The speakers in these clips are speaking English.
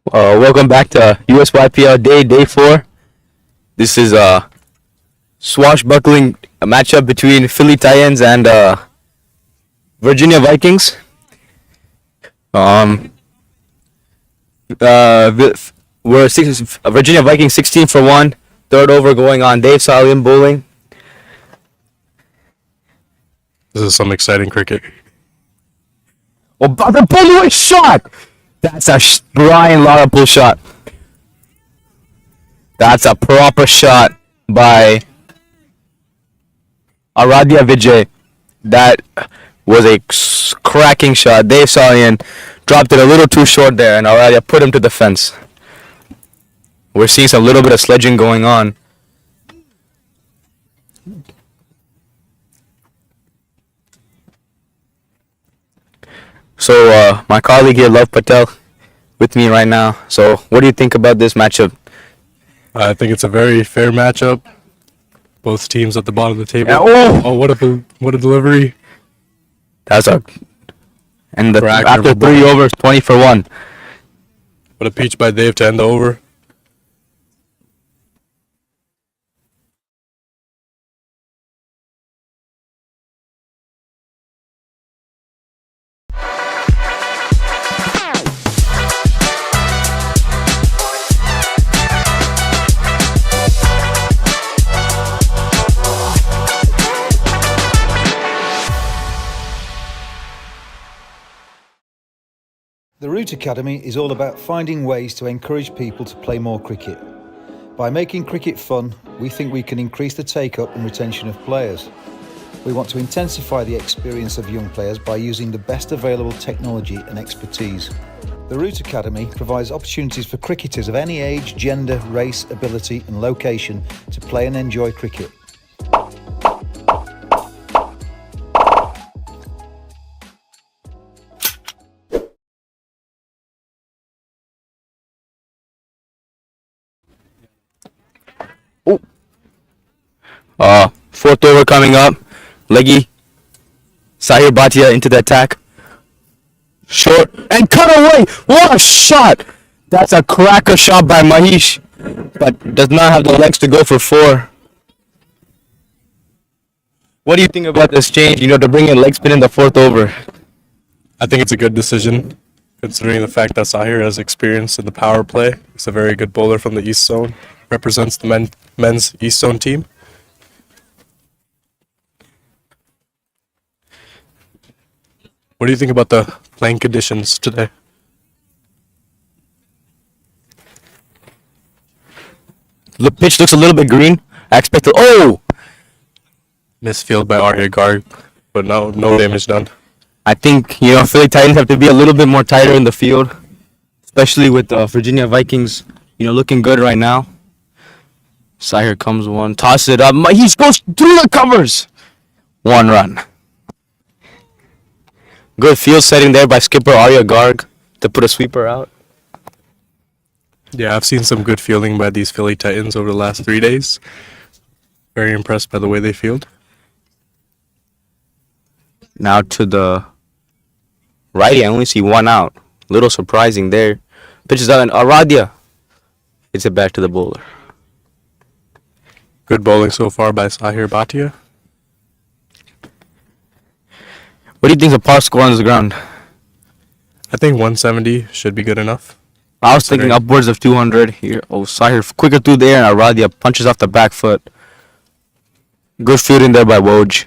Welcome back to USYPL Day 4. This is a swashbuckling matchup between Philly Titans and Virginia Vikings. Virginia Vikings 16 for 1. Third over going on Dave Salian Bolen. This is some exciting cricket. Oh, the pull shot! That's a Brian Lara pull shot. That's a proper shot by Aradia Vijay. That was a cracking shot. Dave Salian dropped it a little too short there, and Aradia put him to the fence. We're seeing a little bit of sledging going on. So my colleague here, Love Patel, with me right now. So what do you think about this matchup? I think it's a very fair matchup. Both teams at the bottom of the table. Yeah, what a delivery! That's a and the, Cracker after 3 overs, 20 for 1. What a peach by Dave to end the over. The Root Academy is all about finding ways to encourage people to play more cricket. By making cricket fun, we think we can increase the take-up and retention of players. We want to intensify the experience of young players by using the best available technology and expertise. The Root Academy provides opportunities for cricketers of any age, gender, race, ability and location to play and enjoy cricket. Fourth over coming up. Leggy. Sahir Bhatia into the attack. Short and cut away. What a shot! That's a cracker shot by Mahesh, but does not have the legs to go for 4. What do you think about this change? To bring in leg spin in the 4th over. I think it's a good decision, considering the fact that Sahir has experience in the power play. He's a very good bowler from the East Zone. Represents the men's East Zone team. What do you think about the playing conditions today? The pitch looks a little bit green. I expected. Oh! Misfield by Arya Garg, but no damage done. I think, Philly Titans have to be a little bit more tighter in the field, especially with the Virginia Vikings, looking good right now. Sahir comes one, tosses it up. He goes through the covers. 1 run. Good field setting there by skipper Arya Garg to put a sweeper out. Yeah, I've seen some good fielding by these Philly Titans over the last 3 days. Very impressed by the way they field. Now to the righty, I only see 1 out. Little surprising there. Pitches out and Aradia hits it back to the bowler. Good bowling so far by Sahir Bhatia. What do you think the par score on the ground? I think 170 should be good enough. I was thinking upwards of 200 here. Oh, Sahir quicker through there and Aradia punches off the back foot. Good fielding there by Woj.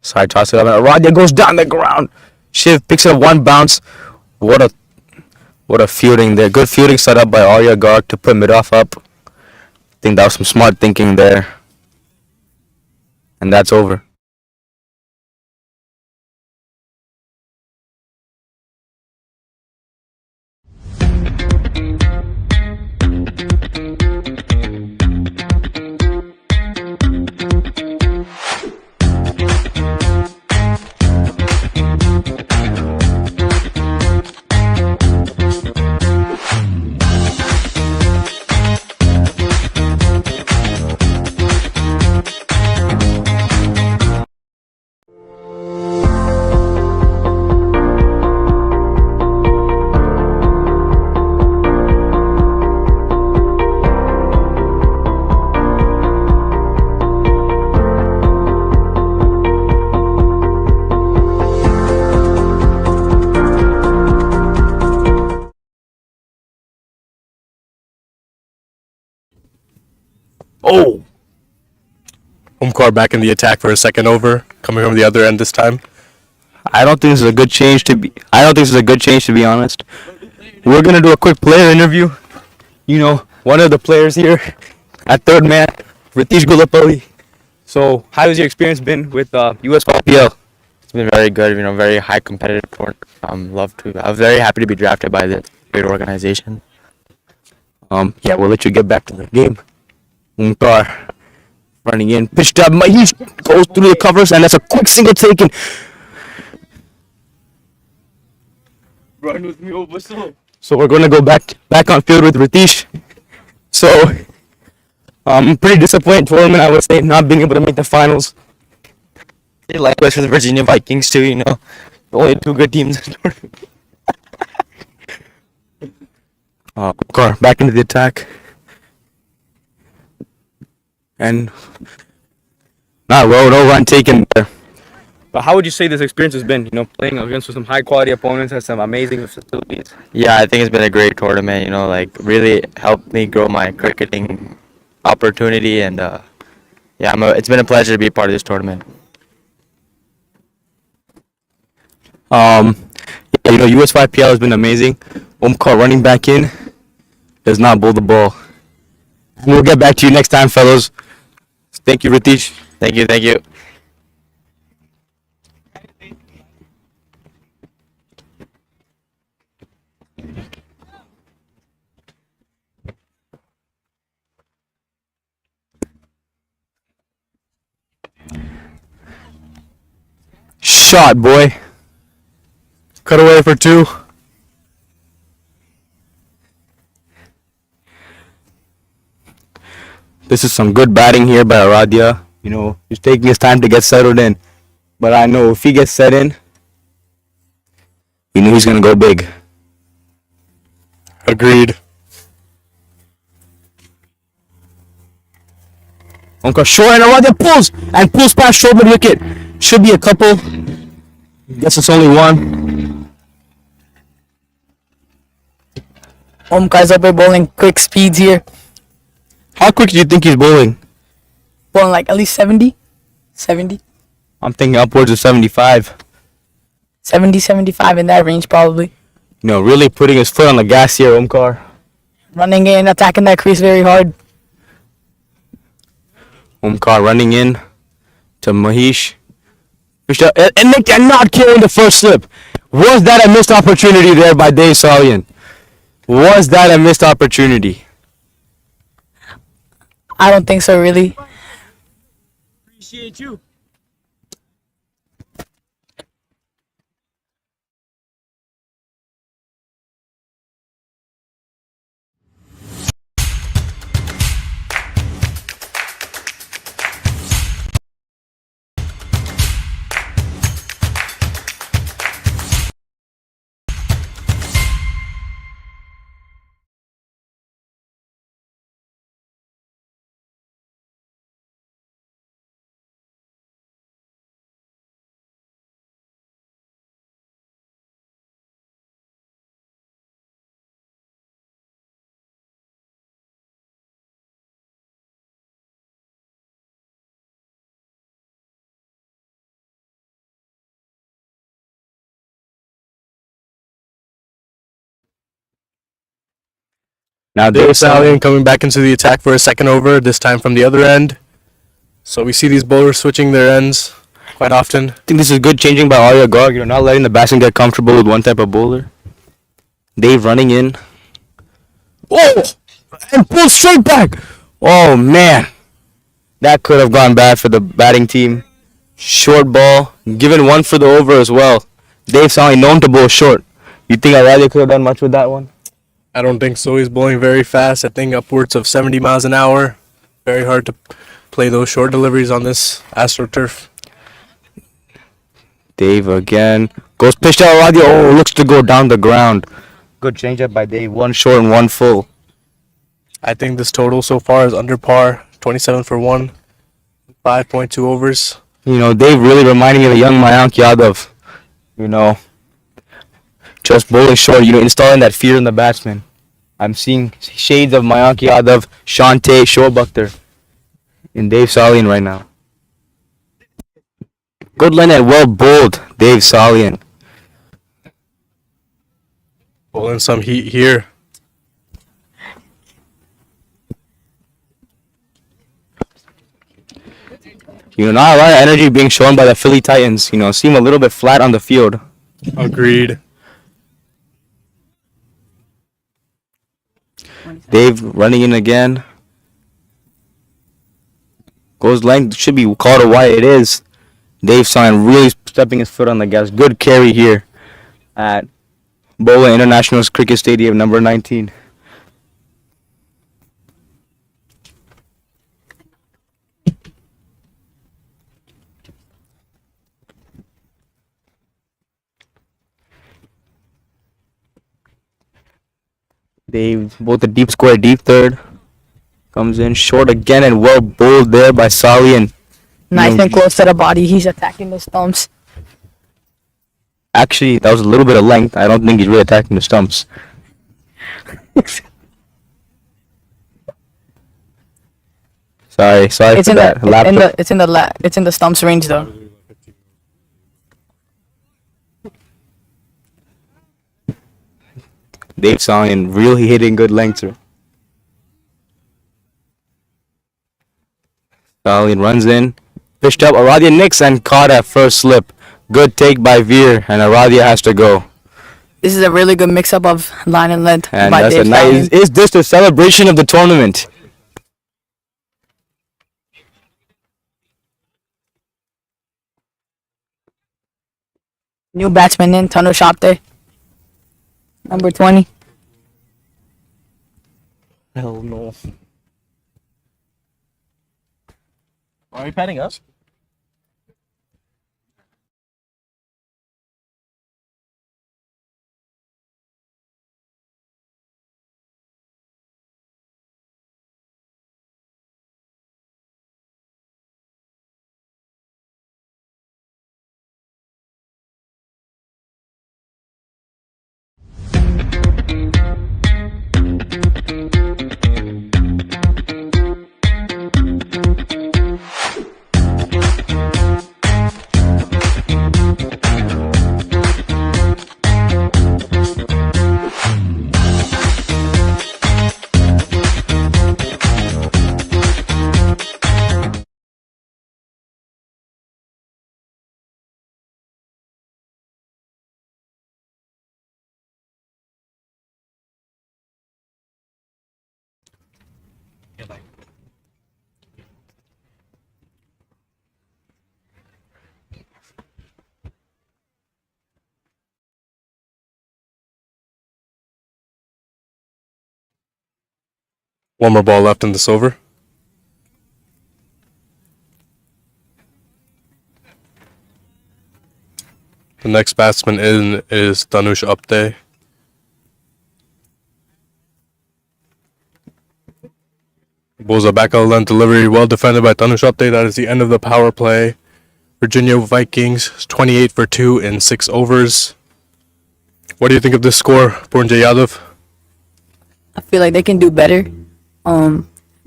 Side toss it up and Aradia goes down the ground. Shiv picks it up 1 bounce. What a fielding there. Good fielding set up by Arya Garg to put mid-off up. I think that was some smart thinking there. And that's over. Omkar back in the attack for a second over, coming from the other end this time. I don't think this is a good change to be. I don't think this is a good change to be honest. We're gonna do a quick player interview. You know, one of the players here at third man, Ritesh Gulapalli. So, how has your experience been with USYPL? It's been very good, very high competitive tournament. I was very happy to be drafted by this great organization. Yeah, we'll let you get back to the game. Umkar running in, pitched up. He goes through the covers, and that's a quick single taken. Run with me over so we're gonna go back on field with Ritesh. So pretty disappointed tournament, I would say, not being able to make the finals. Likewise for the Virginia Vikings too. Only two good teams. Umkar back into the attack. And no run taken there. But how would you say this experience has been? Playing against some high quality opponents, has some amazing facilities. Yeah, I think it's been a great tournament. Really helped me grow my cricketing opportunity, and it's been a pleasure to be part of this tournament. USYPL has been amazing. Omkar running back in does not bowl the ball. We'll get back to you next time, fellows. Thank you, Ritesh. Thank you. Shot, boy. Cut away for two. This is some good batting here by Aradhya. He's taking his time to get settled in. But I know if he gets set in, he's going to go big. Agreed. Omkar short and Aradhya pulls past short mid wicket. Should be a couple. Guess it's only one. Omkar's up here bowling quick speeds here. How quick do you think he's bowling? Bowling like at least 70. 70. I'm thinking upwards of 75. 70, 75 in that range probably. Really putting his foot on the gas here, Omkar. Running in, attacking that crease very hard. Omkar running in to Mahesh. And they cannot carry the first slip. Was that a missed opportunity there by Dave Salian? Was that a missed opportunity? I don't think so, really. Appreciate you. Now Dave Salian coming back into the attack for a second over, this time from the other end. So we see these bowlers switching their ends quite often. I think this is good changing by Arya Garg. Not letting the batsman get comfortable with one type of bowler. Dave running in. Oh! And pulled straight back. Oh, man. That could have gone bad for the batting team. Short ball. Given one for the over as well. Dave Salian known to bowl short. You think Arya could have done much with that one? I don't think so. He's bowling very fast. I think upwards of 70 miles an hour. Very hard to play those short deliveries on this AstroTurf. Dave again. Goes pitched out Aradhya. Oh, looks to go down the ground. Good changeup by Dave. One short and one full. I think this total so far is under par. 27 for 1. 5.2 overs. Dave really reminding me of the young Mayank Yadav. Just bowling short, installing that fear in the batsman. I'm seeing shades of Mayank Yadav, Shante, Shoaib Akhtar in Dave Salian right now. Good line and well bowled, Dave Salian. Bolen some heat here. Not a lot of energy being shown by the Philly Titans. Seem a little bit flat on the field. Agreed. Dave running in again. Goes length, should be called a wide. It is. Dave Salian really stepping his foot on the gas. Good carry here at Bolen International Cricket Stadium, number 19. Dave, both the deep square, deep third. Comes in short again and well bowled there by Salian. Nice and close to the body. He's attacking the stumps. Actually, that was a little bit of length. I don't think he's really attacking the stumps. Sorry It's for in that. the it's in the stumps range though. Dave Salian really hitting good lengths. Salian runs in, pitched up. Aradia nicks and caught at first slip. Good take by Veer, and Aradia has to go. This is a really good mix-up of line and length And by that's Dave a nice. Salian. Is this the celebration of the tournament? New batsman in, Tano Shapte. Number 20. Hell no. Are you patting us? One more ball left in this over. The next batsman in is Danush Apte. Bowls a back out length delivery, well defended by Danush Apte. That is the end of the power play. Virginia Vikings 28 for 2 in 6 overs. What do you think of this score, Purnjay Yadav? I feel like they can do better.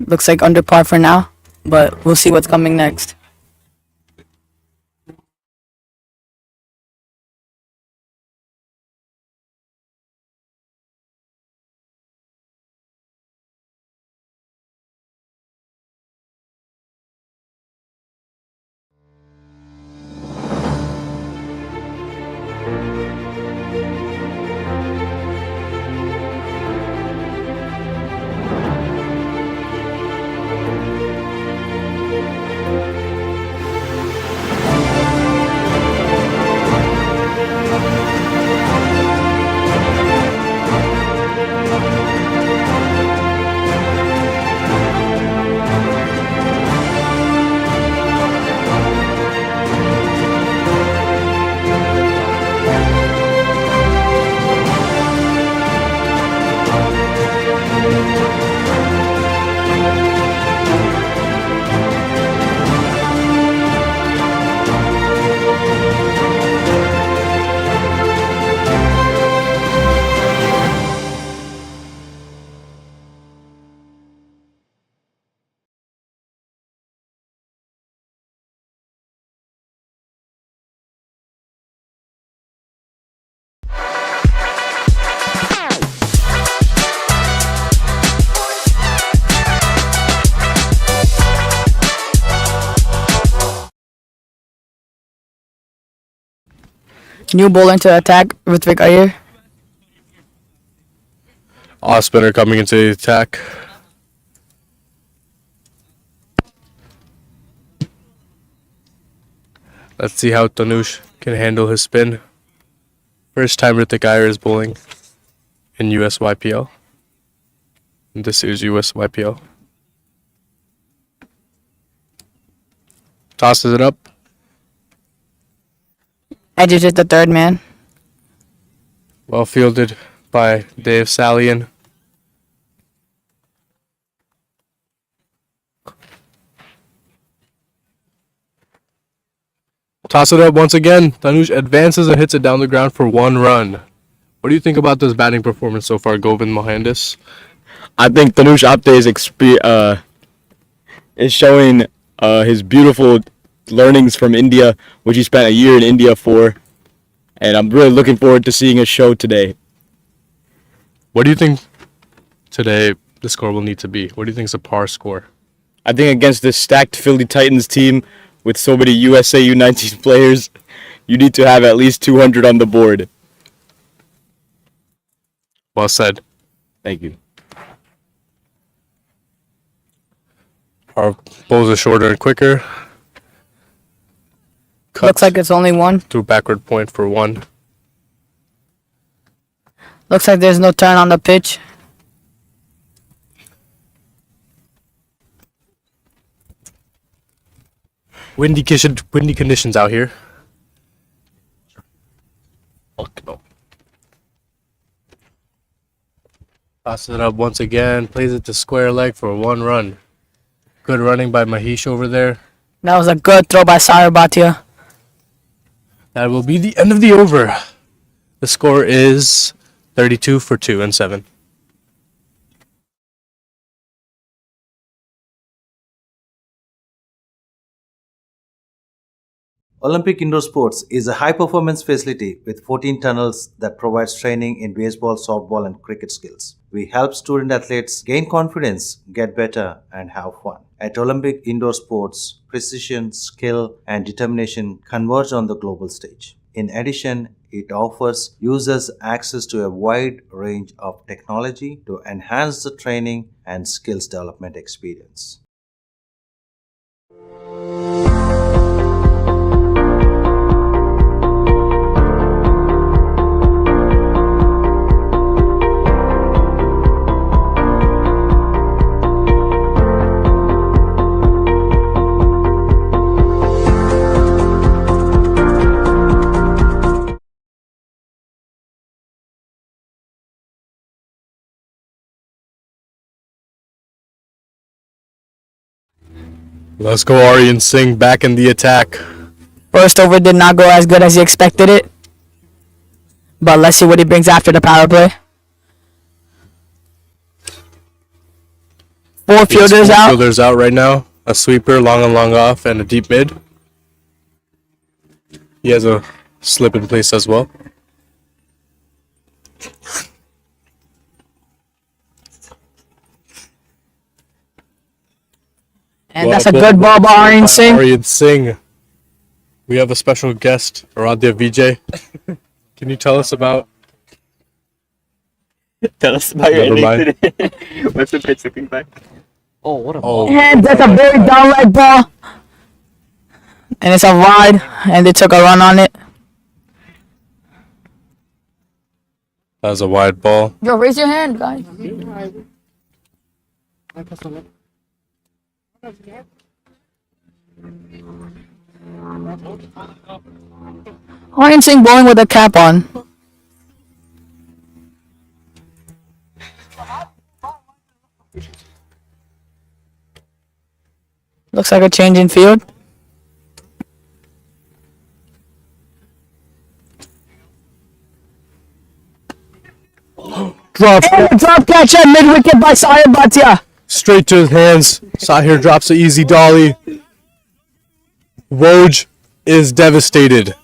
Looks like under par for now, but we'll see what's coming next. New Bolen to attack. Ritvik Iyer. Off spinner coming into the attack. Let's see how Tanush can handle his spin. First time Ritik Iyer is bowling in USYPL. And this is USYPL. Tosses it up. Edges it the third man. Well fielded by Dave Salian. Toss it up once again. Tanush advances and hits it down the ground for 1 run. What do you think about this batting performance so far, Govind Mohandas? I think Tanush Apte is showing his beautiful learnings from India, which he spent a year in India for. And I'm really looking forward to seeing his show today. What do you think today the score will need to be? What do you think is a par score? I think against this stacked Philly Titans team with so many USA U19 players, you need to have at least 200 on the board. Well said. Thank you. Our bowls are shorter and quicker. Cut Looks like it's only one. to backward point for 1. Looks like there's no turn on the pitch. Windy conditions out here. Fuck no. Tosses it up once again. Plays it to square leg for 1 run. Good running by Mahesh over there. That was a good throw by Sire Bhatia. That will be the end of the over. The score is 32 for 2 and 7. Olympic Indoor Sports is a high-performance facility with 14 tunnels that provides training in baseball, softball, and cricket skills. We help student athletes gain confidence, get better, and have fun. At Olympic Indoor Sports, precision, skill, and determination converge on the global stage. In addition, it offers users access to a wide range of technology to enhance the training and skills development experience. Let's go, Aryan Singh back in the attack. First over did not go as good as he expected it. But let's see what he brings after the power play. 4 fielders Four out. Fielders out right now. A sweeper, long and long off, and a deep mid. He has a slip in place as well. And Well, that's a good ball by Aryan Singh. Aryan Singh. We have a special guest, Aradhya Vijay. Can you tell us about? Tell us about your Never inning mind. today. What's the pitch looking like? And that's a very down leg ball. And it's a wide, and they took a run on it. That was a wide ball. Yo, raise your hand, guys. Aryan Singh bowling with a cap on. Looks like a change in field. Drop And a drop catch at mid wicket by Sahir Bhatia. straight to his hands. Sahir drops an easy dolly. Woj is devastated.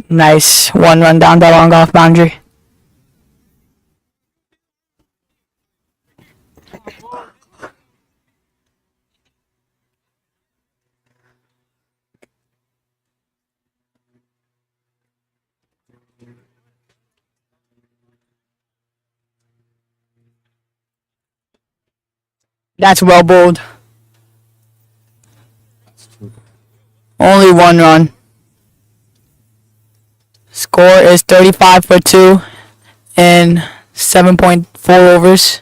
Nice 1 run down the long off boundary. That's well bowled. Only 1 run. Score is 35 for 2 in 7.4 overs.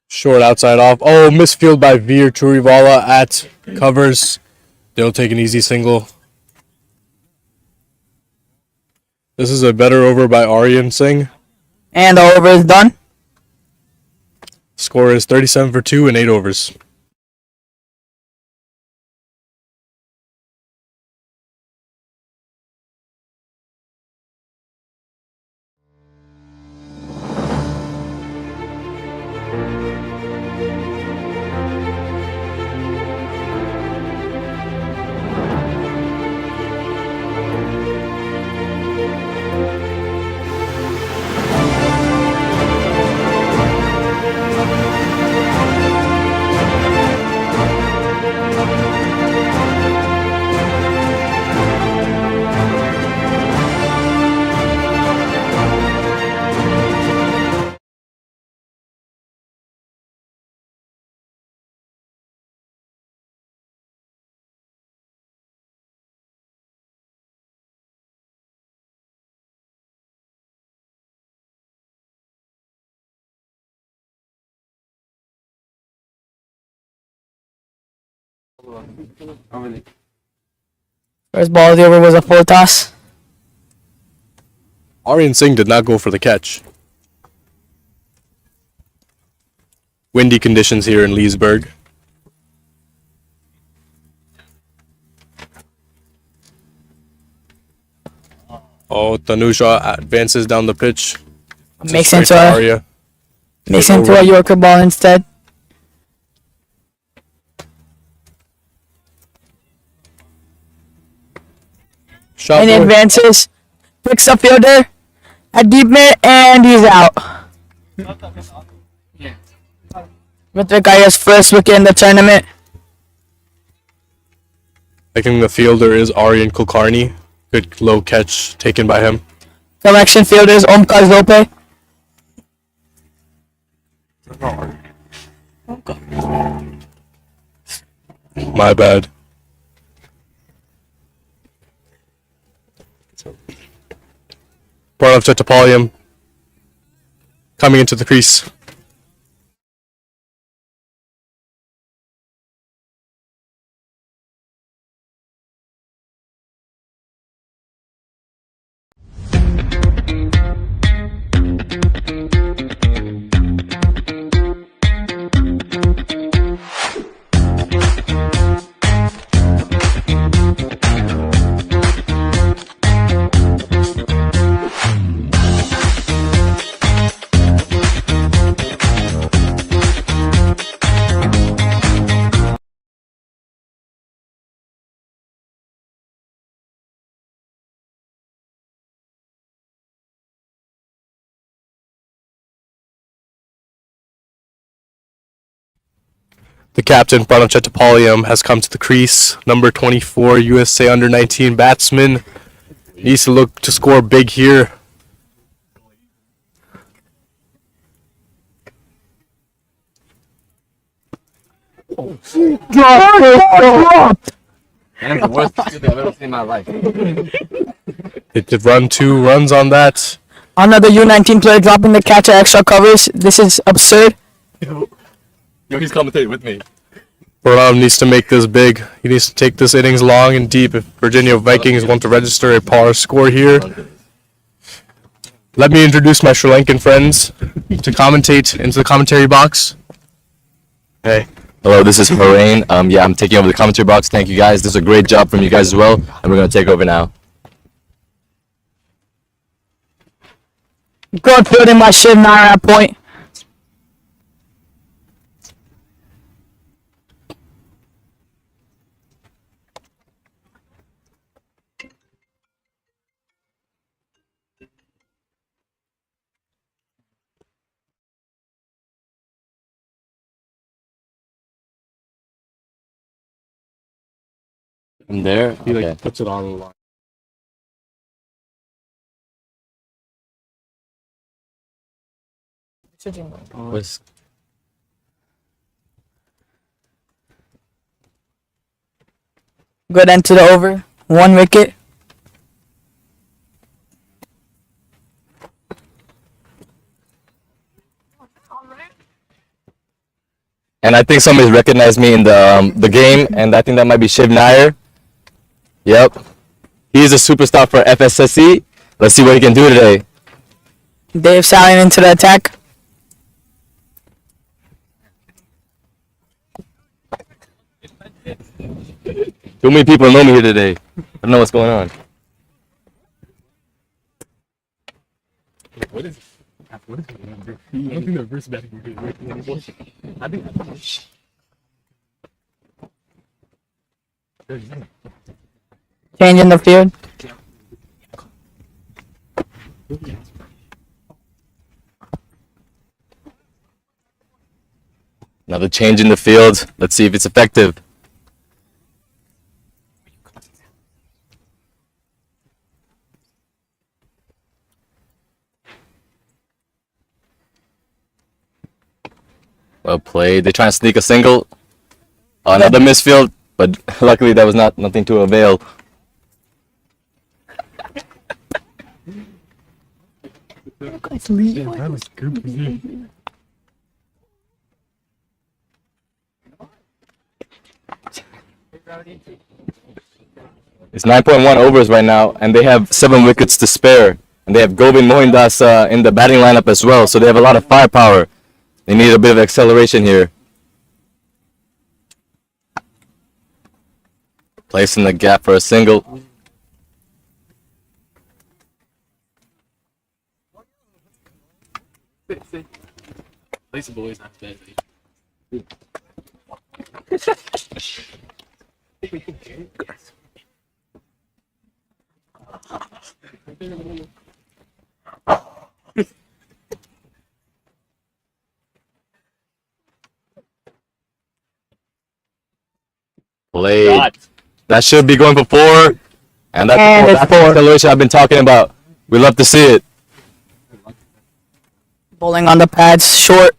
Short outside off. Oh, misfield by Veer Churivala at covers. They'll take an easy single. This is a better over by Aryan Singh. And the over is done. Score is 37 for 2 in 8 overs. First ball of the over was a full toss. Aryan Singh did not go for the catch. Windy conditions here in Leesburg. Oh, Tanusha advances down the pitch. Makes Straight into to a Arya. makes Take into over. a Yorker ball instead. Shot And boy. advances. Picks a fielder at deep mid and he's out. Ritvik Ayer's first wicket in the tournament. I think the fielder is Aryan Kulkarni. Good low catch taken by him. Collection fielder is Omkar Zope. My bad. Pranav Chattopadhyay coming into the crease. The captain, Pranav Chattopadhyay, has come to the crease. Number 24, USA under-19 batsman. Needs to look to score big here. And the worst I've ever seen in my life. It did run 2 runs on that. Another U19 player dropping the catch at extra covers. This is absurd. Yo, he's commentating with me. Pranav needs to make this big. He needs to take this innings long and deep if Virginia Vikings want to register a par score here. Let me introduce my Sri Lankan friends to commentate into the commentary box. Hey. Hello, this is Harain. Yeah, I'm taking over the commentary box. Thank you guys. This is a great job from you guys as well. And we're going to take over now. Good fielding by Shiv Nair at point. I'm there. He Okay. like puts it on the line. What's- Good end to the over. 1 wicket. And I think somebody's recognized me in the game, and I think that might be Shiv Nair. Yep. He's a superstar for FSSC. Let's see what he can do today. Dave sallying into the attack. Too many people know me here today. I don't know what's going on. What is I don't think the reverse batting would be working anymore. I think Change in the field. Another change in the field. Let's see if it's effective. Well played. They're trying to sneak a single. Another misfield, but luckily that was nothing to avail. that was goofy. It's 9.1 overs right now, and they have 7 wickets to spare. And they have Govind Mohandas in the batting lineup as well, so they have a lot of firepower. They need a bit of acceleration here. Placing the gap for a single. Place the boys not bad. Played. That should be going for 4. And that's, And it's that's the 4. acceleration I've been talking about. We love to see it. Bowling on the pads. Short.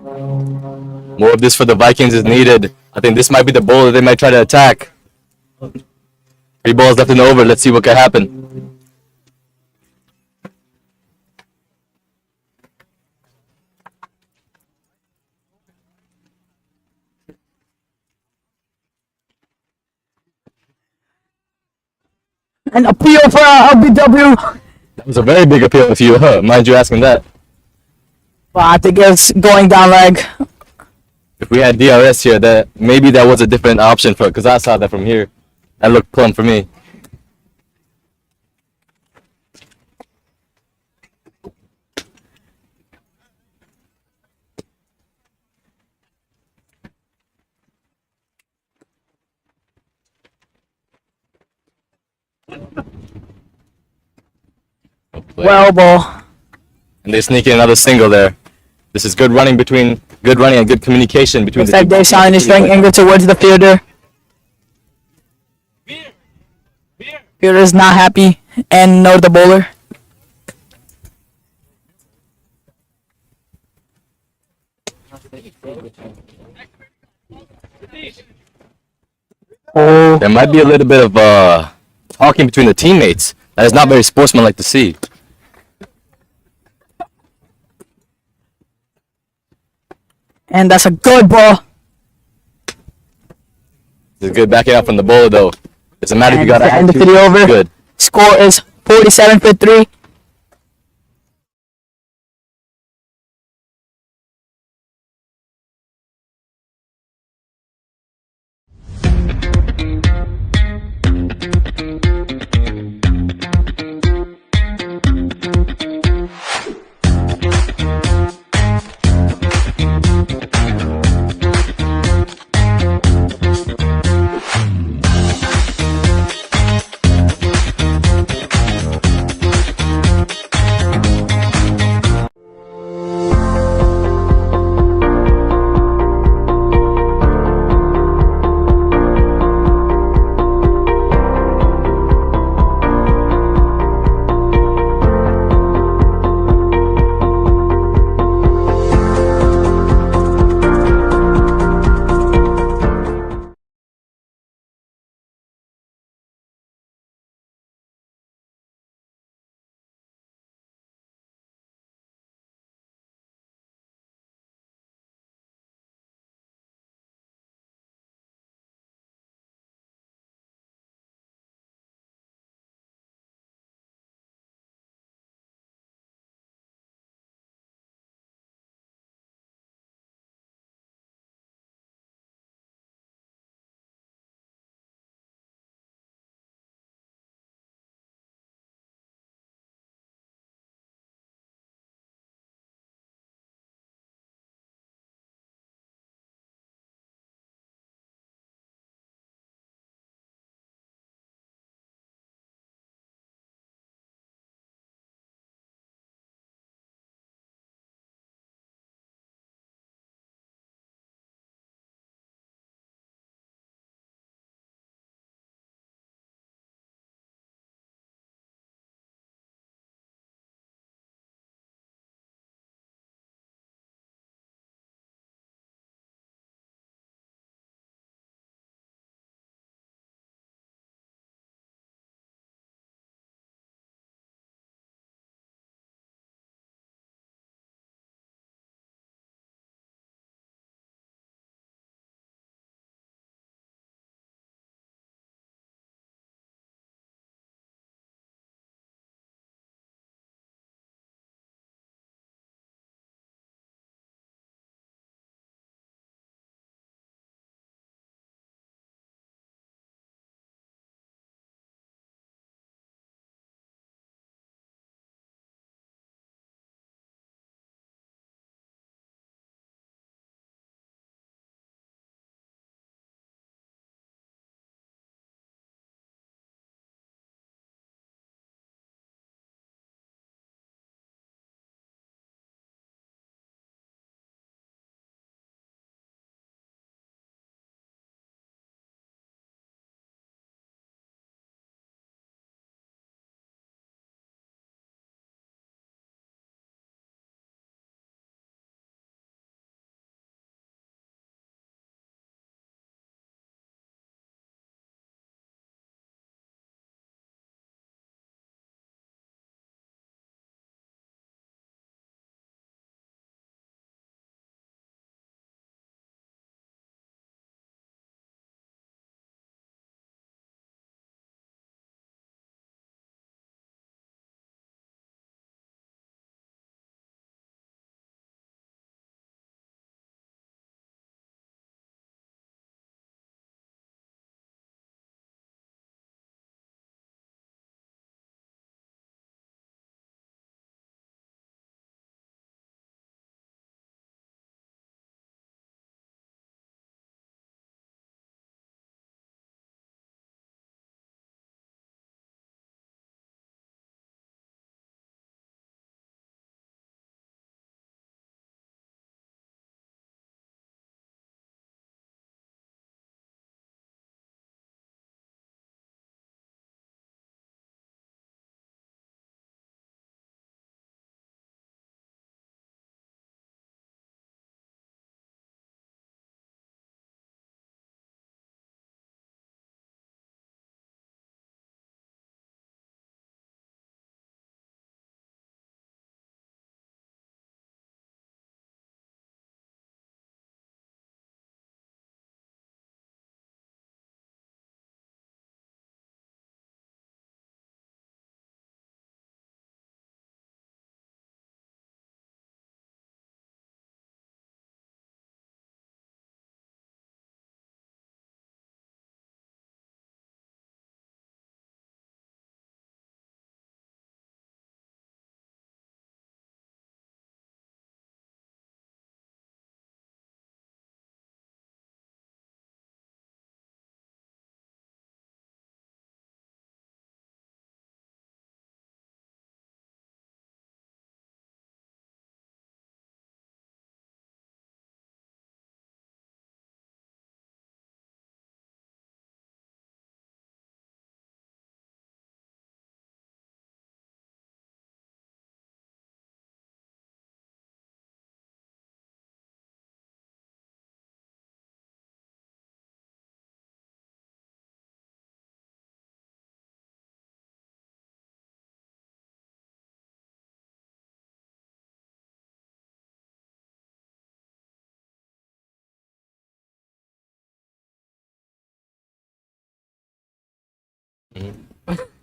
More of this for the Vikings is needed. I think this might be the ball that they might try to attack. 3 balls left in the over. Let's see what can happen. An appeal for LBW. That was a very big appeal if you mind you asking that. Well, I think it's going down leg. If we had DRS here, that maybe that was a different option for, because I saw that from here. That looked plumb for me. Well, ball. And they sneak in another single there. This is good running and good communication between Looks the like Dave sallying is throwing angle towards the fielder. Fielder is not happy, and nor the bowler. Oh, There might be a little bit of talking between the teammates. That is not very sportsmanlike to see. and that's a good ball. It's good backing out from the bowler though. Doesn't matter if you got And a end the video over. Good. Score is 47 for 3.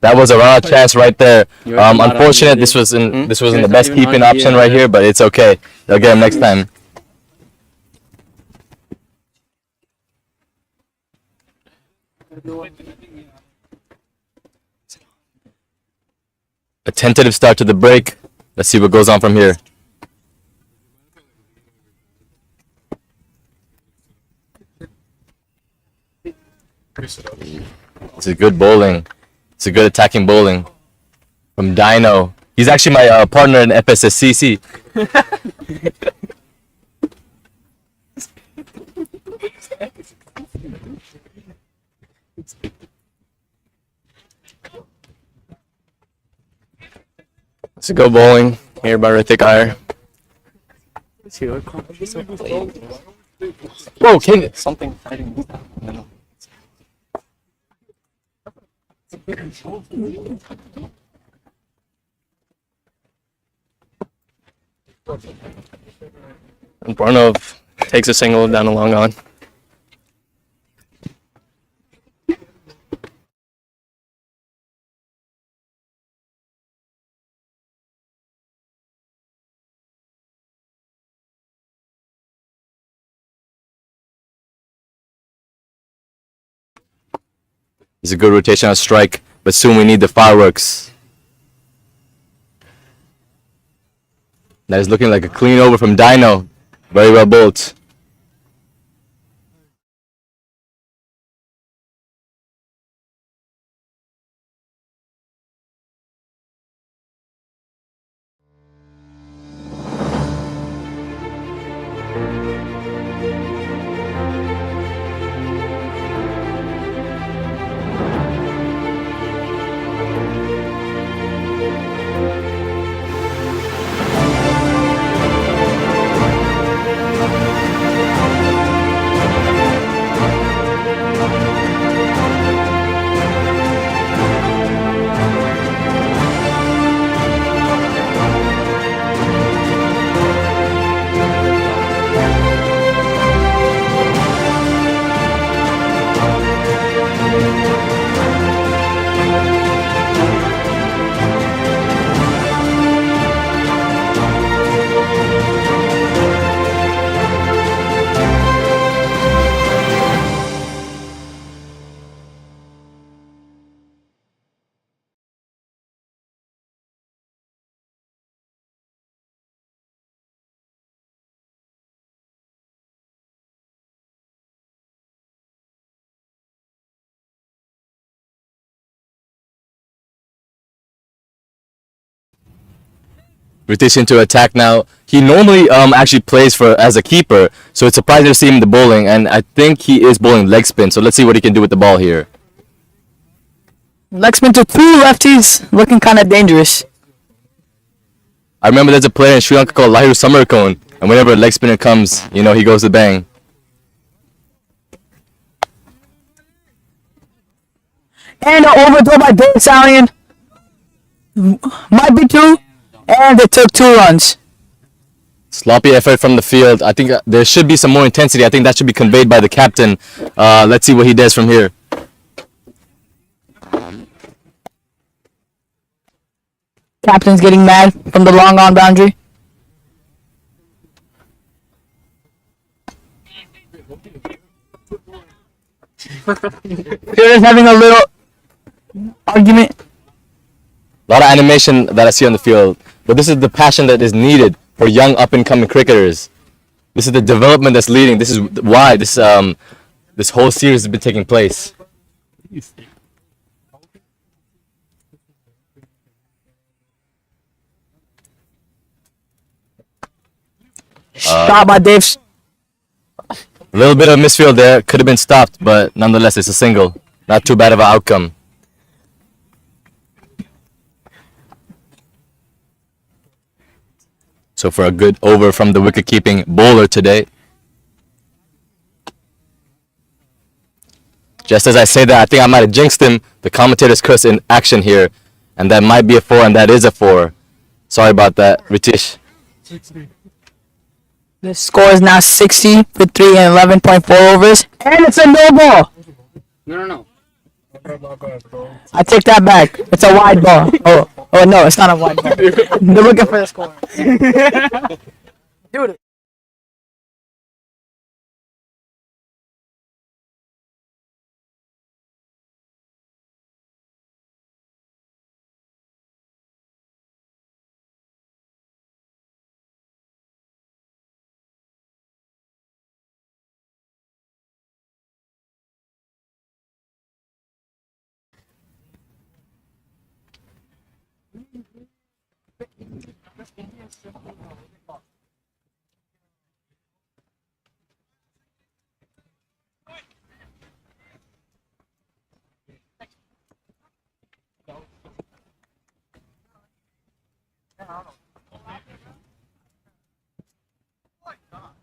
That was a raw chance right there. Unfortunate, this wasn't the best keeping option right here, but it's okay. They'll get him next time. A tentative start to the break. Let's see what goes on from here. It's a good bowling. It's a good attacking bowling from Dino. He's actually my partner in FSSCC. It's a good bowling here by Rithik Iyer. Whoa, King! Something fighting. And Barnov takes a single down the long on. It's a good rotational strike, but soon we need the fireworks. That is looking like a clean over from Dino. Very well bowled. Rotation to attack now. He normally actually plays for as a keeper, so it's surprising to see him in the bowling, and I think he is bowling leg spin, so let's see what he can do with the ball here. Leg spin to 2 lefties, looking kind of dangerous. I remember there's a player in Sri Lanka called Lahiru Samarkone, and whenever a leg spinner comes, you know, he goes to bang. And an overthrow by Dave Salian. Might be 2. And they took 2 runs. Sloppy effort from the field. I think there should be some more intensity. I think that should be conveyed by the captain. Let's see what he does from here. Captain's getting mad from the long on boundary. They're just having a little argument. A lot of animation that I see on the field, but this is the passion that is needed for young up-and-coming cricketers. This is the development that's leading. This is why this whole series has been taking place. Shot by Dave. A little bit of misfield there. Could have been stopped, but nonetheless, it's a single. Not too bad of an outcome. So for a good over from the wicket-keeping bowler today. Just as I say that, I think I might have jinxed him. The commentator's curse in action here. And that might be a 4, and that is a 4. Sorry about that, Ritish. The score is now 60 for 3 and 11.4 overs. And it's a no ball. No. I take that back. It's a wide ball. Oh no, it's not a wide ball. They're looking for the score. Dude.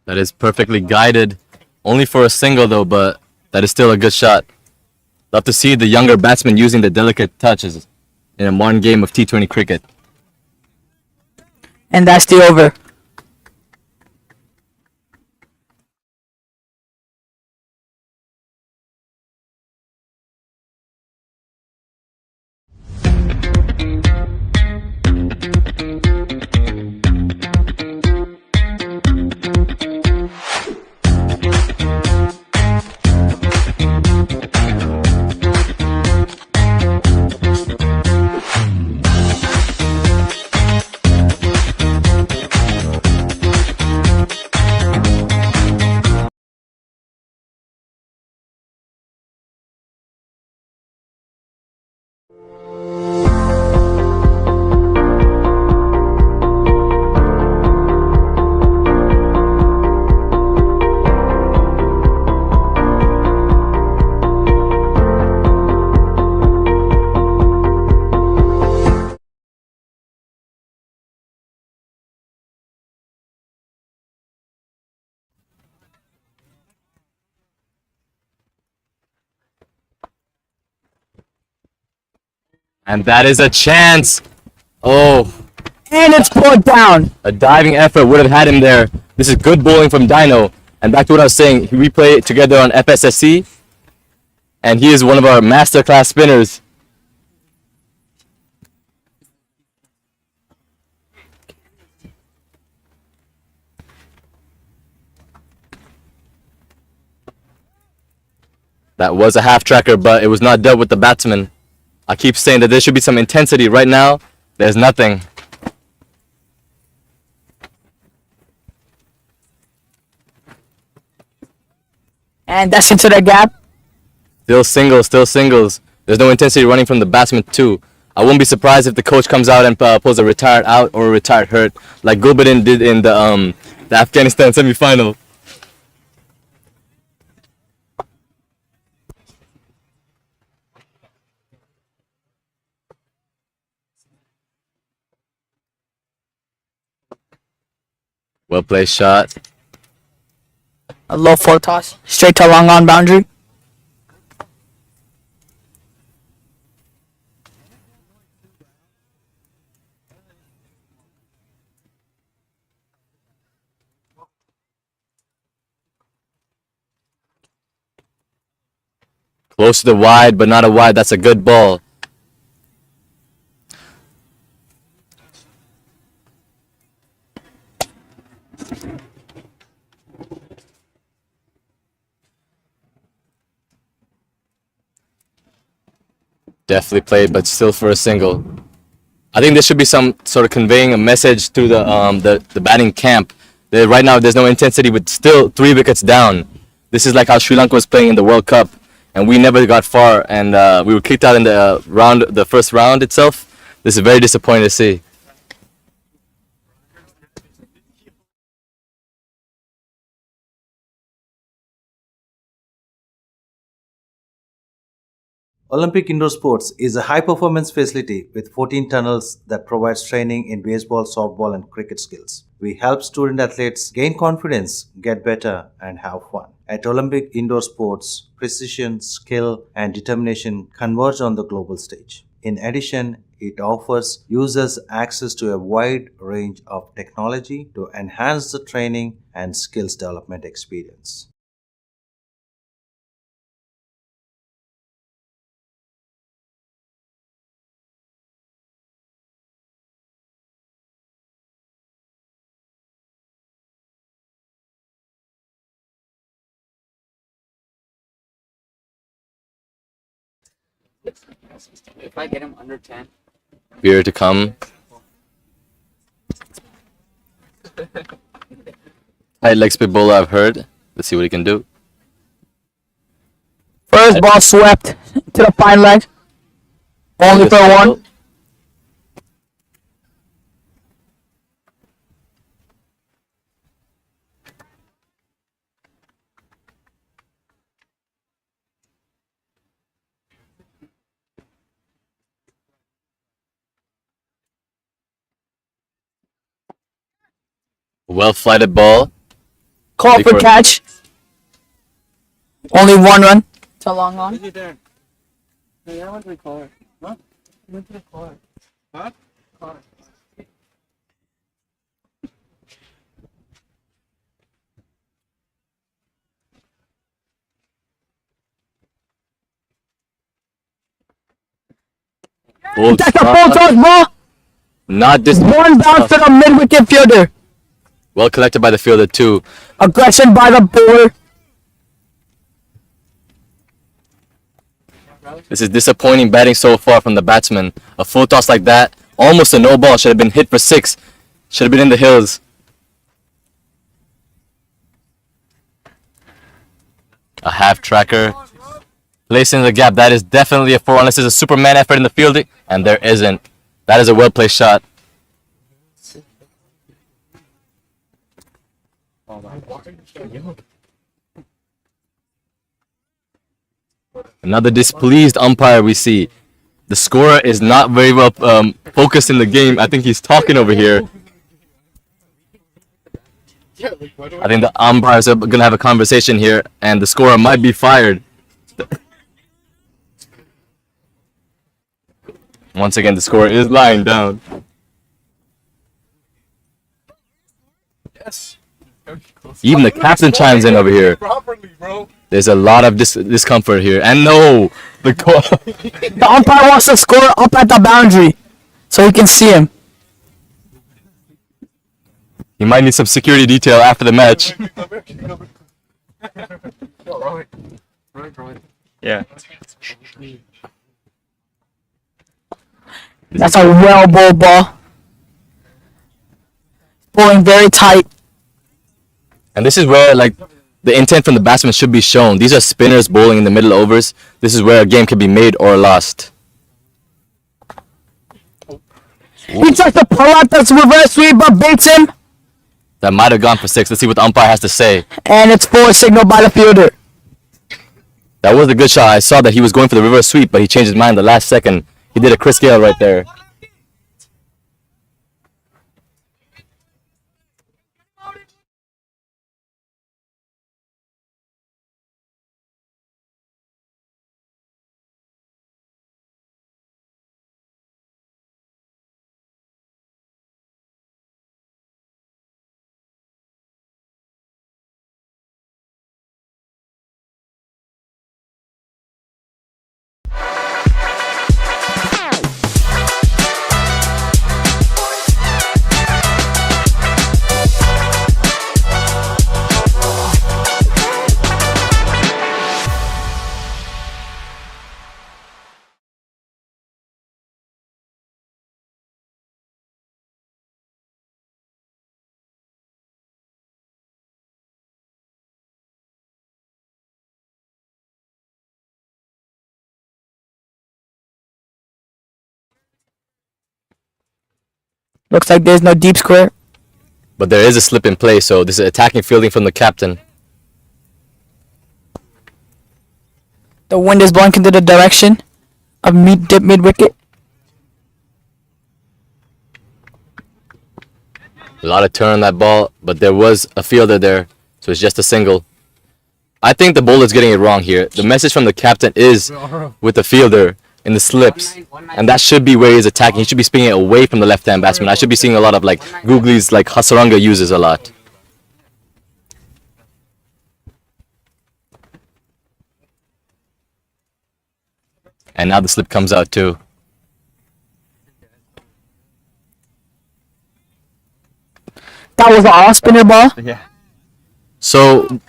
That is perfectly guided. Only for a single though, but that is still a good shot. Love to see the younger batsmen using the delicate touches in a modern game of T20 cricket. And that's the over. And that is a chance. Oh, And it's pulled down. a diving effort would have had him there. This is good bowling from Dino. And back to what I was saying, we play together on FSSC. And he is one of our masterclass spinners. That was a half tracker, but it was not dealt with the batsman. I keep saying that there should be some intensity. Right now, there's nothing. And that's into the gap. Still singles, still singles. There's no intensity running from the batsman too. I won't be surprised if the coach comes out and pulls a retired out or a retired hurt, like Gulbadin did in the Afghanistan semi-final. Well placed shot. A low full toss. Straight to long on boundary. Close to the wide, but not a wide. That's a good ball. Definitely played, but still for a single. I think there should be some sort of conveying a message to the batting camp. Right now, there's no intensity, but still 3 wickets down. This is like how Sri Lanka was playing in the World Cup, and we never got far, and we were kicked out in the first round itself. This is very disappointing to see. Olympic Indoor Sports is a high-performance facility with 14 tunnels that provides training in baseball, softball, and cricket skills. We help student athletes gain confidence, get better, and have fun. At Olympic Indoor Sports, precision, skill, and determination converge on the global stage. In addition, it offers users access to a wide range of technology to enhance the training and skills development experience. If I get him under 10. Beer to come. Tight leg spit bowler, I've heard. Let's see what he can do. First ball swept to the fine leg. Only for one. Well flighted ball. Call Big for for- catch. Only one run. It's a long on. Hey, I went to the car. Huh? I went to the car. Huh? Car. Full That's a full toss ball. Not this. One bounce to the mid-wicket fielder. Well collected by the fielder too. Aggression by the bowler. This is disappointing batting so far from the batsman. A full toss like that, almost a no ball. Should have been hit for 6. Should have been in the hills. A half tracker. Placing the gap. That is definitely a 4 unless there's a Superman effort in the fielding. And there isn't. That is a well placed shot. Another displeased umpire we see. The scorer is not very well focused in the game. I think he's talking over here. I think the umpires are going to have a conversation here, and the scorer might be fired. Once again, the scorer is lying down. Yes. Even the captain chimes in over here. Properly, bro. There's a lot of discomfort here. And no, The umpire wants to score up at the boundary so he can see him. he might need some security detail after the match. Yeah. That's a well bowled ball. Bowling very tight. And this is where like the intent from the batsman should be shown. These are spinners bowling in the middle overs. This is where a game can be made or lost. He tries to pull out this reverse sweep but beats him. That might have gone for 6. Let's see what the umpire has to say. And it's forward signal by the fielder. That was a good shot. I saw that he was going for the reverse sweep, but he changed his mind the last second. He did a Chris Gale right there. Looks like there's no deep square. But there is a slip in play, so this is attacking fielding from the captain. The wind is blowing into the direction of mid wicket. A lot of turn on that ball, but there was a fielder there, so it's just a single. I think the bowler's getting it wrong here. The message from the captain is with the fielder in the slips, and that should be where he's attacking. He should be spinning it away from the left-hand batsman. I should be seeing a lot of like googlies, like Hasaranga uses a lot. And now the slip comes out too. That was an off spinner ball. Yeah. So,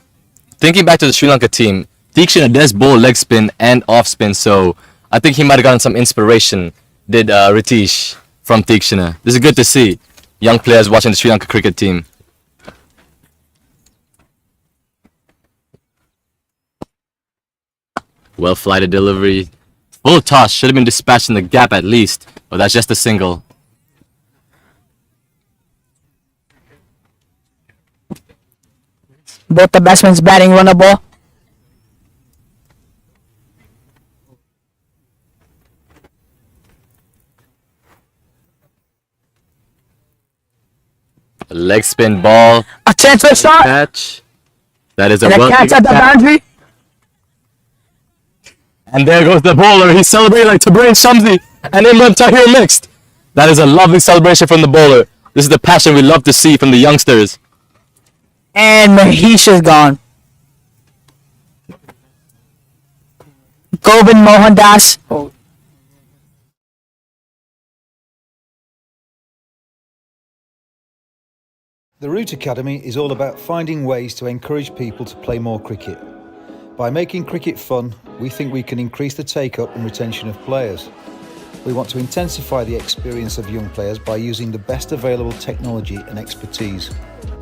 thinking back to the Sri Lanka team, Deekshana does bowl leg spin and off spin, so I think he might have gotten some inspiration, did Ritish from Tikshana. This is good to see. Young players watching the Sri Lanka cricket team. Well flighted delivery. Full toss, should have been dispatched in the gap at least, but that's just a single. Both the batsmen's batting run a ball. A leg spin ball. A chance for a shot. Catch. That is a And a well catch at the boundary. And there goes the bowler. He's celebrating like Tabrain Shamsi and Imran Tahir mixed. That is a lovely celebration from the bowler. This is the passion we love to see from the youngsters. And Mahesh is gone. Govind Mohandas. The Root Academy is all about finding ways to encourage people to play more cricket. By making cricket fun, we think we can increase the take-up and retention of players. We want to intensify the experience of young players by using the best available technology and expertise.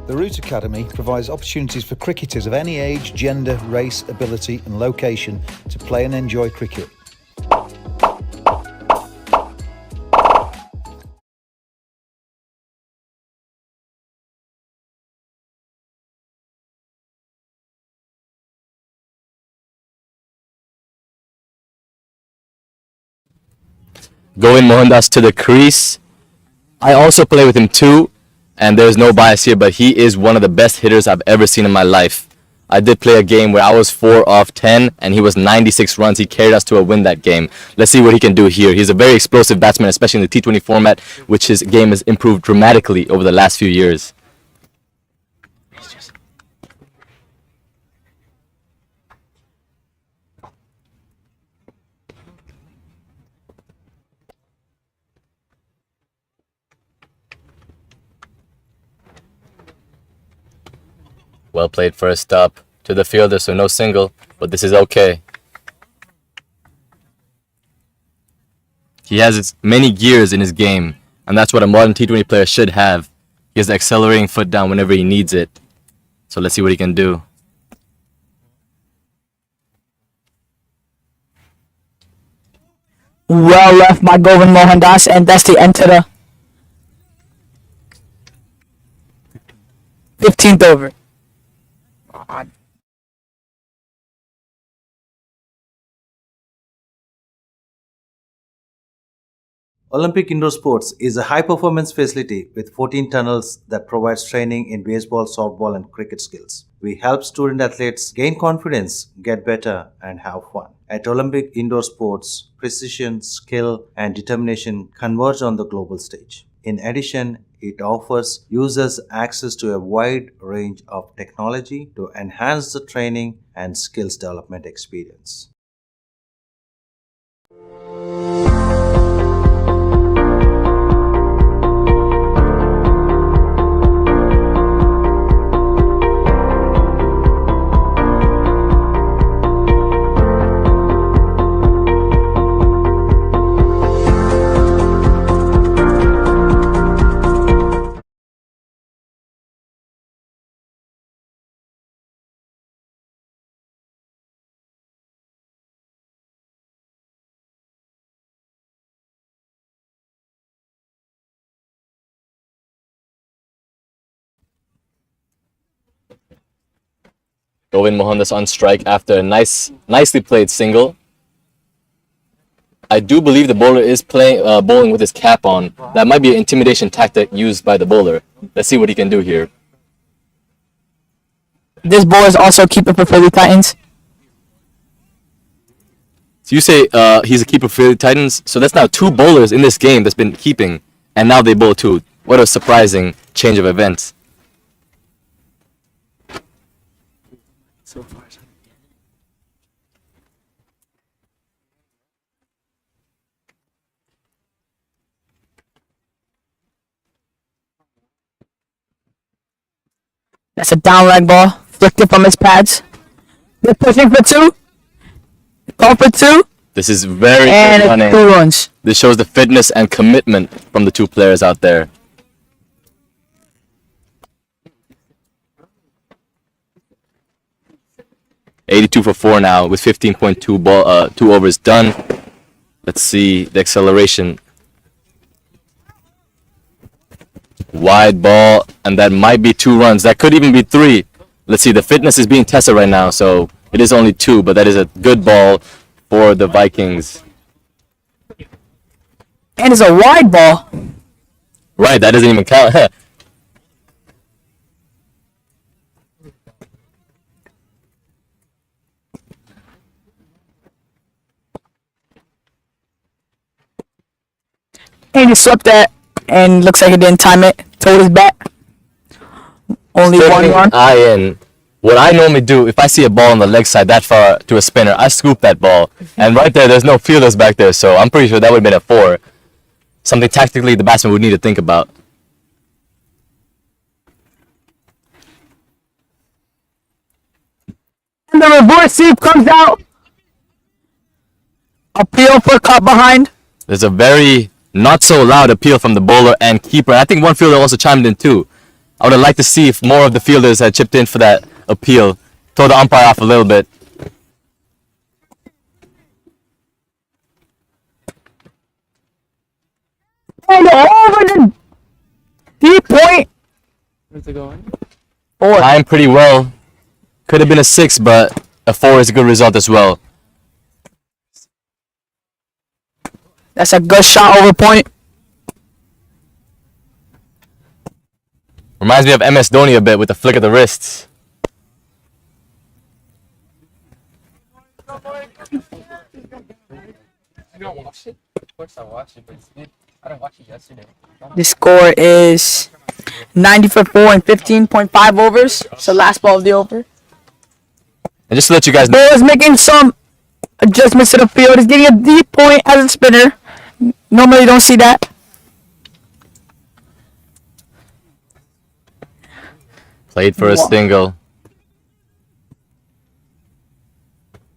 The Root Academy provides opportunities for cricketers of any age, gender, race, ability and location to play and enjoy cricket. Govind Mohandas to the crease. I also play with him too, and there's no bias here, but he is one of the best hitters I've ever seen in my life. I did play a game where I was 4 off 10 and he was 96 runs. He carried us to a win that game. Let's see what he can do here. He's a very explosive batsman, especially in the T20 format, which his game has improved dramatically over the last few years. Well played first up to the fielder, so no single, but this is okay. He has many gears in his game, and that's what a modern T20 player should have. He has the accelerating foot down whenever he needs it. So let's see what he can do. Well left by Govind Mohandas, and that's the end to the 15th over. Olympic Indoor Sports is a high-performance facility with 14 tunnels that provides training in baseball, softball and cricket skills. We help student athletes gain confidence, get better and have fun. At Olympic Indoor Sports, precision, skill and determination converge on the global stage. In addition, it offers users access to a wide range of technology to enhance the training and skills development experience. Govind Mohandas on strike after a nicely played single. I do believe the bowler is bowling with his cap on. That might be an intimidation tactic used by the bowler. Let's see what he can do here. This ball is also keeper for Philly Titans. So you say he's a keeper for the Titans. So that's now 2 bowlers in this game that's been keeping, and now they bowl 2. What a surprising change of events. So far. That's a down leg ball. Flicked it from his pads. They're pushing for 2. Call for 2. This is very And good it's running. 2 runs. This shows the fitness and commitment from the two players out there. $82 for 4 now with 15.2 ball, 2 overs done. Let's see the acceleration. Wide ball, and that might be 2 runs. That could even be 3. Let's see, the fitness is being tested right now, so it is only 2, but that is a good ball for the Vikings. And it's a wide ball. Right, that doesn't even count. And he swept that. And looks like he didn't time it. Told his bat. Only 1 run. What I normally do, if I see a ball on the leg side that far to a spinner, I scoop that ball. And right there's no fielders back there, so I'm pretty sure that would have been a 4. Something tactically the batsman would need to think about. And the reverse sweep comes out. Appeal for cut behind. There's a very not so loud appeal from the bowler and keeper. And I think one fielder also chimed in too. I would have liked to see if more of the fielders had chipped in for that appeal. Throw the umpire off a little bit. And over the deep point. Where's it going? 4. Timed pretty well. Could have been a 6, but a 4 is a good result as well. That's a good shot over point. Reminds me of MS Dhoni a bit with the flick of the wrists. You don't watch it? Of course I watch it, but I didn't watch it yesterday. The score is 90 for 4 and 15.5 overs. So last ball of the over. And just to let you guys know, Ball is making some adjustments to the field. He's getting a deep point as a spinner. Normally you don't see that. played for a single.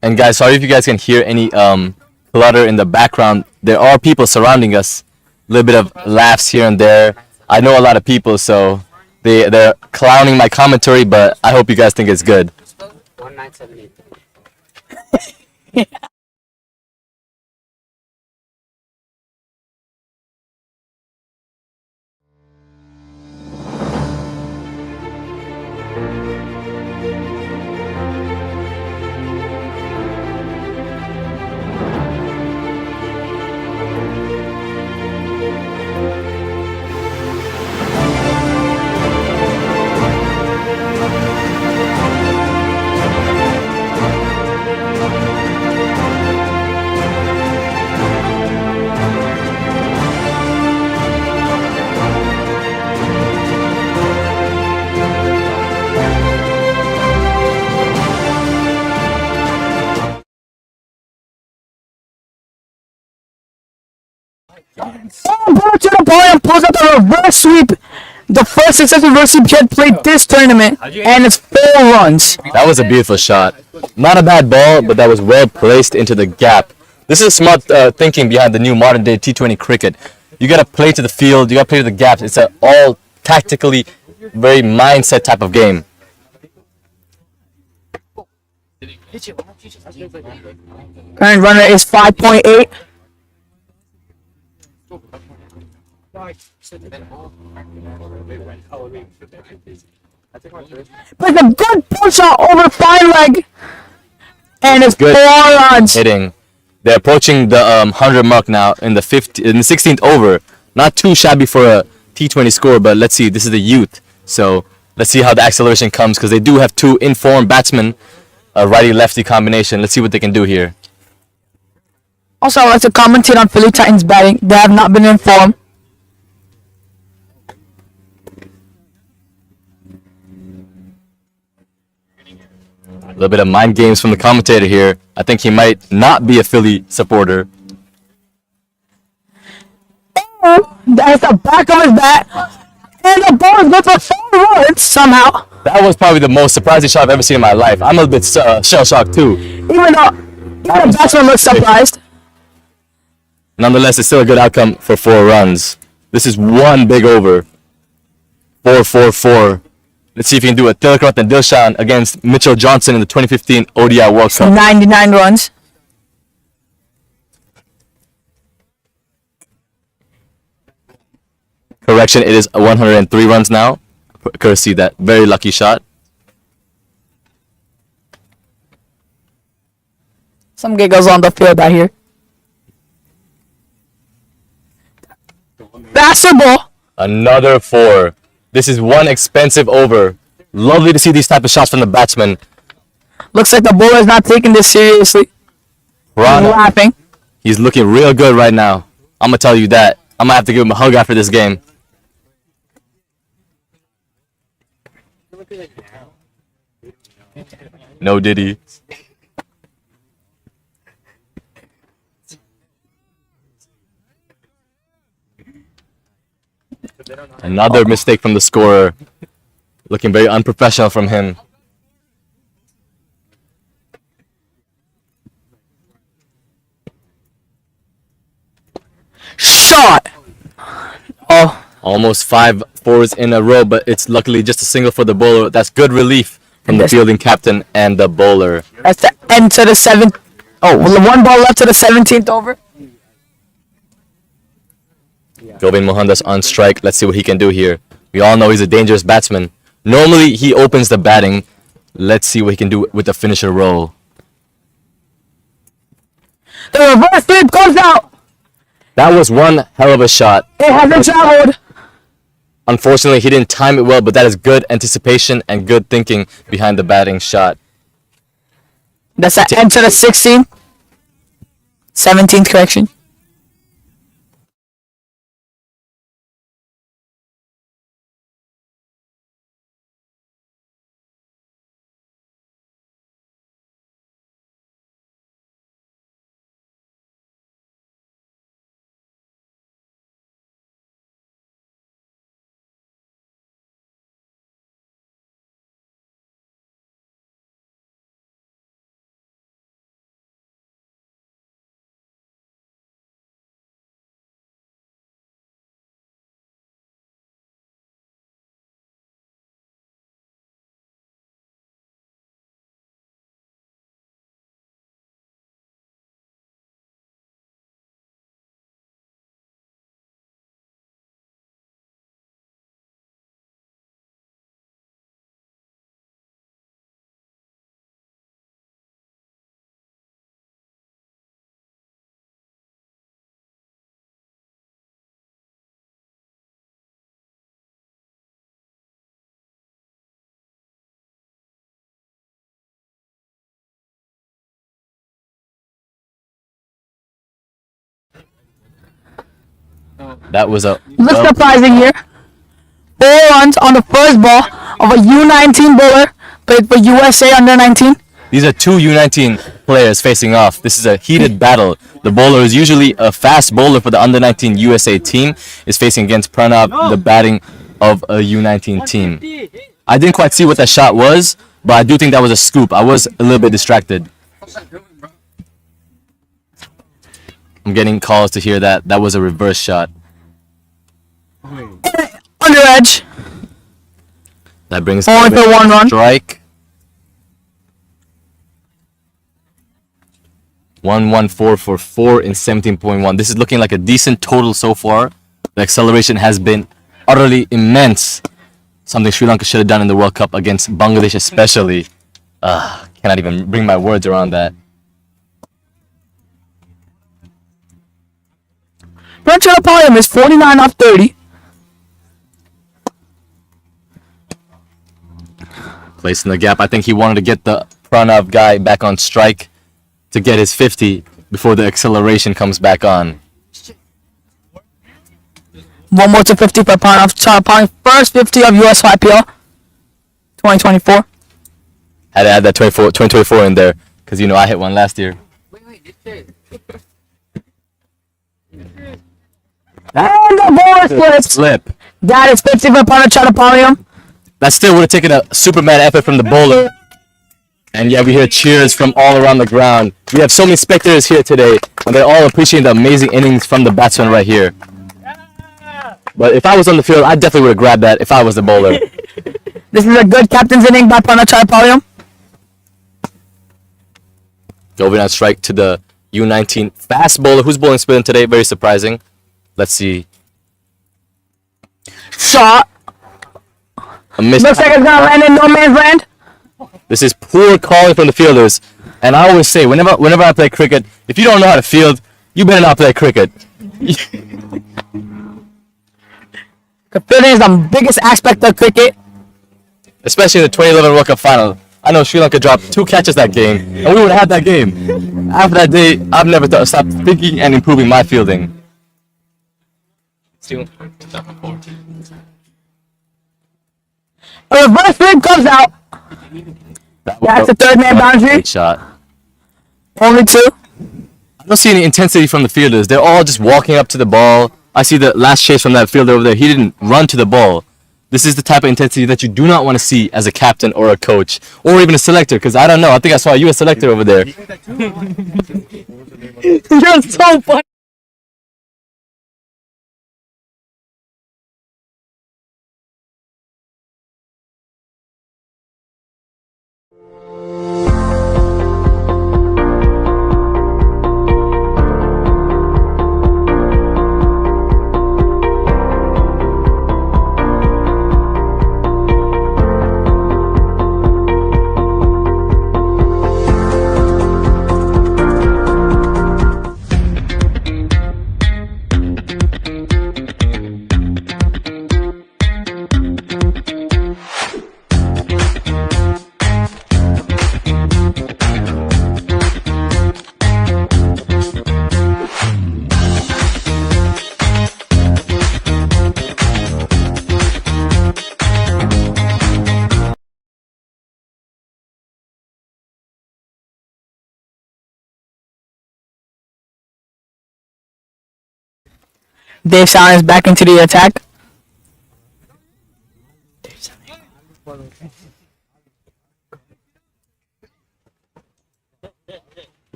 And guys, sorry if you guys can hear any clutter in the background. There are people surrounding us. A little bit of laughs here and there. I know a lot of people, so they're clowning my commentary, but I hope you guys think it's good. 1978. Ball to the ball and pulls up a reverse sweep. The first successful reverse sweep he had played this tournament, and it's 4 runs. That was a beautiful shot. Not a bad ball, but that was well placed into the gap. This is smart thinking behind the new modern day T20 cricket. You gotta play to the field, you gotta play to the gaps. It's an all tactically very mindset type of game. Current runner is 5.8. But a good pull shot over fine leg, and it's 4 Good. runs. Hitting. They're approaching the 100 mark now in the 16th over. Not too shabby for a T20 score, but let's see. This is the youth, so let's see how the acceleration comes because they do have 2 informed batsmen, a righty-lefty combination. Let's see what they can do here. Also, I'd like to commentate on Philly Titans batting. They have not been informed. A little bit of mind games from the commentator here. I think he might not be a Philly supporter. That's the back of his bat, and the ball is good for 4 runs somehow. That was probably the most surprising shot I've ever seen in my life. I'm a little bit shell-shocked too. Even the batsman looks surprised. Nonetheless, it's still a good outcome for 4 runs. This is one big over. 4-4-4. Let's see if he can do a Tilakrat and Dilshan against Mitchell Johnson in the 2015 ODI World Cup. 99 runs. Correction, it is 103 runs now. Courtesy that very lucky shot. Some giggles on the field out here. Basketball. Another 4. This is one expensive over. Lovely to see these type of shots from the batsman. Looks like the bowler's not taking this seriously. Ron, Laughing. he's looking real good right now. I'm going to tell you that. I'm going to have to give him a hug after this game. No Diddy. Another mistake from the scorer. Looking very unprofessional from him. Shot. Oh, Almost 5 fours in a row, but it's luckily just a single for the bowler. That's good relief from the fielding captain and the bowler. that's the end to the 7th. Oh, well, one ball left to the 17th over. Govind Mohandas on strike. Let's see what he can do here. We all know he's a dangerous batsman. Normally, he opens the batting. Let's see what he can do with the finisher role. The reverse sweep goes out. That was one hell of a shot. It hasn't traveled. Unfortunately, he didn't time it well, but that is good anticipation and good thinking behind the batting shot. That's the end to the 16th. 17th correction. That was a... Look surprising here. 4 runs on the first ball of a U19 bowler played for USA under 19. These are 2 U19 players facing off. This is a heated battle. The bowler is usually a fast bowler for the under 19 USA team. Is facing against Pranav, the batting of a U19 team. I didn't quite see what that shot was, but I do think that was a scoop. I was a little bit distracted. I'm getting calls to hear that that was a reverse shot. Under edge. That brings Only for 1 run. strike. 114 for 4 in 17.1. This is looking like a decent total so far. The acceleration has been utterly immense. Something Sri Lanka should have done in the World Cup against Bangladesh especially. Cannot even bring my words around that. Ranchanapalayam is 49 off 30. Placed in the gap. I think he wanted to get the Pranav guy back on strike to get his 50 before the acceleration comes back on. 1 more to 50 for Pranav. Chanapali, first 50 of USYPL 2024. Had to add that 2024 in there because, you know, I hit one last year. And the ball slips. Slip. That is 50 for Chanapali. That still would have taken a Superman effort from the bowler. And yeah, we hear cheers from all around the ground. We have so many spectators here today, and they're all appreciating the amazing innings from the batsman right here. But if I was on the field, I definitely would have grabbed that if I was the bowler. This is a good captain's inning by Panachai. Going on strike to the U19 fast bowler. Who's bowling spin today? Very surprising. Let's see. Shot. A miss. Looks like it's gonna land in no man's land. This is poor calling from the fielders. And I always say, whenever I play cricket, if you don't know how to field, you better not play cricket. Fielding is the biggest aspect of cricket. Especially in the 2011 World Cup final. I know Sri Lanka dropped 2 catches that game, and we would have had that game. After that day, I've never stopped thinking and improving my fielding. A reverse sweep comes out. That's the third man boundary. Great shot. Only 2. I don't see any intensity from the fielders. They're all just walking up to the ball. I see the last chase from that fielder over there. He didn't run to the ball. This is the type of intensity that you do not want to see as a captain or a coach or even a selector. Because I don't know. I think I saw you a selector over there. You're so funny. Dave Sallin is back into the attack.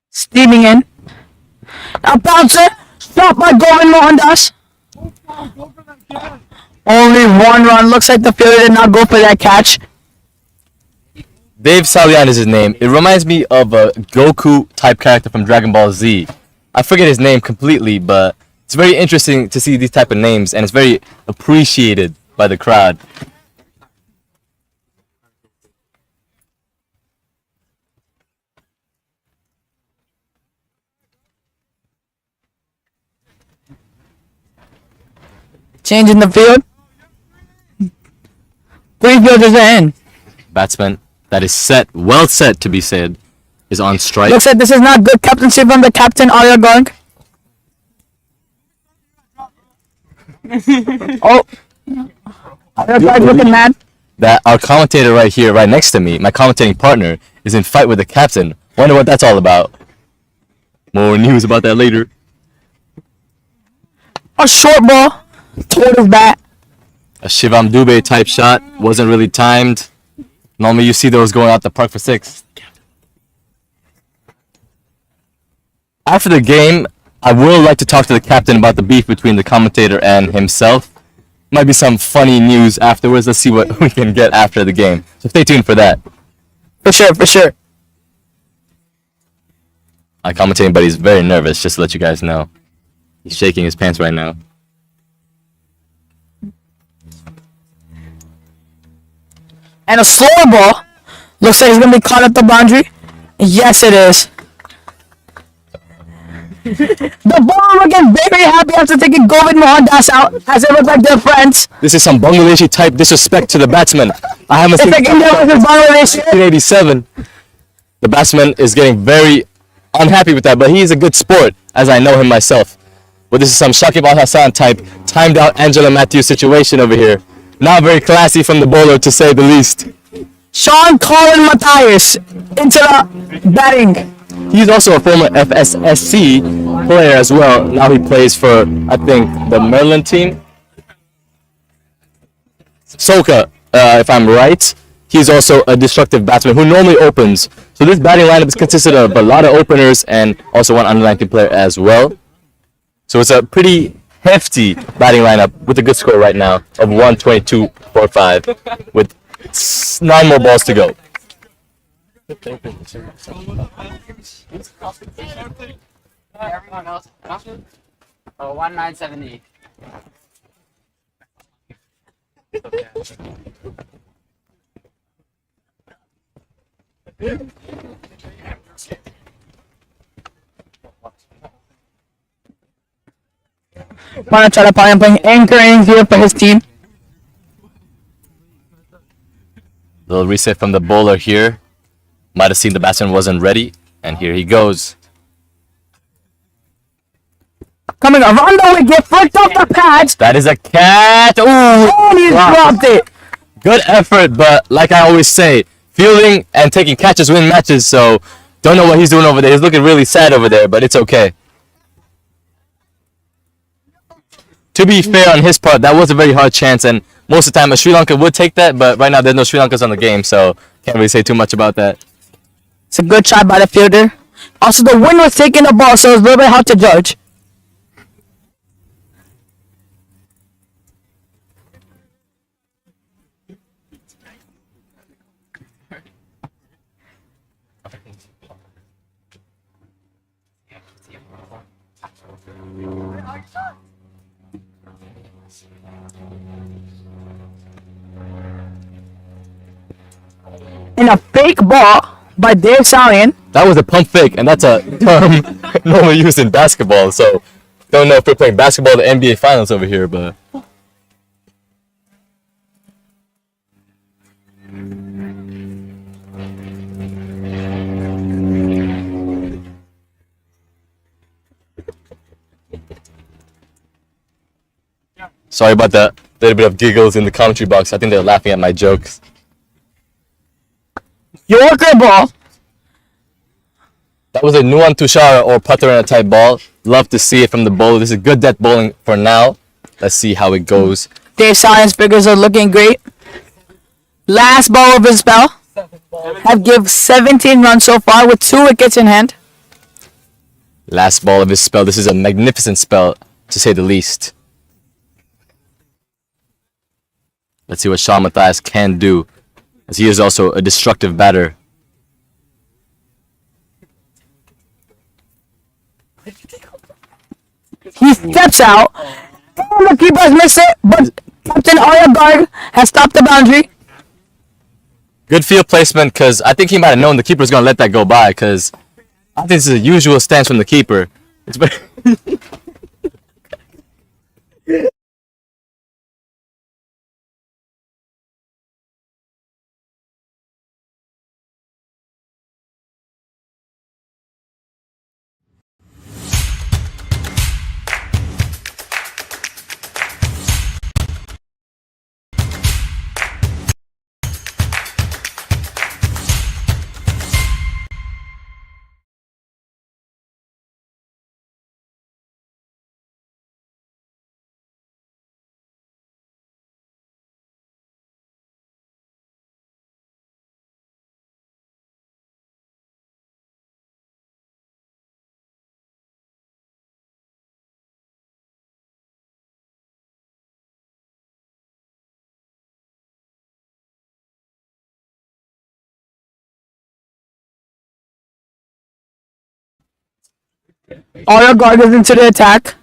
Steaming in. A bouncer. Stopped by Bolen Mohandas. Only 1 run. Looks like the fielder did not go for that catch. Dave Salian is his name. It reminds me of a Goku type character from Dragon Ball Z. I forget his name completely, but it's very interesting to see these type of names, and it's very appreciated by the crowd. Change in the field. 3 fielders are in. Batsman that is set, well set to be said, is on strike. Looks like this is not good captaincy from the captain, Arya Garg. Oh. Arya Garg looking mad. That our commentator right here, right next to me, my commentating partner, is in fight with the captain. Wonder what that's all about. More news about that later. A short ball toward his bat. A Shivam Dubé type shot, wasn't really timed. Normally you see those going out the park for 6. After the game, I would like to talk to the captain about the beef between the commentator and himself. Might be some funny news afterwards. Let's see what we can get after the game. So stay tuned for that. For sure, for sure. My commentating buddy's very nervous, just to let you guys know. He's shaking his pants right now. And a slow ball. Looks like it's going to be caught at the boundary. Yes, it is. The ball looking very happy after taking Govind Mohandas out, as it looked like they're friends. This is some Bangladeshi type disrespect to the batsman. I haven't It's seen like India versus Bangladesh. 1987. The batsman is getting very unhappy with that, but he is a good sport, as I know him myself. But this is some Shakib Al Hassan type, timed out Angela Matthews situation over here. Not very classy from the bowler, to say the least. Sean Colin Matthias into the batting. He's also a former FSSC player as well. Now he plays for, I think, the Maryland team. Soka, if I'm right. he's also a destructive batsman who normally opens. So this batting lineup is consisted of a lot of openers and also one under-19 player as well. So it's a pretty hefty batting lineup with a good score right now of 122.45 with 9 more balls to go. Everyone else. Oh, 1978. Panachalapayan playing anchor innings here for his team. Little reset from the bowler here. Might have seen the batsman wasn't ready, and here he goes. Coming around the wicket, flicked off the pads, That is a catch. Ooh, and he's dropped it. good effort, but like I always say, fielding and taking catches win matches. So don't know what he's doing over there. He's looking really sad over there, but it's okay. To be fair on his part, that was a very hard chance, and most of the time a Sri Lanka would take that, but right now there's no Sri Lankas on the game, so can't really say too much about that. It's a good try by the fielder. Also, the wind was taking the ball, so it's a little bit hard to judge. And a fake ball by Dave Salian. That was a pump fake, and that's a term normally used in basketball, so don't know if we're playing basketball at the NBA Finals over here, but... Sorry about that little bit of giggles in the commentary box. I think they're laughing at my jokes. Yorker ball. That was a Nuan Tushara or Patharana type ball. Love to see it from the bowler. This is good death bowling for now. Let's see how it goes. Dave Salian's figures are looking great. Last ball of his spell. Have give 17 runs so far with 2 wickets in hand. Last ball of his spell. This is a magnificent spell, to say the least. Let's see what Sean Matthias can do, as he is also a destructive batter. He steps out. And the keeper has missed it, but Captain Oyagard has stopped the boundary. Good field placement, because I think he might have known the keeper was going to let that go by, because I think this is a usual stance from the keeper. It's Oyagard is into the attack.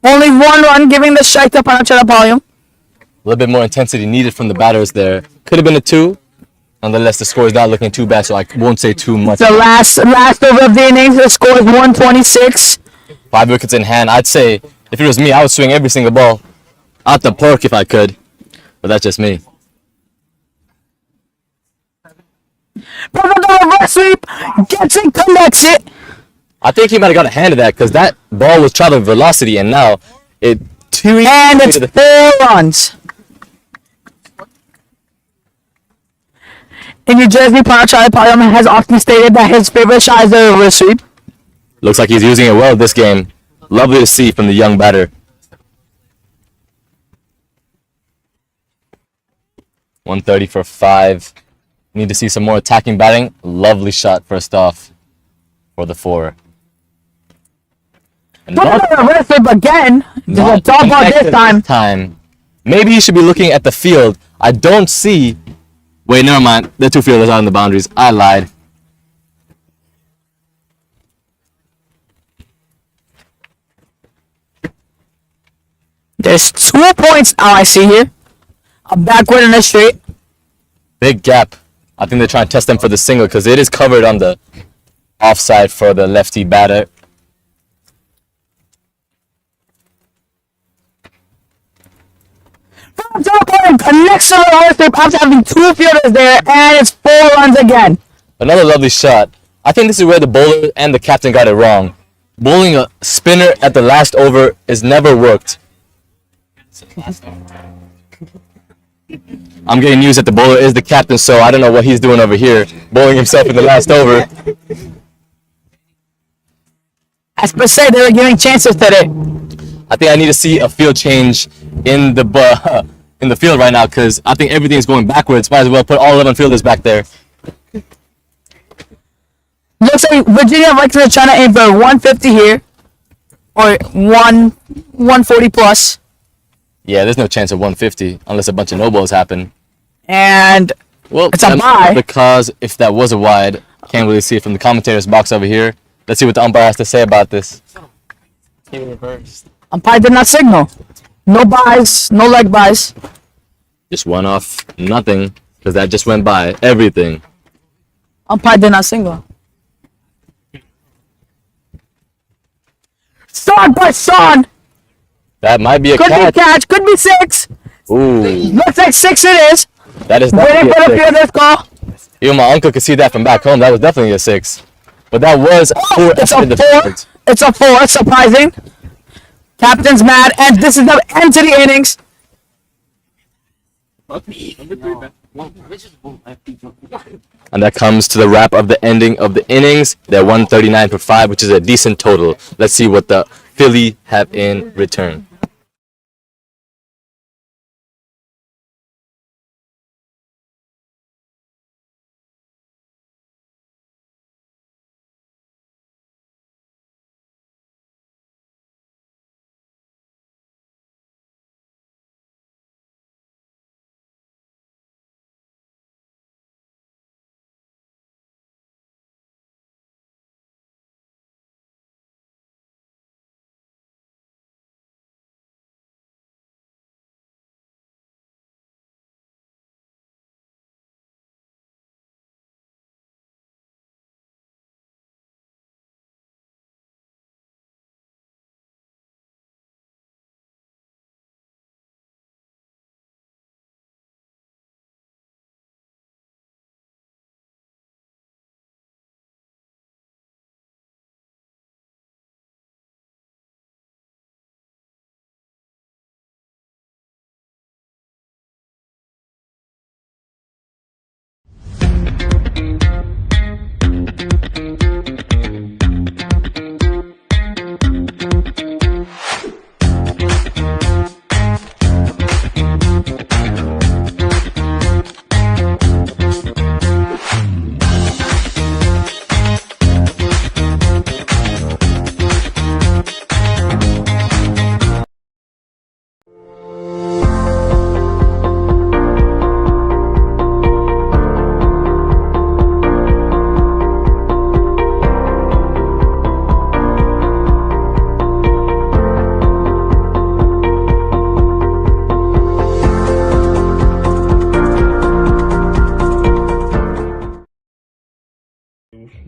Only 1 run, giving the strike to Panachalapallium. a little bit more intensity needed from the batters there. Could have been a 2. Nonetheless, the score is not looking too bad, so I won't say too much. The last over of the innings, the score is 126. 5 wickets in hand. I'd say, if it was me, I would swing every single ball out the park if I could. But that's just me. Perfect reverse sweep. Gets it, connects it. I think he might have got a hand of that, because that ball was traveling velocity, and now it... And it's 4 runs. In New Jersey, Panachalapallium has often stated that his favorite shot is the reverse sweep. Looks like he's using it well this game. Lovely to see from the young batter. 130 for 5. Need to see some more attacking batting. Lovely shot first off for the 4. Another reverse sweep again. There's a dog ball this time. Maybe you should be looking at the field. I don't see. Wait, never mind. The 2 fielders out on the boundaries. I lied. There's 2 points now I see here. A backward and a straight. Big gap. I think they're trying to test them for the single because it is covered on the offside for the lefty batter. Connects to the reverse sweep after having 2 fielders there, and it's 4 runs again. Another lovely shot. I think this is where the bowler and the captain got it wrong. Bowling a spinner at the last over has never worked. I'm getting news that the bowler is the captain, so I don't know what he's doing over here, bowling himself in the last over. As per se, they were giving chances today. I think I need to see a field change in the field right now because I think everything's going backwards. Might as well put all 11 fielders back there. Looks like Virginia Vikings are trying to aim for 150 here, or 140 plus. Yeah, there's no chance of 150 unless a bunch of no balls happen. And Well, it's a bye. Because if that was a wide, can't really see it from the commentator's box over here. Let's see what the umpire has to say about this. Umpire did not signal. No buys, no leg buys. Just one off nothing because that just went by everything. Umpire did not signal. Start by Sean. That might be a Could catch. be catch. Could be 6. Ooh, Looks like 6 it is. that is Waiting definitely for the a 6. fielder's call. Even my uncle could see that from back home. That was definitely a 6. But that was poor It's effort a in the 4. field. It's a 4. Surprising. Captain's mad, and this is the end to the innings. And that comes to the wrap of the ending of the innings. They're 139 for 5, which is a decent total. Let's see what the Philly have in return.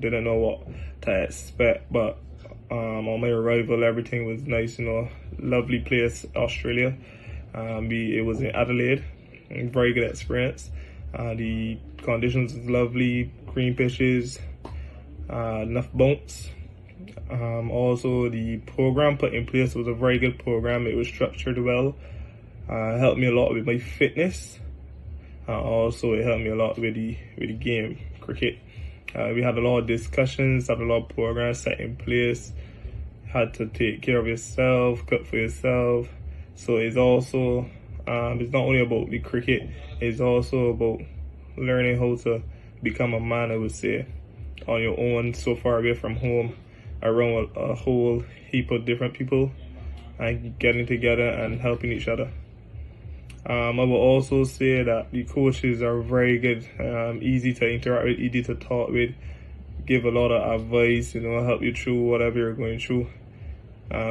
Didn't know what to expect, but on my arrival, everything was nice. Lovely place, Australia. It was in Adelaide, very good experience. The conditions was lovely, green pitches, enough bumps. Also, the program put in place was a very good program. It was structured well. Helped me a lot with my fitness. Also, it helped me a lot with the game, cricket. We had a lot of discussions, had a lot of programs set in place. Had to take care of yourself, cook for yourself. So it's also It's not only about the cricket, it's also about learning how to become a man, I would say, on your own, so far away from home, around a whole heap of different people, and getting together and helping each other. I will also say that the coaches are very good, easy to interact with, easy to talk with, give a lot of advice, help you through whatever you're going through.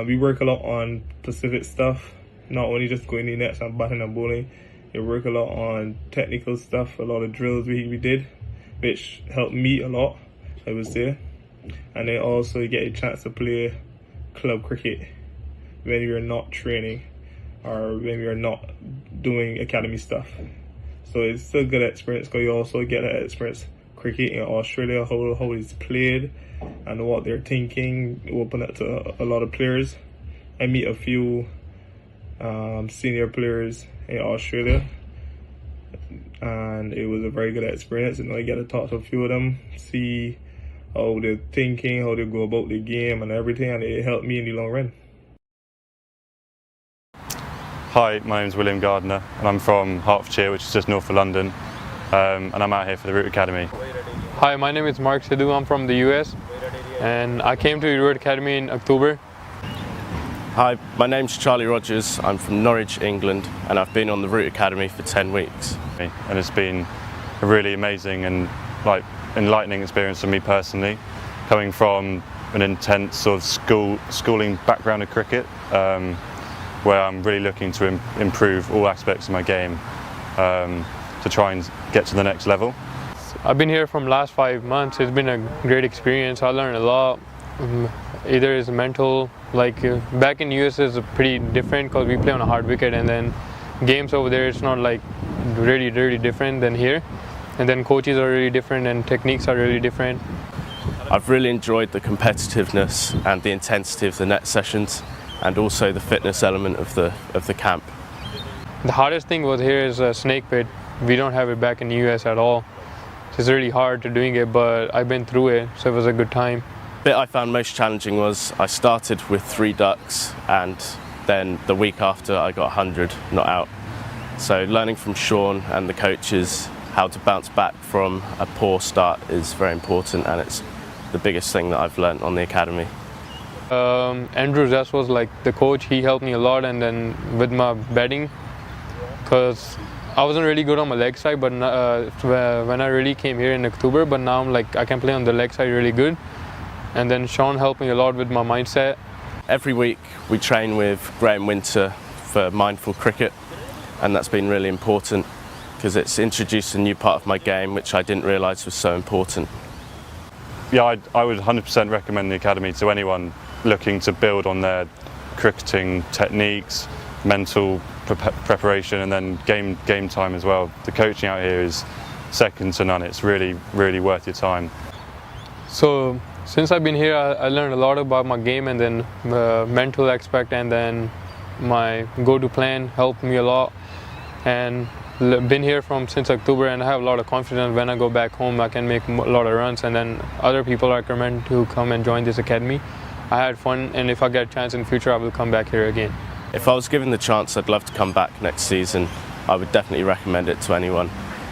We work a lot on specific stuff, not only just going in nets and batting and bowling. We work a lot on technical stuff, a lot of drills we did, which helped me a lot, I would say. And then also you get a chance to play club cricket when you're not training or when you're not doing academy stuff. So it's a good experience because you also get to experience cricket in Australia, how it's played and what they're thinking, open it to a lot of players. I meet a few senior players in Australia, and it was a very good experience. I get to talk to a few of them, see how they're thinking, how they go about the game and everything, and it helped me in the long run. Hi, my name's William Gardner and I'm from Hertfordshire, which is just north of London, and I'm out here for the Root Academy. Hi, my name is Mark Sidhu. I'm from the US and I came to the Root Academy in October. Hi, my name's Charlie Rogers. I'm from Norwich, England, and I've been on the Root Academy for 10 weeks. And it's been a really amazing and enlightening experience for me personally, coming from an intense sort of schooling background of cricket, where I'm really looking to improve all aspects of my game to try and get to the next level. I've been here from last 5 months. It's been a great experience. I learned a lot. Either is mental, back in US is pretty different because we play on a hard wicket, and then games over there it's not really different than here, and then coaches are really different and techniques are really different. I've really enjoyed the competitiveness and the intensity of the net sessions, and also the fitness element of the camp. The hardest thing was here is a snake pit. We don't have it back in the US at all. It's really hard to doing it, but I've been through it, so it was a good time. The bit I found most challenging was I started with 3 ducks, and then the week after I got 100 not out. So learning from Sean and the coaches how to bounce back from a poor start is very important, and it's the biggest thing that I've learned on the academy. Andrew Zess was the coach. He helped me a lot, and then with my batting, because I wasn't really good on my leg side, but when I really came here in October, but now I'm I can play on the leg side really good. And then Sean helped me a lot with my mindset. Every week we train with Graham Winter for mindful cricket, and that's been really important because it's introduced a new part of my game which I didn't realise was so important. Yeah, I would 100% recommend the academy to anyone looking to build on their cricketing techniques, mental preparation, and then game time as well. The coaching out here is second to none. It's really worth your time. So since I've been here, I learned a lot about my game, and then mental aspect, and then my go-to plan helped me a lot. And been here since October, and I have a lot of confidence. When I go back home, I can make a lot of runs, and then other people recommend to come and join this academy. I had fun, and if I get a chance in the future, I will come back here again. If I was given the chance, I'd love to come back next season. I would definitely recommend it to anyone,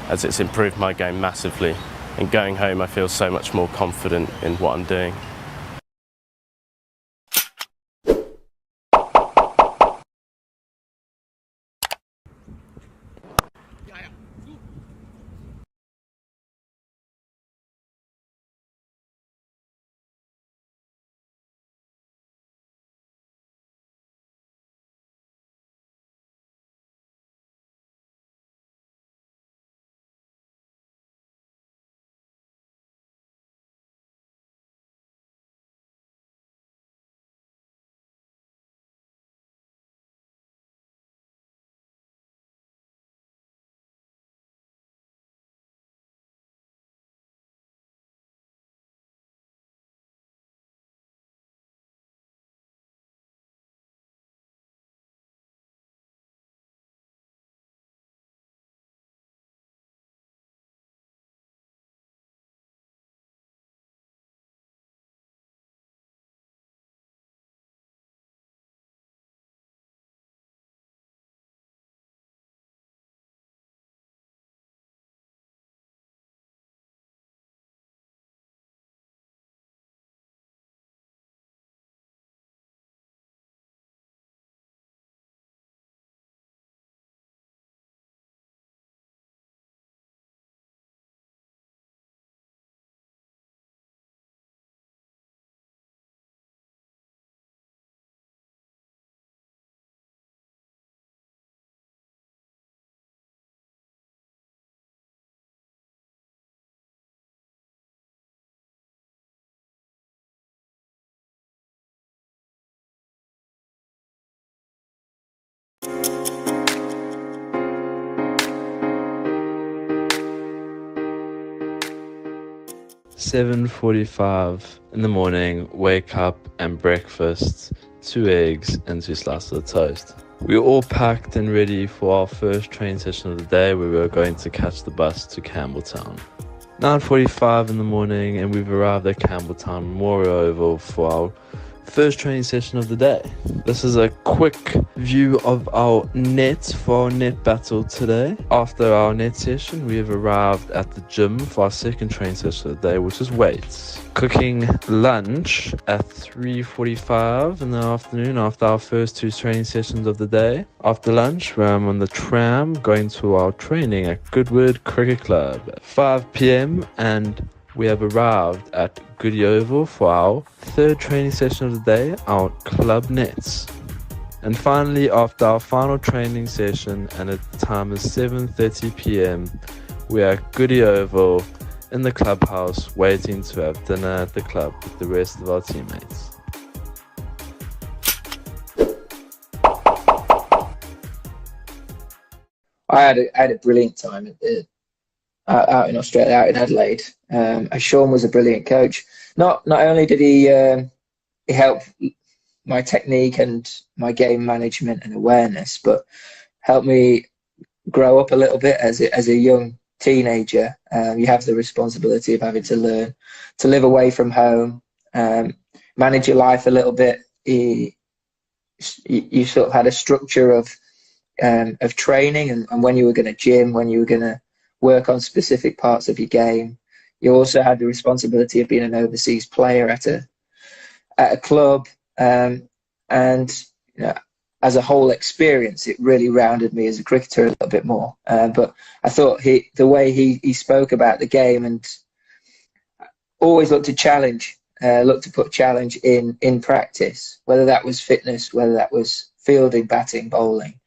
as it's improved my game massively. And going home, I feel so much more confident in what I'm doing. 7:45 in the morning, wake up and breakfast, 2 eggs and 2 slices of toast. We were all packed and ready for our first training session of the day, where we were going to catch the bus to Campbelltown. 9:45 in the morning, and we've arrived at Campbelltown Memorial Oval for our first training session of the day. This is a quick view of our net for our net battle today. After our net session, we have arrived at the gym for our second training session of the day, which is weights. Cooking lunch at 3:45 in the afternoon after our first 2 training sessions of the day. After lunch, I'm on the tram going to our training at Goodwood Cricket Club at 5 p.m. and we have arrived at Goody Oval for our third training session of the day, our club nets. And finally, after our final training session, and at the time is 7:30 p.m, we are at Goody Oval in the clubhouse waiting to have dinner at the club with the rest of our teammates. I had a brilliant time at out in Australia, out in Adelaide. Sean was a brilliant coach. Not only did he help my technique and my game management and awareness, but helped me grow up a little bit as a young teenager. You have the responsibility of having to learn to live away from home, manage your life a little bit. You sort of had a structure of training and when you were going to gym, when you were going to work on specific parts of your game. You also had the responsibility of being an overseas player at a club, and you know, as a whole experience, it really rounded me as a cricketer a little bit more. But I thought the way he spoke about the game, and always looked to challenge, looked to put challenge in practice, whether that was fitness, whether that was fielding, batting, bowling.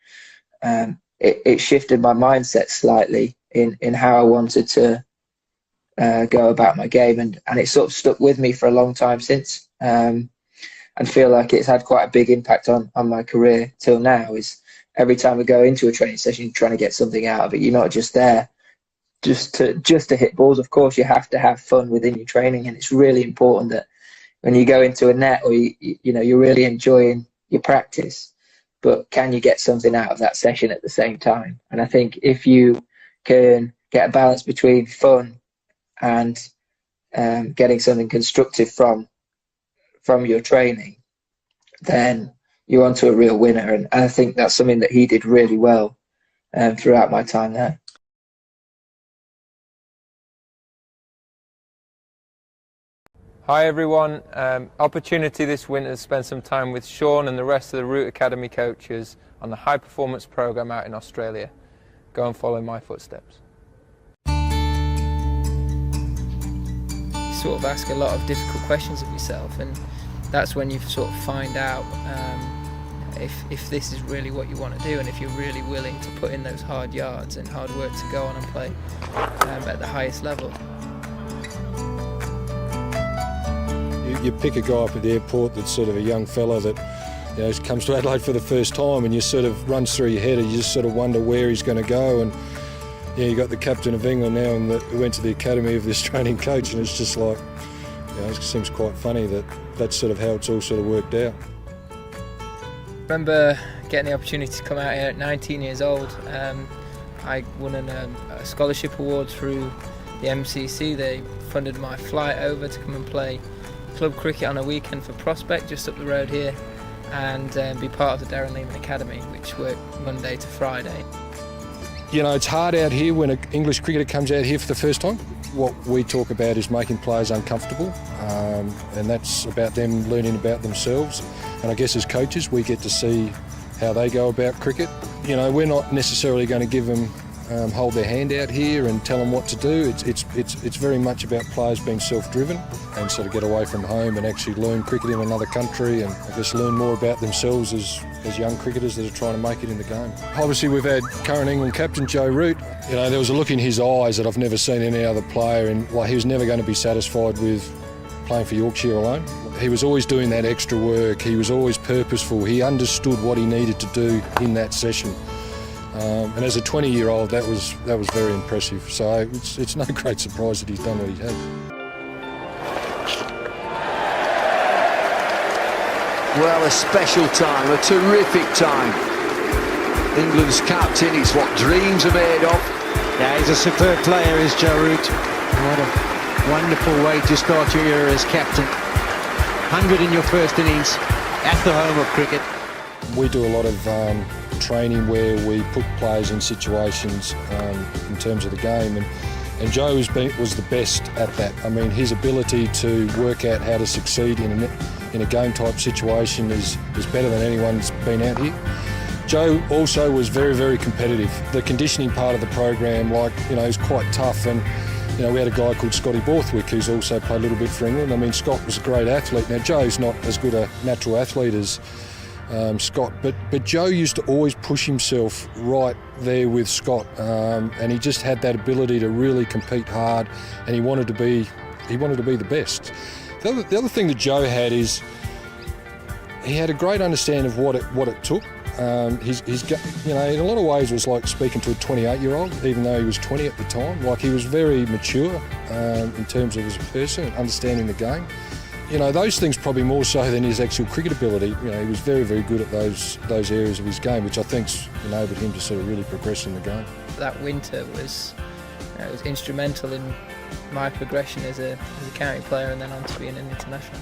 It shifted my mindset slightly in how I wanted to go about my game, and it sort of stuck with me for a long time since, and feel like it's had quite a big impact on my career till now. Is every time we go into a training session, you're trying to get something out of it. You're not just there just to hit balls. Of course, you have to have fun within your training, and it's really important that when you go into a net, or you're really enjoying your practice, but can you get something out of that session at the same time? And I think if you can get a balance between fun and getting something constructive from your training, then you're onto a real winner. And I think that's something that he did really well throughout my time there. Hi everyone, opportunity this winter to spend some time with Sean and the rest of the Root Academy coaches on the high performance program out in Australia. Go and follow my footsteps. You sort of ask a lot of difficult questions of yourself, and that's when you sort of find out if this is really what you want to do, and if you're really willing to put in those hard yards and hard work to go on and play at the highest level. You pick a guy up at the airport that's sort of a young fella that comes to Adelaide for the first time, and you sort of runs through your head, and you just sort of wonder where he's going to go. And you got the captain of England now, and who went to the academy of this training coach, and it's just like, it seems quite funny that that's sort of how it's all sort of worked out. I remember getting the opportunity to come out here at 19 years old. I won a scholarship award through the MCC. They funded my flight over to come and play club cricket on a weekend for Prospect just up the road here, and be part of the Darren Lehman Academy, which worked Monday to Friday. It's hard out here when an English cricketer comes out here for the first time. What we talk about is making players uncomfortable, and that's about them learning about themselves. And I guess as coaches, we get to see how they go about cricket. We're not necessarily going to give them hold their hand out here and tell them what to do. It's very much about players being self-driven and sort of get away from home and actually learn cricket in another country, and I guess learn more about themselves as young cricketers that are trying to make it in the game. Obviously we've had current England captain Joe Root. There was a look in his eyes that I've never seen in any other player, and he was never going to be satisfied with playing for Yorkshire alone. He was always doing that extra work. He was always purposeful. He understood what he needed to do in that session. And as a 20-year-old, that was very impressive. So it's no great surprise that he's done what he has. Well, a special time, a terrific time. England's captain, it's what dreams are made of. Yeah, he's a superb player, is Joe Root. What a wonderful way to start your era as captain. 100 in your first innings at the home of cricket. We do a lot of training where we put players in situations in terms of the game, and Joe was the best at that. I mean, his ability to work out how to succeed in a game type situation is better than anyone's been out here. Joe also was very, very competitive. The conditioning part of the program, is quite tough, and we had a guy called Scotty Borthwick who's also played a little bit for England. I mean, Scott was a great athlete. Now, Joe's not as good a natural athlete as Scott, but Joe used to always push himself right there with Scott, and he just had that ability to really compete hard, and he wanted to be the best. The other thing that Joe had is he had a great understanding of what it took. He's in a lot of ways was like speaking to a 28-year-old, even though he was 20 at the time. Like, he was very mature in terms of as a person, understanding the game. Those things probably more so than his actual cricket ability. He was very, very good at those areas of his game, which I think's enabled him to sort of really progress in the game. That winter was instrumental in my progression as a county player and then on to being an international.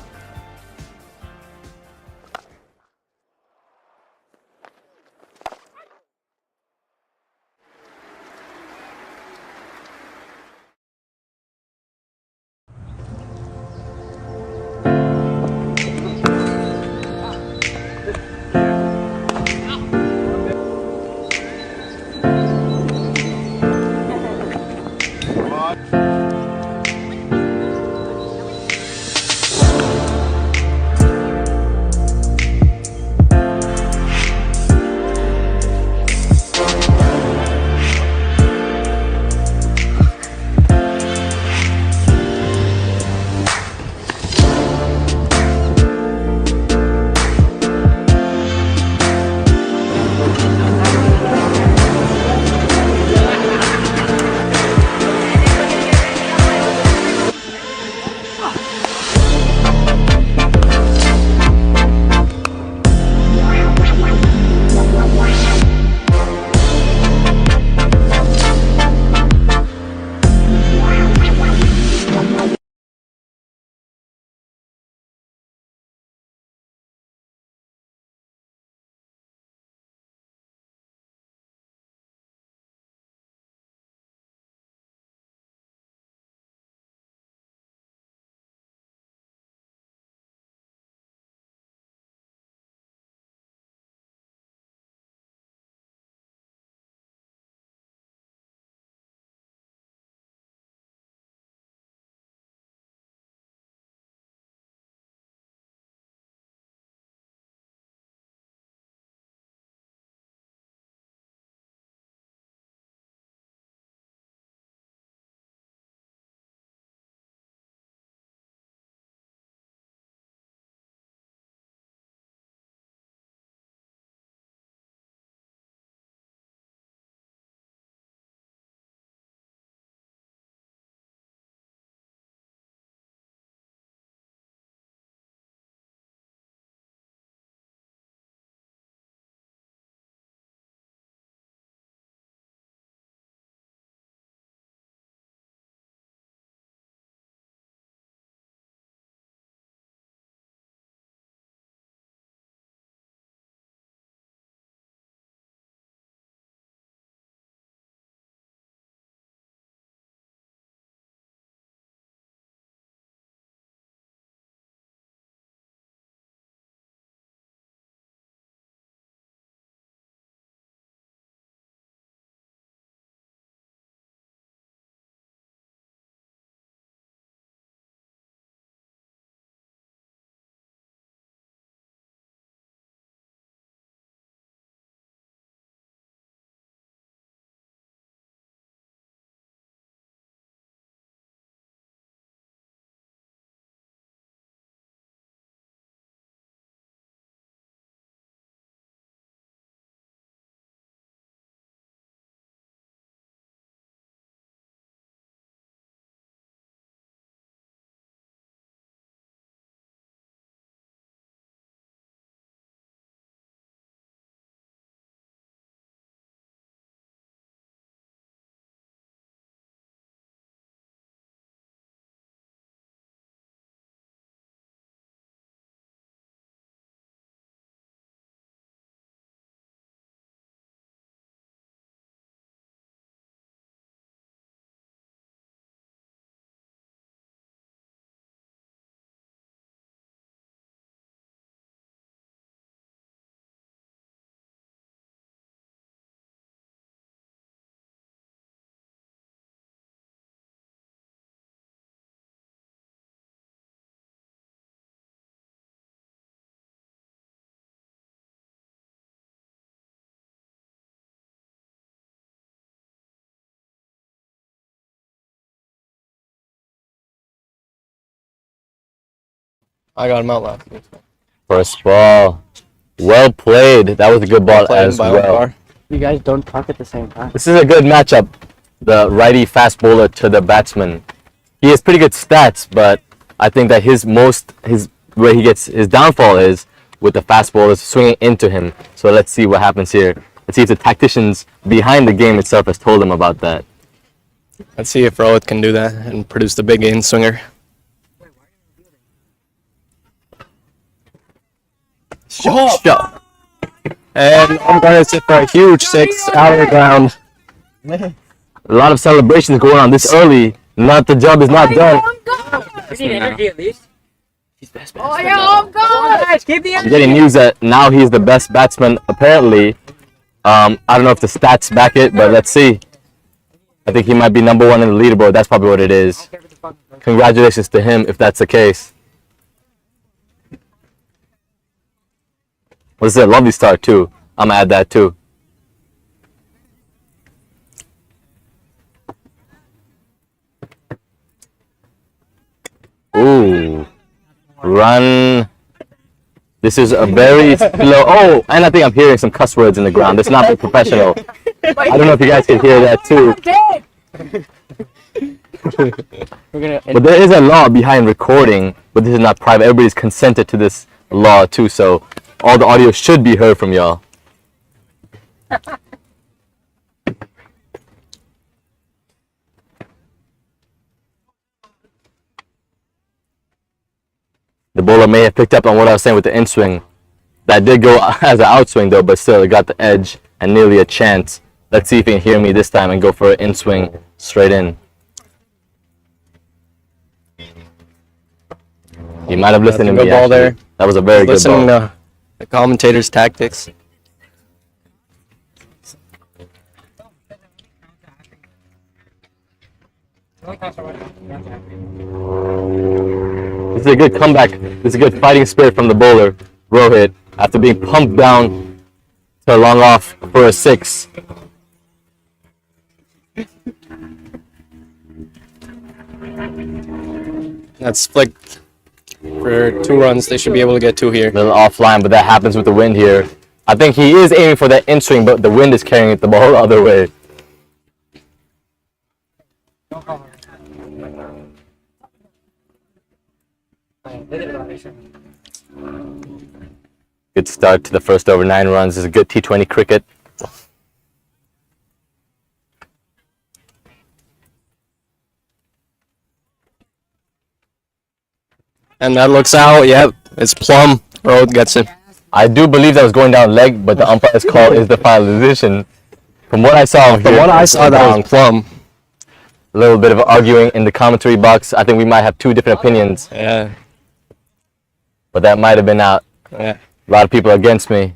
I got him out last. First ball. Well played. That was a good ball Played as by well. Omkar. You guys don't talk at the same time. This is a good matchup. The righty fast bowler to the batsman. He has pretty good stats, but I think that where he gets his downfall is with the fast bowlers swinging into him. So let's see what happens here. Let's see if the tacticians behind the game itself has told him about that. Let's see if Rohit can do that and produce the big in swinger. Shot. And I'm going to sit for a huge 6 out of the ground. A lot of celebrations going on this early. The job is not done. We need energy at least. Oh yeah, I'm good. Keep the I'm getting news that now he's the best batsman apparently. I don't know if the stats back it, but let's see. I think he might be number 1 in the leaderboard. That's probably what it is. Congratulations to him if that's the case. Well, this is a lovely start too. I'm gonna add that too. Ooh, run. This is a very slow. Oh, and I think I'm hearing some cuss words in the ground. It's not very professional. I don't know if you guys can hear that too. But there is a law behind recording, but this is not private. Everybody's consented to this law too, so all the audio should be heard from y'all. The bowler may have picked up on what I was saying with the in swing. That did go as an outswing though, but still it got the edge and nearly a chance. Let's see if he can hear me this time and go for an in swing straight in. He might have listened to me. Good ball there. That was a very good ball. Listening to the commentators' tactics. This is a good comeback. This is a good fighting spirit from the bowler, Rohit, after being pumped down to long off for a 6. That's flicked for 2 runs. They should be able to get 2 here. A little offline, but that happens with the wind here. I think he is aiming for that in swing, but the wind is carrying the ball the other way. Good start to the first over, 9 runs. This is a good T20 cricket. And that looks out. Yep, it's plumb. Rohit gets it. I do believe that was going down leg, but the umpire's call is the final decision. From what I saw here, that was plumb. A little bit of arguing in the commentary box. I think we might have 2 different opinions. Yeah. But that might have been out. Yeah. A lot of people against me.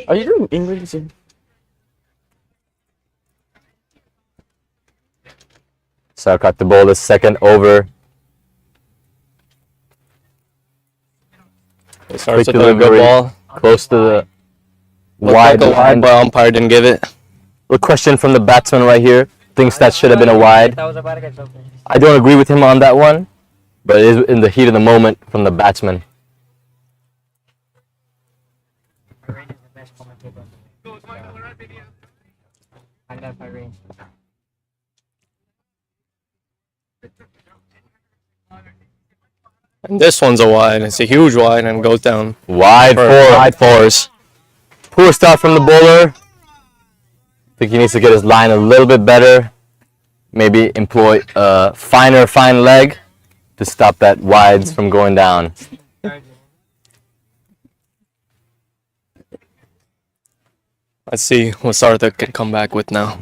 Are you doing English? Sarkar the ball is second over. Starts Quick with a good delivery, ball. close to the Looked wide like a wide, line. but umpire didn't give it. A question from the batsman right here. Thinks that should have been a wide. I don't agree with him on that one, but it is in the heat of the moment from the batsman. And this one's a wide. It's a huge wide and goes down. Wide for four. wide fours. Poor start from the bowler. I think he needs to get his line a little bit better. Maybe employ a fine leg to stop that wides from going down. Let's see what Sarthak can come back with now.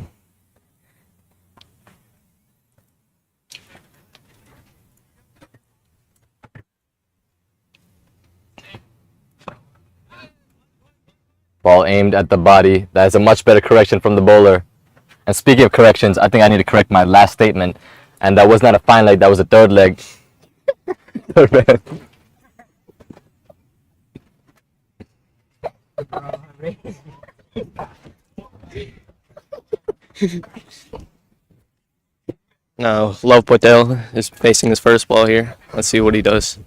Ball aimed at the body. That is a much better correction from the bowler. And speaking of corrections, I think I need to correct my last statement. And that was not a fine leg, that was a third leg. Third leg. Now, Love Patel is facing his first ball here. Let's see what he does.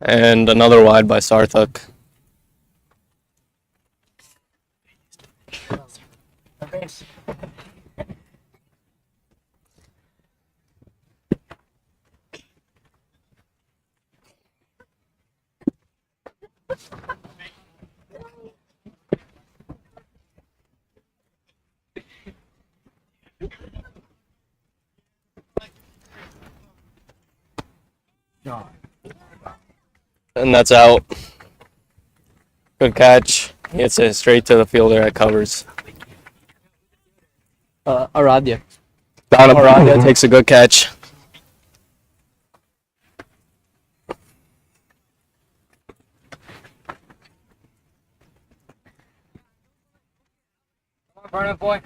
And another wide by Sarthak. And that's out. Good catch. He hits it straight to the fielder at covers. Aradia. Down Aradia takes a good catch. Burn up, boy.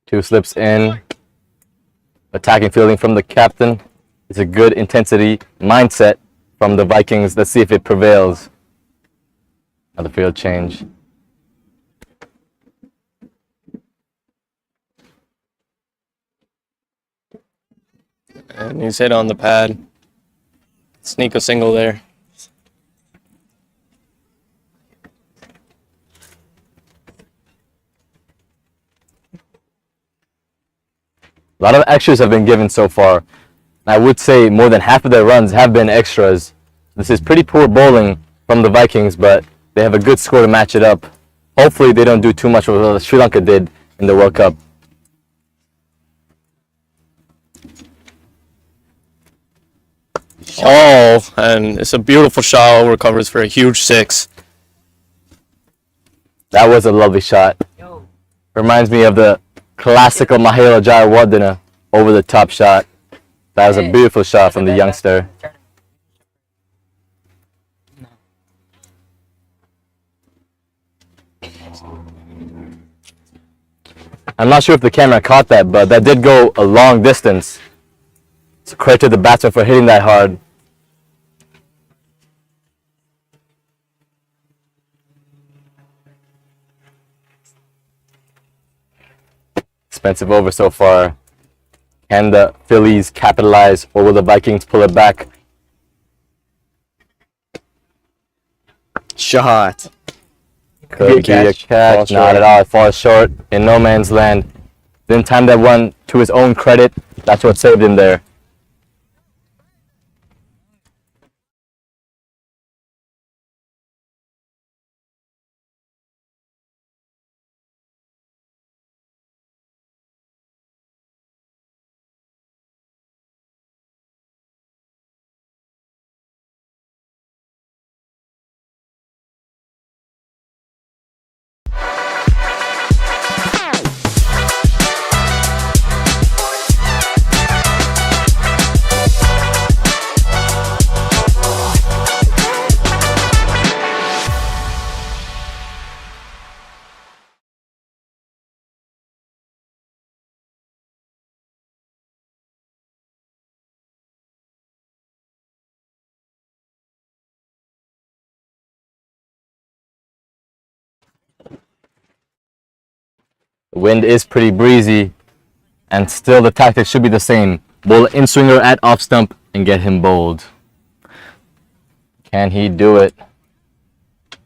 Two slips in. Attacking fielding from the captain. It's a good intensity mindset from the Vikings. Let's see if it prevails. Another field change. And he's hit on the pad. Sneak a single there. A lot of extras have been given so far. I would say more than half of their runs have been extras. This is pretty poor bowling from the Vikings, but they have a good score to match it up. Hopefully they don't do too much of what Sri Lanka did in the World Cup. Oh, and it's a beautiful shot. Recovers for a huge six. That was a lovely shot. Reminds me of the classical Mahela Jayawardena over the top shot. That was a beautiful shot from the youngster. I'm not sure if the camera caught that, but that did go a long distance. So credit to the batsman for hitting that hard. Expensive over so far. Can the Phillies capitalize, or will the Vikings pull it back? Shot. Could be a catch. Not at all. It falls short in no man's land. Didn't time that one to his own credit. That's what saved him there. The wind is pretty breezy, and still the tactics should be the same. Bowl in swinger at off stump and get him bowled. Can he do it? A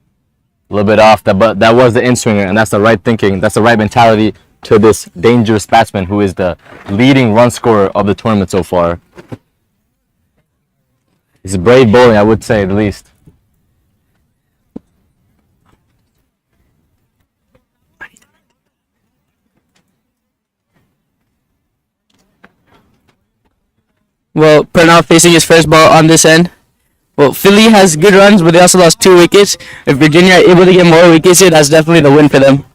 little bit off, but that was the in swinger, and that's the right thinking. That's the right mentality to this dangerous batsman who is the leading run scorer of the tournament so far. He's brave bowling, I would say, at least. Well, Pranav facing his first ball on this end. Well, Philly has good runs, but they also lost 2 wickets. If Virginia are able to get more wickets here, that's definitely the win for them.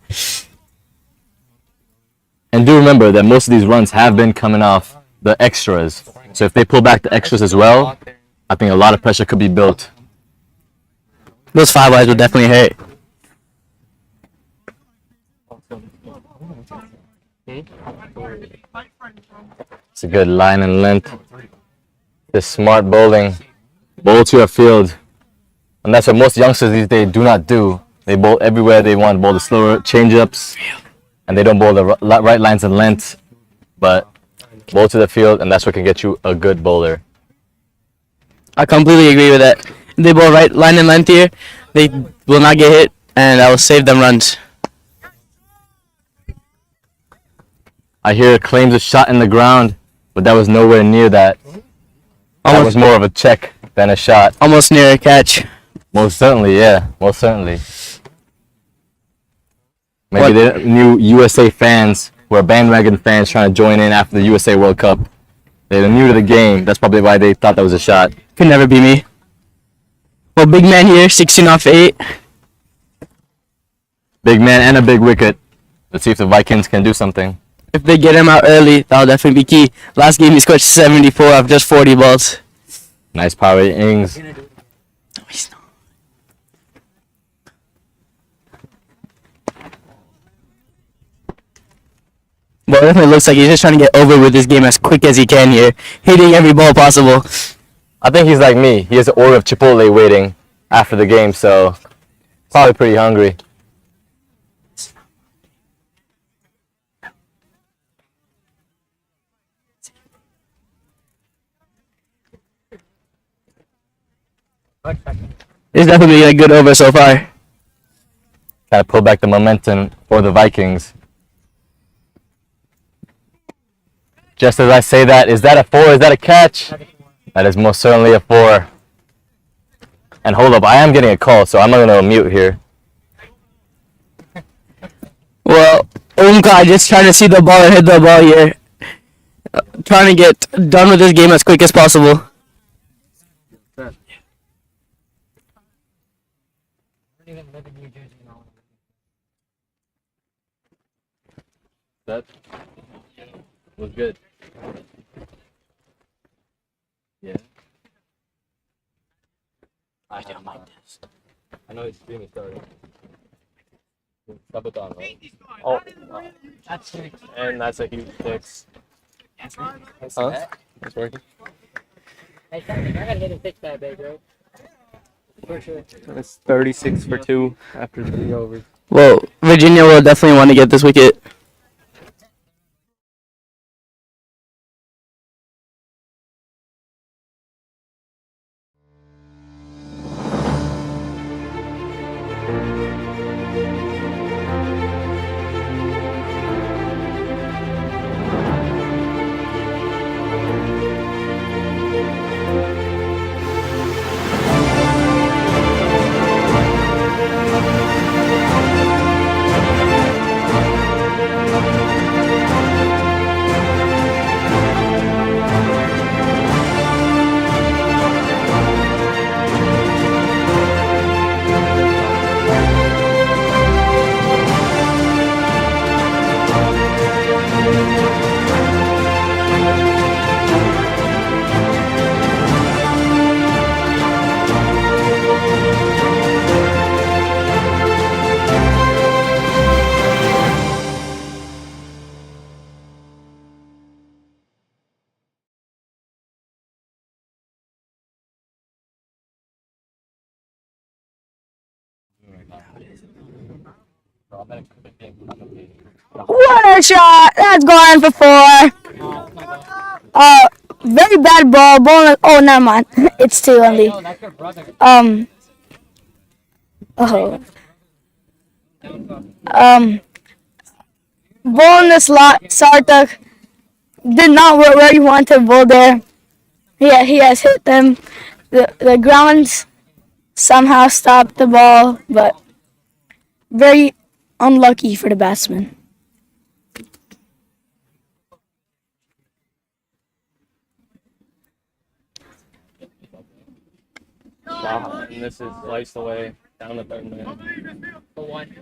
And do remember that most of these runs have been coming off the extras. So if they pull back the extras as well, I think a lot of pressure could be built. Those 5 wides will definitely hurt. It's a good line and length. This smart bowling. Bowl to your field. And that's what most youngsters these days do not do. They bowl everywhere they want. Bowl the slower change-ups. And they don't bowl the right lines and lengths. But bowl to the field, and that's what can get you a good bowler. I completely agree with that. If they bowl right line and length here, they will not get hit, and that will save them runs. I hear claims a shot in the ground, but that was nowhere near that. That was more of a check than a shot. Almost near a catch. Most certainly, yeah. Most certainly. Maybe the new USA fans who are bandwagon fans trying to join in after the USA World Cup. They're new to the game. That's probably why they thought that was a shot. Could never be me. Well, big man here, 16 off 8. Big man and a big wicket. Let's see if the Vikings can do something. If they get him out early, that'll definitely be key. Last game he scored 74 off just 40 balls. Nice power innings. Well, it definitely looks like he's just trying to get over with this game as quick as he can here. Hitting every ball possible. I think he's like me. He has an order of Chipotle waiting after the game, so probably pretty hungry. It's definitely a good over so far. Try to pull back the momentum for the Vikings. Just as I say that, is that a 4? Is that a catch? That is most certainly a 4. And hold up, I am getting a call, so I'm not going to mute here. Well, Omkar just trying to see the ball and hit the ball here. Trying to get done with this game as quick as possible. That was good. Yeah. I don't mind this. I know it's stream is starting. Double down, right? Oh, that's 6. And that's a huge 6. Huh? It's working. I gotta hit a pitch that big, bro. For sure. It's 36 for 2 after 3 overs. Well, Virginia will definitely want to get this wicket. What a shot! That's going for 4. Very bad ball. Bolen. Oh, never mind. It's 2 only. Oh. Bolen the slot. Sarthak did not work where he wanted to bowl there. Yeah, he has hit them. The ground somehow stopped the ball, but very unlucky for the batsman. And this is sliced away down the third man. For 1.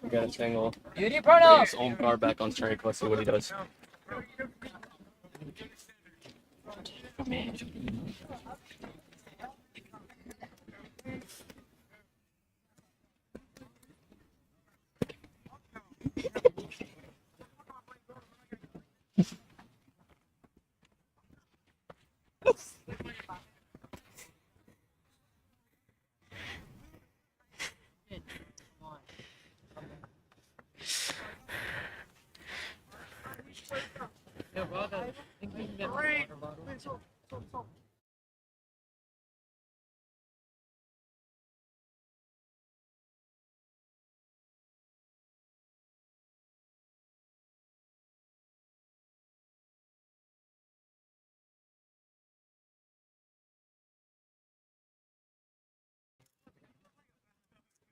We got a single. Beauty Pranav! It's Omkar back on strike. Let's see what he does.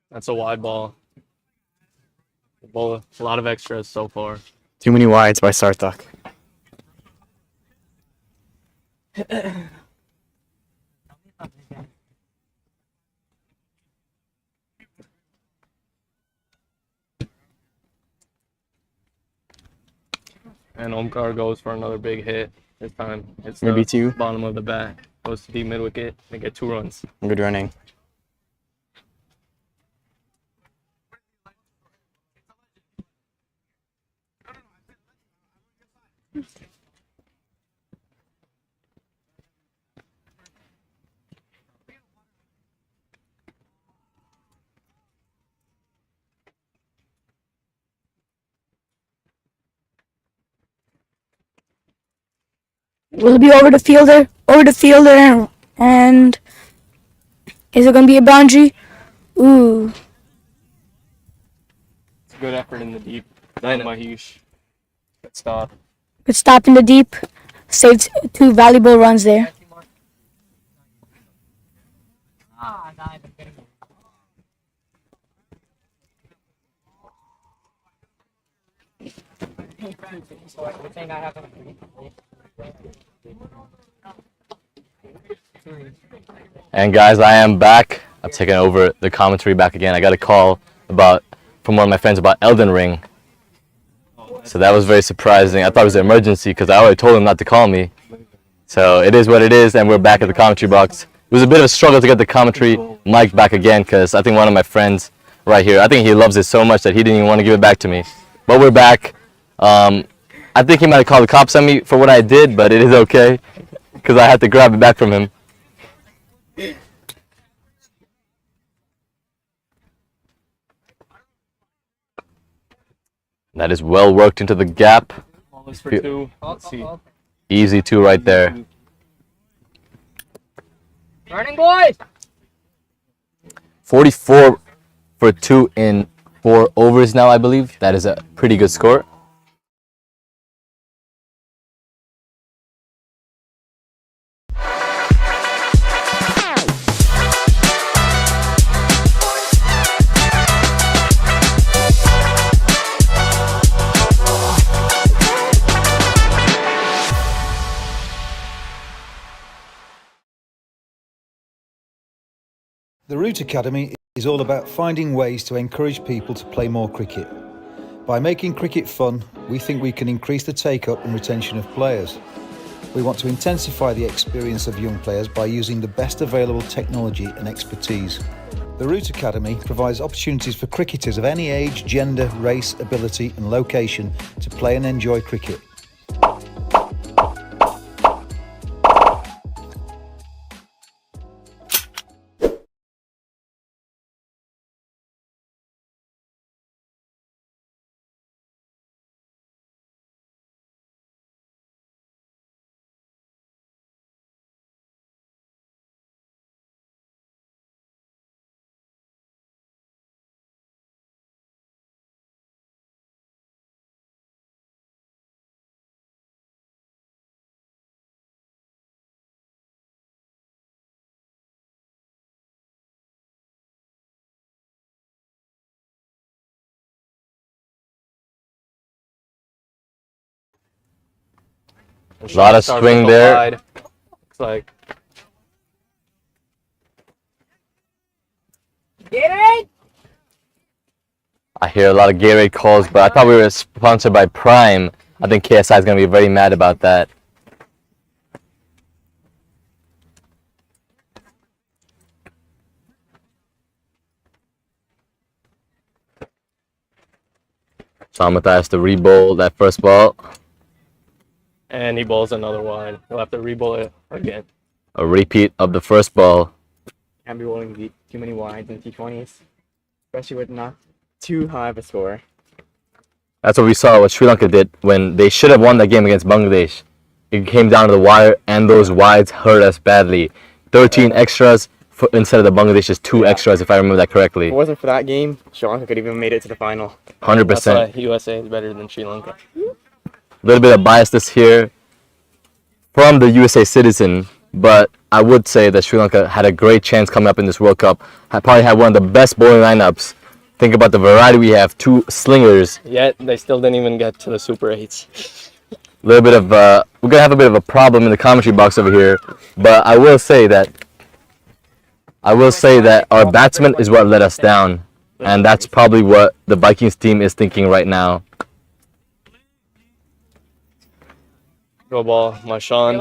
That's a wide ball. A lot of extras so far. Too many wides by Sarthak. And Omkar goes for another big hit. This time it's Maybe the 2. bottom of the bat. Goes to deep mid wicket. They get 2 runs. Good running. Will it be over the fielder? Over the fielder, and is it going to be a boundary? Ooh. It's a good effort in the deep. Mahesh. Good stop. Good stop in the deep. Saved 2 valuable runs there. And guys, I am back. I'm taking over the commentary back again. I got a call from one of my friends about Elden Ring. So that was very surprising. I thought it was an emergency because I already told him not to call me. So it is what it is, and we're back at the commentary box. It was a bit of a struggle to get the commentary mic back again because I think one of my friends right here, I think he loves it so much that he didn't even want to give it back to me. But we're back. I I think he might have called the cops on me for what I did, but it is okay because I had to grab it back from him. That is well worked into the gap. For two. Let's see. Easy two right there. Running, boys! 44 for 2 in 4 overs now, I believe. That is a pretty good score. The Root Academy is all about finding ways to encourage people to play more cricket. By making cricket fun, we think we can increase the take-up and retention of players. We want to intensify the experience of young players by using the best available technology and expertise. The Root Academy provides opportunities for cricketers of any age, gender, race, ability and location to play and enjoy cricket. A lot of swing there. Looks like. Get it! I hear a lot of Gatorade calls, but I thought we were sponsored by Prime. I think KSI is going to be very mad about that. Samata has to re-bowl that first ball. And he bowls another one. He'll have to re-bowl it again. A repeat of the first ball. Can't be rolling too many wides in T20s, especially with not too high of a score. That's what we saw what Sri Lanka did when they should have won that game against Bangladesh. It came down to the wire, and those wides hurt us badly. 13 extras instead of the Bangladesh's 2 extras, if I remember that correctly. If it wasn't for that game, Sri Lanka could have even made it to the final. 100%. That's why USA is better than Sri Lanka. A little bit of biasness here from the USA citizen, but I would say that Sri Lanka had a great chance coming up in this World Cup. I probably had one of the best bowling lineups. Think about the variety we have. 2 slingers. Yet they still didn't even get to the Super 8s. A little bit of we're gonna have a bit of a problem in the commentary box over here, but I will say that our batsman is what let us down, and that's probably what the Vikings team is thinking right now. Go ball, Marshawn.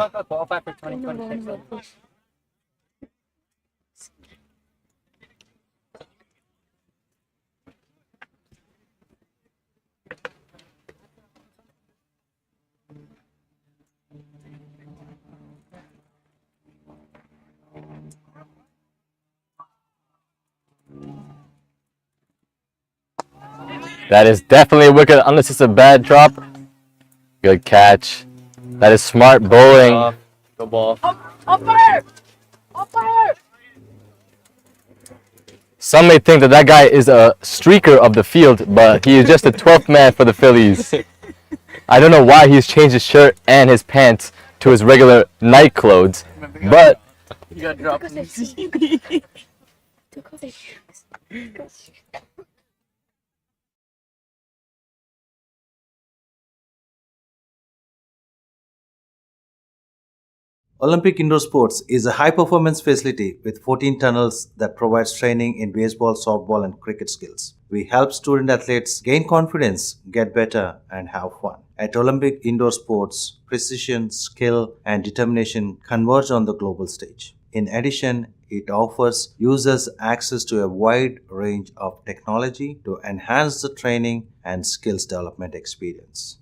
That is definitely a wicket, unless it's a bad drop. Good catch. That is smart bowling. Go ball. Some may think that that guy is a streaker of the field, but he is just the 12th man for the Phillies. I don't know why he's changed his shirt and his pants to his regular night clothes, but You got dropped. Olympic Indoor Sports is a high-performance facility with 14 tunnels that provides training in baseball, softball and cricket skills. We help student athletes gain confidence, get better and have fun. At Olympic Indoor Sports, precision, skill and determination converge on the global stage. In addition, it offers users access to a wide range of technology to enhance the training and skills development experience.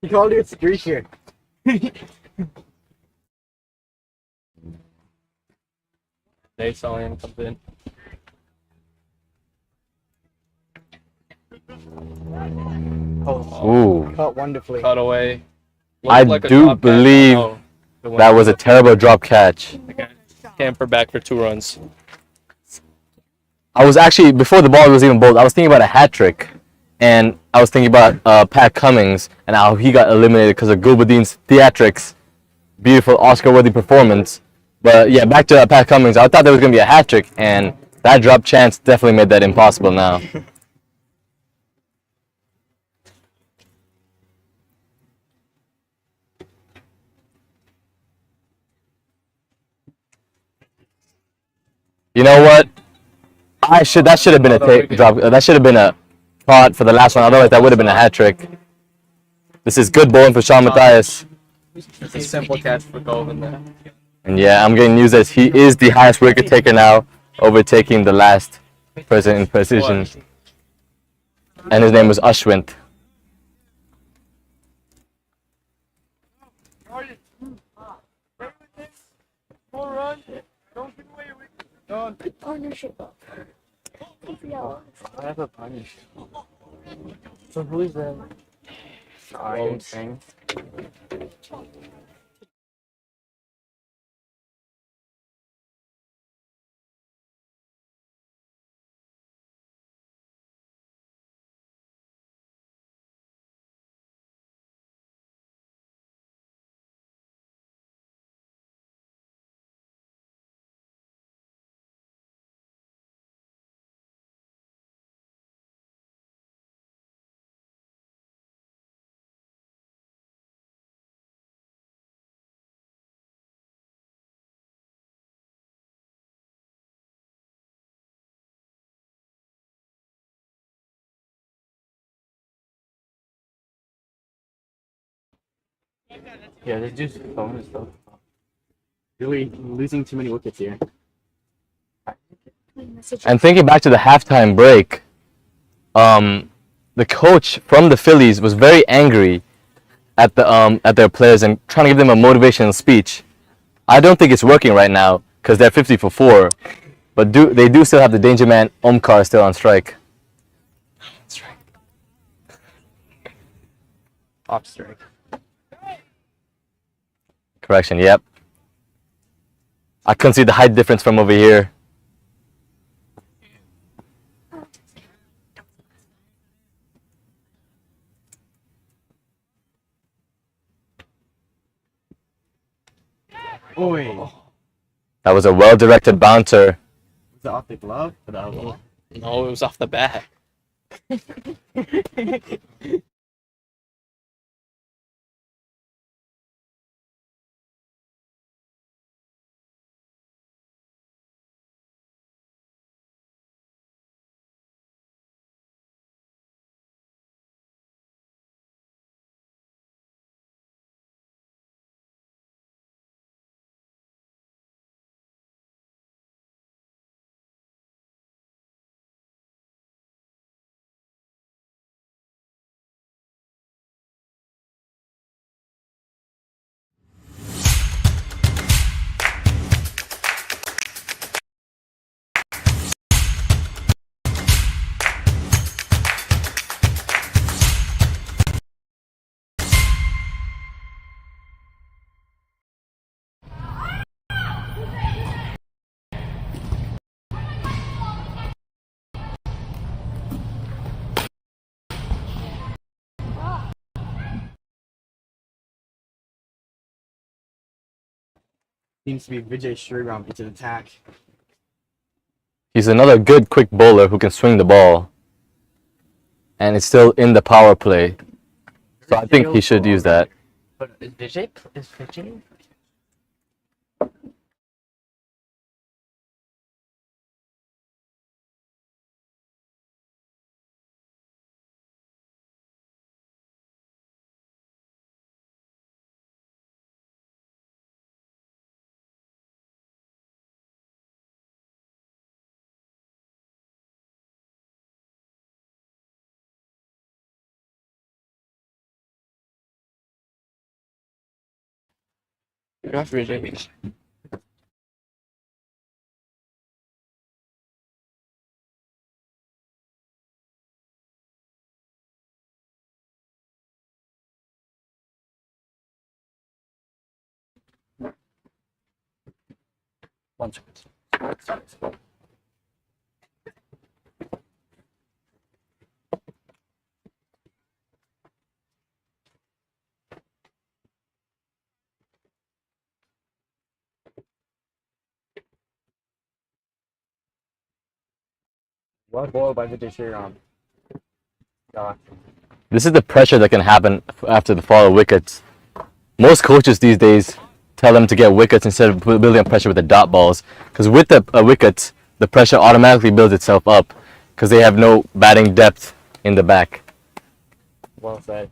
He called it streaker. Dave Solian comes in. Ooh. Caught wonderfully. Cut away. I do believe that was a terrible drop catch. Camper back for 2 runs. I was actually, before the ball was even bowled, I was thinking about a hat trick. And I was thinking about Pat Cummings and how he got eliminated because of Gulbuddin's theatrics. Beautiful Oscar-worthy performance. But yeah, back to Pat Cummings. I thought there was going to be a hat trick, and that drop chance definitely made that impossible now. You know what? That should have been a drop. That should have been a caught for the last one. Otherwise, that would have been a hat trick. This is good bowling for Sean Matthias. It's a simple catch for Golden there. And yeah, I'm getting news that he is the highest wicket taker now, overtaking the last person in precision. And his name was Ashwint. Partnership up. I have a punish. So who is that? Iron thing. Yeah, they're just phone and stuff. Really losing too many wickets here. And thinking back to the halftime break, the coach from the Phillies was very angry at their players and trying to give them a motivational speech. I don't think it's working right now because they're 50 for 4, but they do still have the danger man Omkar still on strike. Off strike. Correction, yep. I couldn't see the height difference from over here. Oi. That was a well-directed bouncer. Was it off the glove? Or the elbow? No, it was off the bat. Seems to be Vijay Sriram into the attack. He's another good quick bowler who can swing the ball. And it's still in the power play. So I think he should use that. But is Vijay? Rough ridiculous. One second. Well ball by Vijay Sriram. This is the pressure that can happen after the fall of wickets. Most coaches these days tell them to get wickets instead of building up pressure with the dot balls. Because with the wickets, the pressure automatically builds itself up because they have no batting depth in the back. Well said.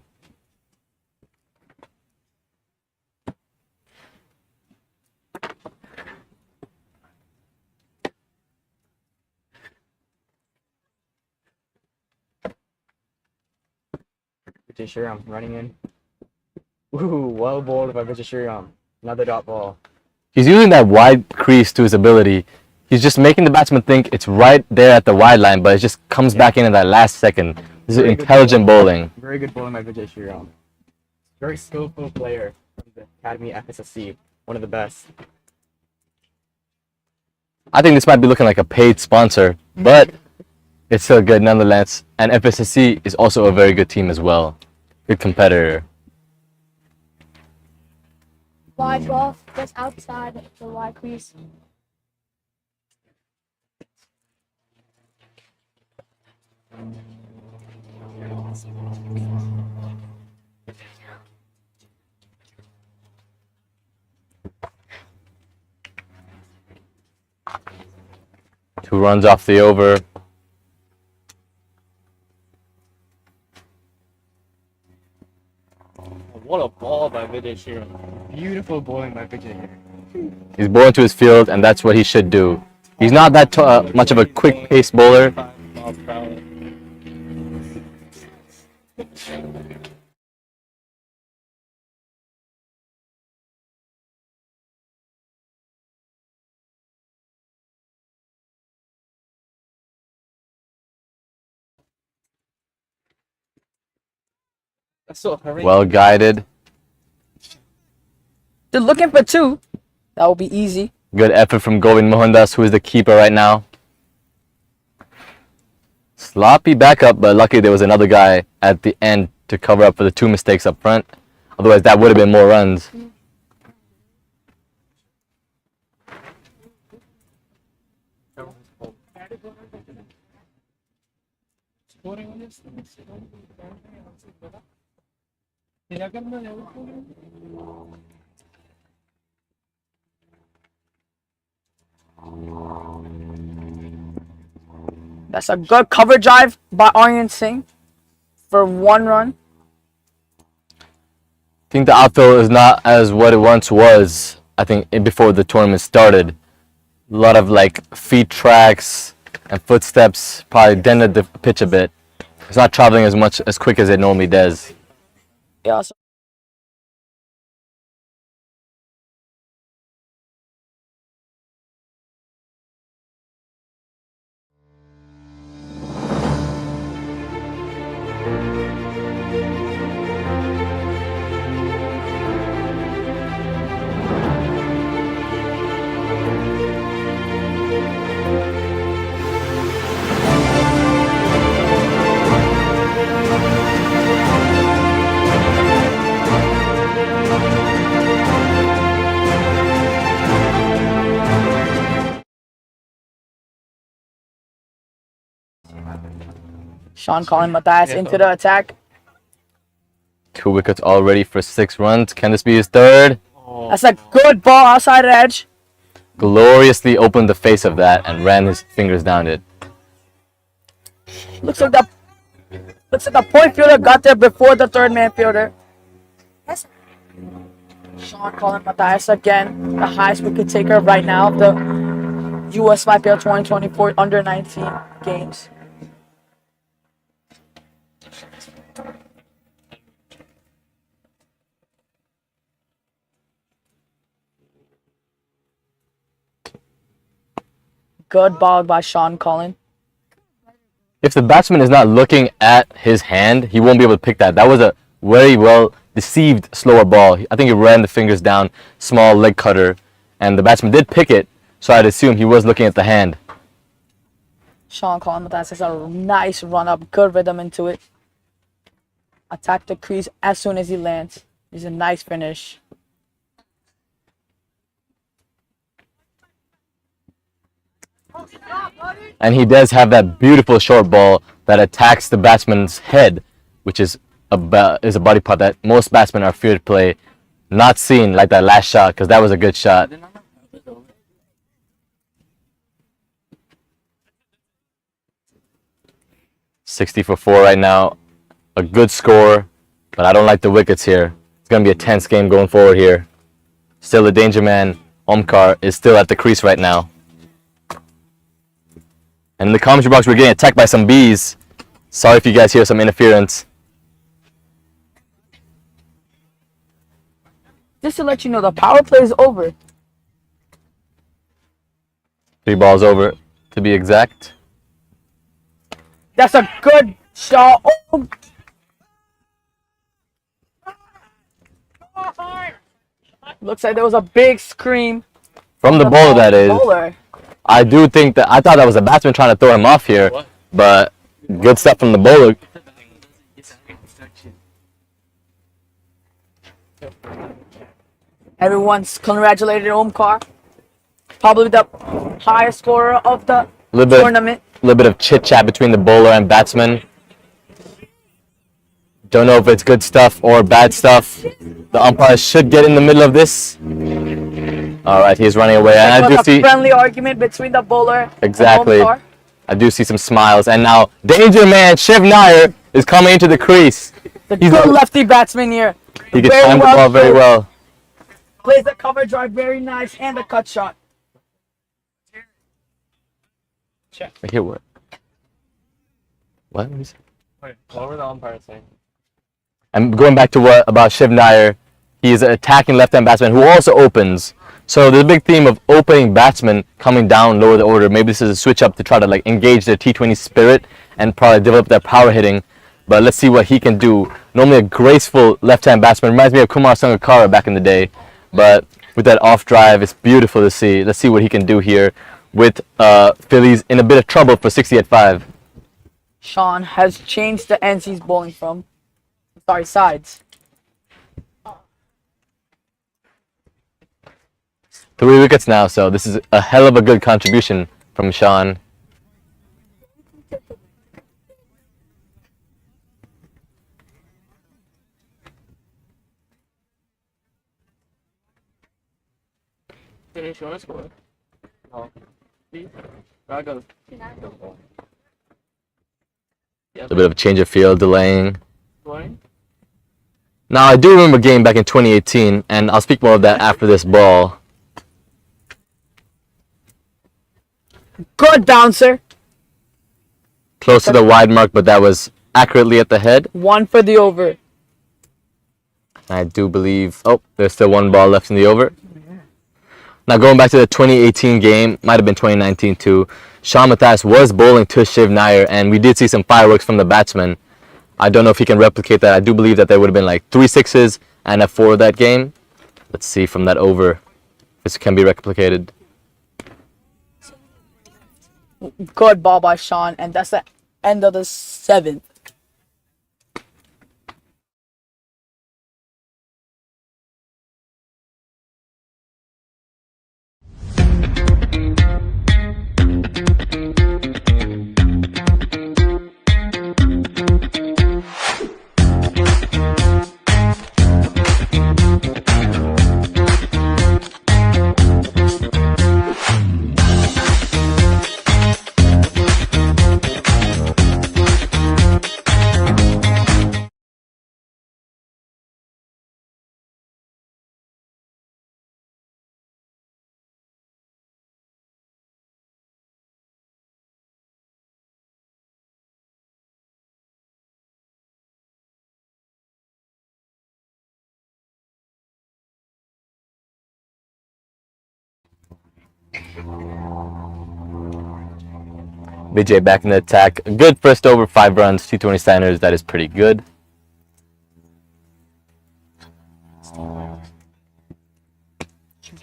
Vijay Sriram running in. Ooh, well bowled by Vijay Sriram. Another dot ball. He's using that wide crease to his ability. He's just making the batsman think it's right there at the wide line, but it just comes back in that last second. This is intelligent bowling. Very good bowling by Vijay Sriram. Very skillful player from the Academy FSSC. One of the best. I think this might be looking like a paid sponsor, but it's still good nonetheless. And FSSC is also a very good team as well. Good competitor. Wide ball, just outside the wide crease. Two runs off the over. What a ball by Vijay Sriram. Beautiful bowling by Vijay. He's bowling to his field, and that's what he should do. He's not that much of a quick-paced bowler. That's so horrendous. Well guided. They're looking for two. That will be easy. Good effort from Govind Mohandas, who is the keeper right now. Sloppy backup, but luckily there was another guy at the end to cover up for the two mistakes up front. Otherwise, that would have been more runs. That's a good cover drive by Aryan Singh for 1 run. I think the outfield is not as what it once was. I think before the tournament started, a lot of like feet tracks and footsteps probably dented the pitch a bit. It's not traveling as quick as it normally does. Yeah. Sean calling Matthias into the attack. 2 wickets already for 6 runs. Can this be his third? That's a good ball outside the edge. Gloriously opened the face of that and ran his fingers down it. Looks like the point fielder got there before the third man fielder. Sean calling Matthias again, the highest wicket taker right now of the USYPL 2024 under 19 games. Good ball by Sean Cullen. If the batsman is not looking at his hand, he won't be able to pick that. That was a very well deceived slower ball. I think he ran the fingers down, small leg cutter, and the batsman did pick it, so I'd assume he was looking at the hand. Sean Cullen, but that's a nice run up, good rhythm into it. Attack the crease as soon as he lands. It's a nice finish. And he does have that beautiful short ball that attacks the batsman's head, which is a body part that most batsmen are feared to play. Not seen like that last shot, because that was a good shot. .60 for 4 right now. A good score, but I don't like the wickets here. It's going to be a tense game going forward here. Still a danger man. Omkar is still at the crease right now. And in the commentary box, we're getting attacked by some bees. Sorry if you guys hear some interference. Just to let you know, the power play is over. 3 balls over, to be exact. That's a good shot. Oh. Looks like there was a big scream. From the bowler, that is. Bowler. I do think that, I thought that was a batsman trying to throw him off here, but good stuff from the bowler. Everyone's congratulated Omkar. Probably the highest scorer of the tournament. A little bit of chit chat between the bowler and batsman. Don't know if it's good stuff or bad stuff. The umpire should get in the middle of this. All right, he's running away. And I do see a friendly argument between the bowler exactly. and Omkar. I do see some smiles, and now danger man Shiv Nair is coming into the crease. He's good lefty batsman here. He can time the ball very well. Plays the cover drive very nice and the cut shot. Right here, what? What? Wait, what were the umpires saying? I'm going back to what about Shiv Nair. He is an attacking left-hand batsman who also opens. So there's a big theme of opening batsmen coming down lower the order. Maybe this is a switch up to try to like engage their T20 spirit and probably develop their power hitting. But let's see what he can do. Normally a graceful left-hand batsman. Reminds me of Kumar Sangakkara back in the day. But with that off drive, it's beautiful to see. Let's see what he can do here with Phillies in a bit of trouble for 60 at 5. Sean has changed the ends he's bowling from. Sorry, sides. 3 wickets now, so this is a hell of a good contribution from Sean. Finish your score. No. Raghav. A bit of a change of field, delaying. Scoring? Now, I do remember a game back in 2018, and I'll speak more of that after this ball. Good bouncer. Close to the wide mark, but that was accurately at the head. 1 for the over. I do believe... Oh, there's still 1 ball left in the over. Now, going back to the 2018 game, might have been 2019 too, Sean Matthias was bowling to Shiv Nair, and we did see some fireworks from the batsman. I don't know if he can replicate that. I do believe that there would have been like 3 sixes and a 4 that game. Let's see from that over if this can be replicated. Good ball by Sean, and that's the end of the 7th. Vijay back in the attack. A good first over, 5 runs, 220 standards. That is pretty good.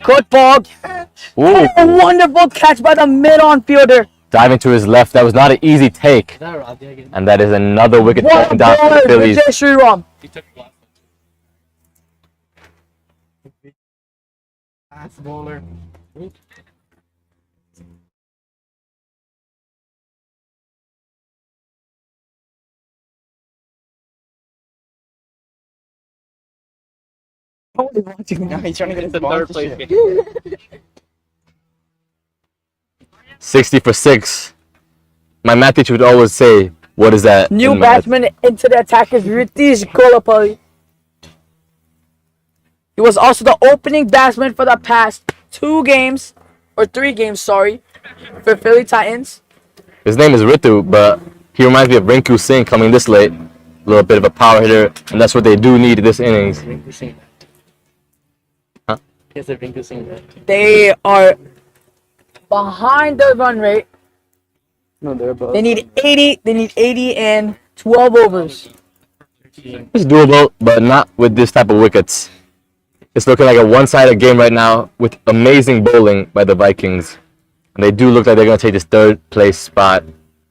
Good ball. Ooh. A wonderful catch by the mid-on fielder. Diving to his left. That was not an easy take. And that is another wicket What going down for the Phillies. Vijay Sriram. Last bowler. Only watching now. He's trying to get his sponsorship. 60 for 6. My math teacher would always say, what is that? New in math? batsman into the attack is Ritesh Golapalli. He was also the opening batsman for the past 2 games, or 3 games, sorry, for Philly Titans. His name is Ritu, but he reminds me of Rinku Singh coming this late. A little bit of a power hitter, and that's what they do need this innings. Huh? They are behind the run rate. No, they're above. They need 80. They need 80 in 12 overs. It's doable, but not with this type of wickets. It's looking like a one-sided game right now with amazing bowling by the Vikings. And they do look like they're going to take this 3rd place spot,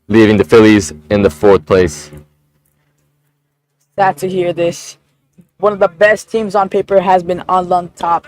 leaving the Phillies in the 4th place. Sad to hear this. One of the best teams on paper has been on top.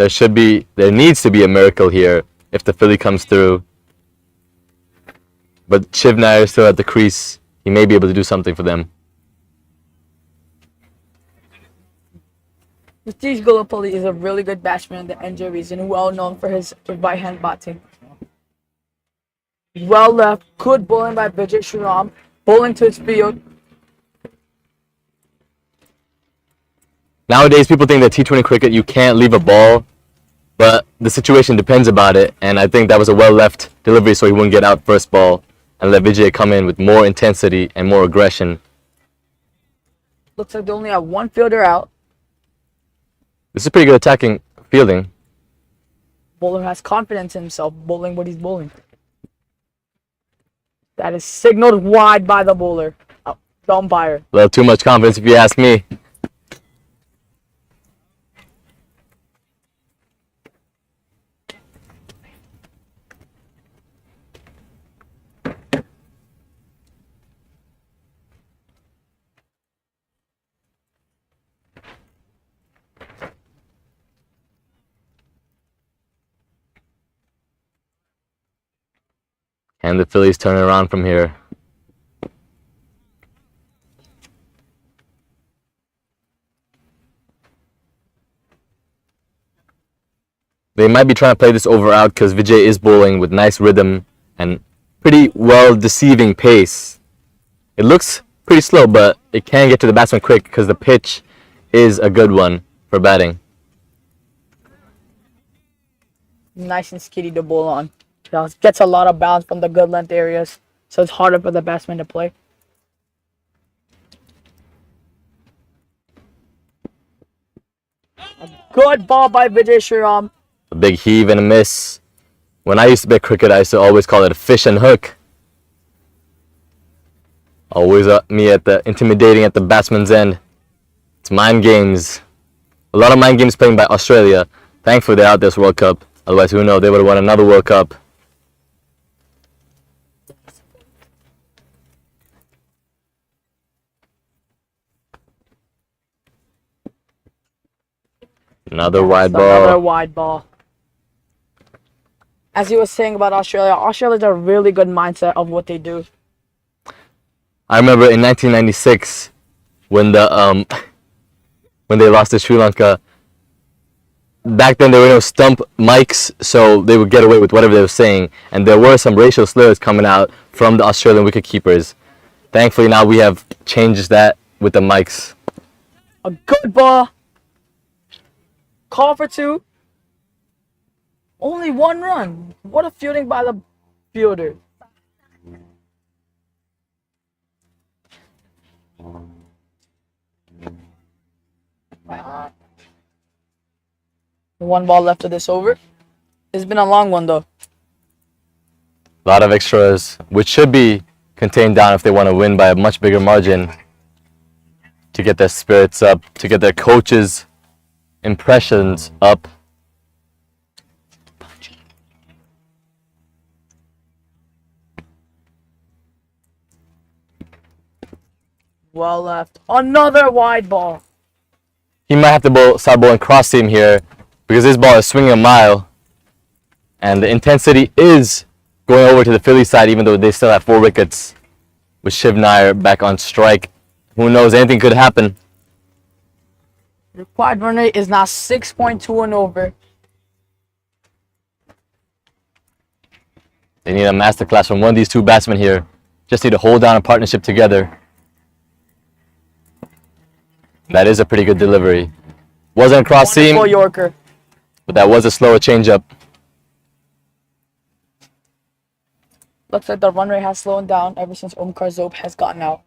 There needs to be a miracle here if the Philly comes through. But Shiv Nair is still at the crease. He may be able to do something for them. Ritesh Golapalli is a really good batsman in the injuries and well known for his right-hand batting. Well left, good bowling by Vijay Sriram, bowling to his field. Nowadays, people think that T20 cricket, you can't leave a ball, but the situation depends about it, and I think that was a well-left delivery so he wouldn't get out first ball and let Vijay come in with more intensity and more aggression. Looks like they only have 1 fielder out. This is pretty good attacking fielding. Bowler has confidence in himself, bowling what he's bowling. That is signaled wide by the bowler. The umpire. A little too much confidence if you ask me. And the Phillies turn it around from here. They might be trying to play this over out because Vijay is bowling with nice rhythm and pretty well deceiving pace. It looks pretty slow, but it can get to the batsman quick because the pitch is a good one for batting. Nice and skitty to bowl on. Gets a lot of bounce from the good length areas, so it's harder for the batsman to play. A good ball by Vijay Sriram. A big heave and a miss. When I used to play cricket, I used to always call it a fish and hook. Always intimidating at the batsman's end. It's mind games. A lot of mind games playing by Australia. Thankfully, they're out this World Cup. Otherwise, who knows? They would have won another World Cup. Another wide ball. Another wide ball. As you were saying about Australia, Australia's a really good mindset of what they do. I remember in 1996 when when they lost to Sri Lanka. Back then there were no stump mics, so they would get away with whatever they were saying, and there were some racial slurs coming out from the Australian wicketkeepers. Thankfully now we have changed that with the mics. A good ball. Call for 2. Only 1 run. What a fielding by the fielder. One ball left of this over. It's been a long one though. A lot of extras, which should be contained down if they want to win by a much bigger margin, to get their spirits up, to get their coaches' impressions up. Well left. Another wide ball. He might have to start bowling cross seam here because this ball is swinging a mile, and the intensity is going over to the Philly side, even though they still have 4 wickets with Shiv Nair back on strike. Who knows, anything could happen. Required run rate is now 6.2 and over. They need a masterclass from one of these 2 batsmen here. Just need to hold down a partnership together. That is a pretty good delivery. Wasn't a cross seam, Wonderful Yorker. but that was a slower changeup. Looks like the run rate has slowed down ever since Omkar Zob has gotten out.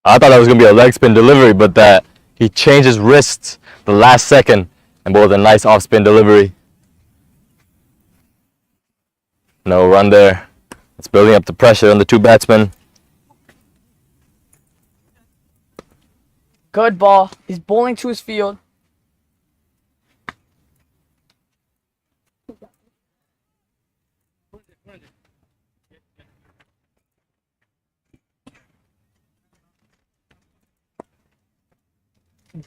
I thought that was going to be a leg spin delivery, but that he changed his wrist the last second and bowled a nice off spin delivery. No run there. It's building up the pressure on the 2 batsmen. Good ball. He's bowling to his field.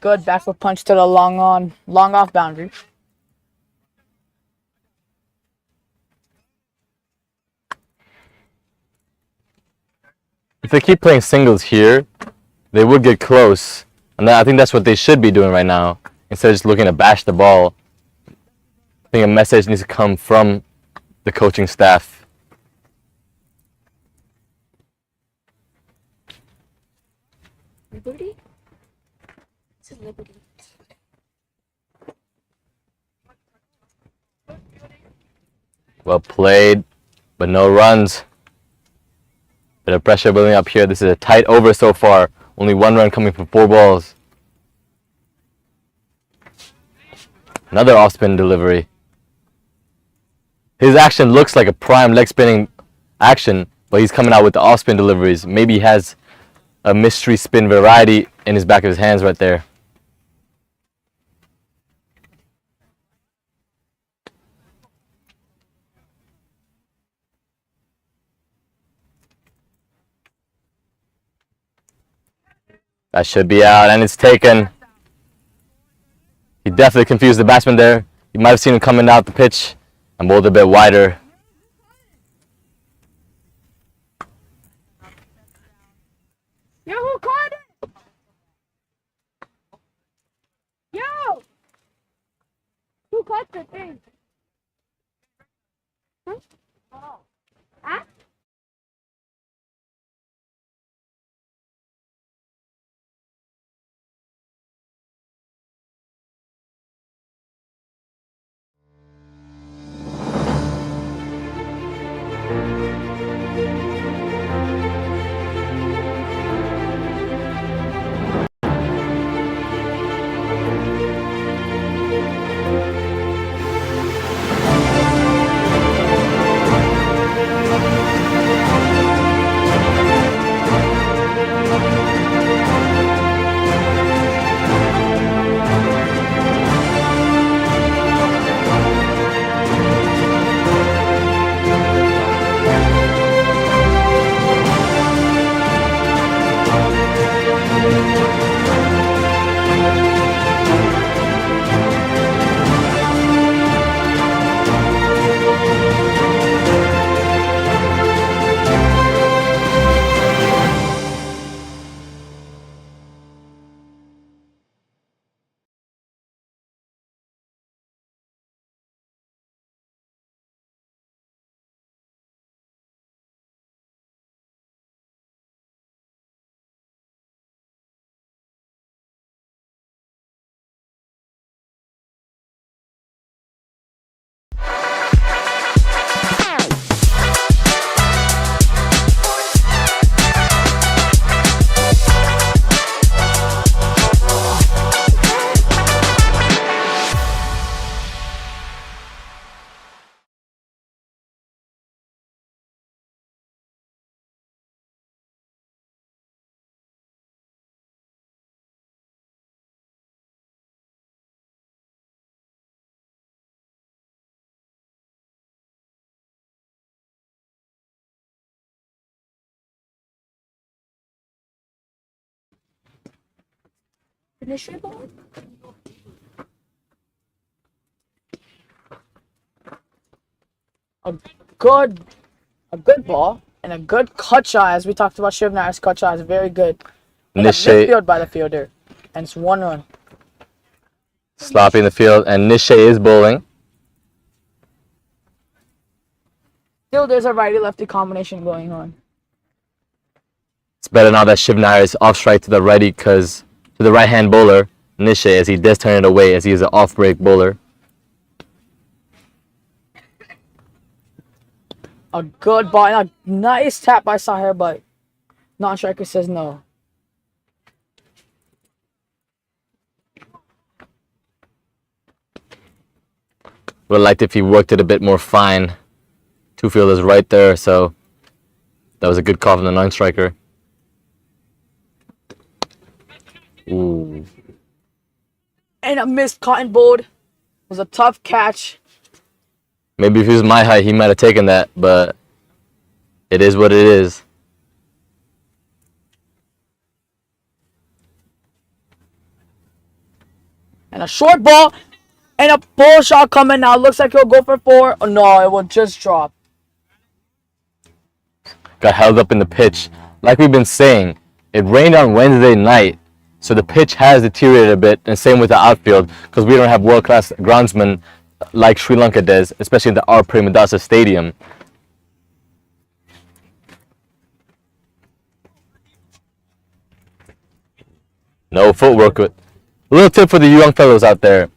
Good back foot punch to the long off boundary. If they keep playing singles here, they would get close. And I think that's what they should be doing right now, instead of just looking to bash the ball. I think a message needs to come from the coaching staff. Liberty? This is Liberty. Well played, but no runs. Bit of pressure building up here. This is a tight over so far. Only 1 run coming from 4 balls. Another off spin delivery. His action looks like a prime leg spinning action, but he's coming out with the off spin deliveries. Maybe he has a mystery spin variety in his back of his hands right there. That should be out, and it's taken. He definitely confused the batsman there. You might have seen him coming out the pitch and bowled a bit wider. Yo, who caught it? Yo! Who caught the thing? Huh? Huh? Finish your ball? A good ball and a good cut shot, as we talked about. Shiv Nair's cut shot is very good. And a midfield by the fielder, and it's 1 run. Sloppy in the field, and Nishay is bowling. Still, there's a righty-lefty combination going on. It's better now that Shiv Nair is off strike to the righty, because to the right-hand bowler, Nishay, as he does turn it away, as he is an off-break bowler. A good ball and a nice tap by Sahir, but non-striker says no. Would have liked if he worked it a bit more fine. Two fielders right there, so that was a good call from the non-striker. Ooh. And a missed cotton board. It was a tough catch. Maybe if he was my height, he might have taken that, but it is what it is. And a short ball and a pull shot coming now. Looks like he'll go for 4. Oh, no, it will just drop. Got held up in the pitch. Like we've been saying, it rained on Wednesday night, so the pitch has deteriorated a bit, and same with the outfield, because we don't have world-class groundsmen like Sri Lanka does, especially in the R. Premadasa Stadium. No footwork. A little tip for the young fellows out there.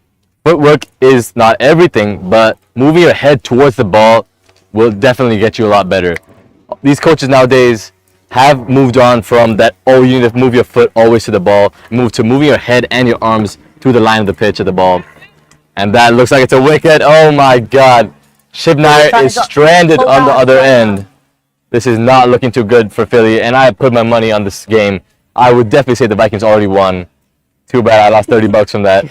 Footwork is not everything, but moving your head towards the ball will definitely get you a lot better. These coaches nowadays have moved on from that, oh, you need to move your foot always to the ball, move to moving your head and your arms to the line of the pitch of the ball. And that looks like it's a wicket. Oh my God. Shivnai is stranded on the other end. This is not looking too good for Philly, and I put my money on this game. I would definitely say the Vikings already won. Too bad I lost $30 from that.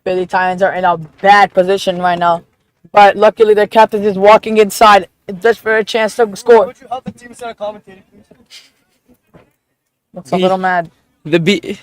Philly Titans are in a bad position right now. But luckily their captain is walking inside just for a chance to score. Would you help the team instead of commentating, please? Looks a little mad. The B.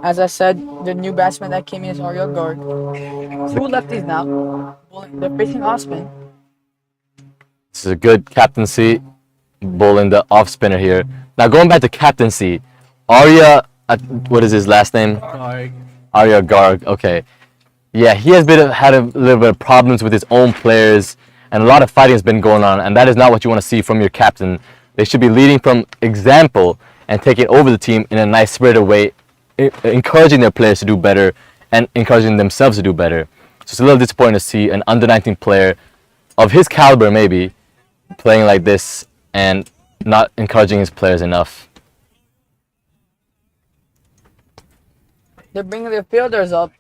As I said, the new batsman that came in is Ariel Guard. Two lefties now. They're facing off-spin. This is a good captaincy. Bolen, the off spinner here. Now going back to captaincy, Arya, what is his last name? Garg. Arya Garg. Okay, yeah, he has had a little bit of problems with his own players, and a lot of fighting has been going on, and that is not what you want to see from your captain. They should be leading from example and taking over the team in a nice spirited way, encouraging their players to do better and encouraging themselves to do better. So it's a little disappointing to see an under 19 player of his caliber maybe playing like this and not encouraging his players enough. They're bringing their fielders up.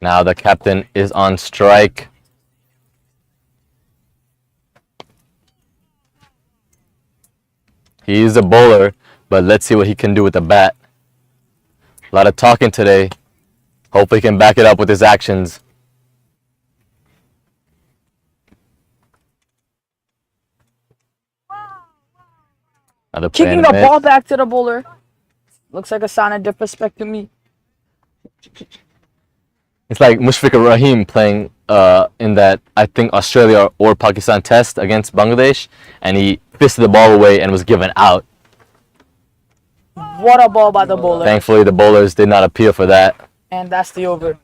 Now the captain is on strike. He's a bowler, but let's see what he can do with the bat. A lot of talking today. Hopefully he can back it up with his actions. Kicking the ball back to the bowler. Looks like a sign of disrespect to me. It's like Mushfiqur Rahim playing in that, I think, Australia or Pakistan test against Bangladesh, and he fisted the ball away and was given out. What a ball by the bowler. Thankfully, the bowlers did not appeal for that. And that's the over.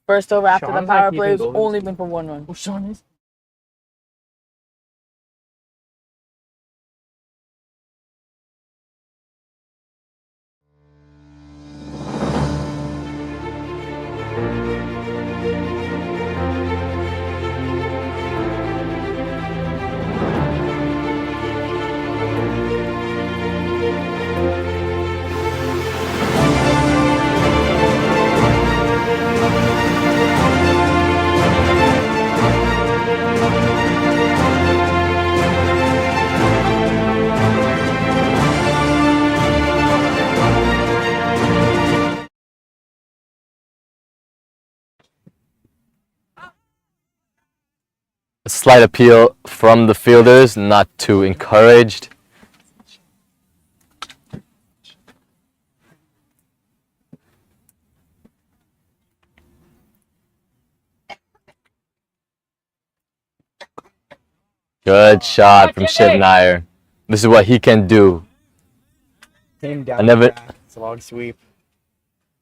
First over after the power play has only been for 1 run. Sean is. A slight appeal from the fielders, not too encouraged. Good shot from Shiv Nair. This is what he can do. Came I down. never It's a log sweep.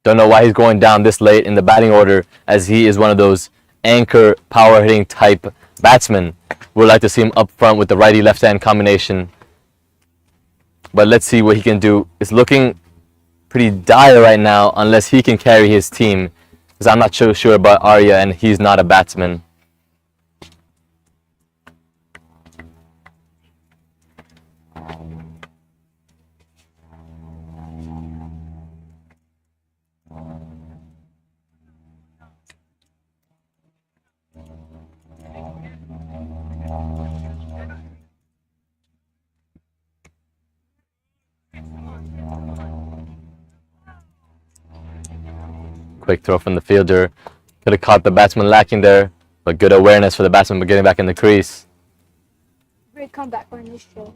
don't know why he's going down this late in the batting order, as he is one of those anchor power hitting type batsmen. We'd like to see him up front with the righty left hand combination. But let's see what he can do. It's looking pretty dire right now unless he can carry his team, because I'm not so sure about Arya and he's not a batsman. Quick throw from the fielder. Could have caught the batsman lacking there, but good awareness for the batsman but getting back in the crease. Great comeback on this show.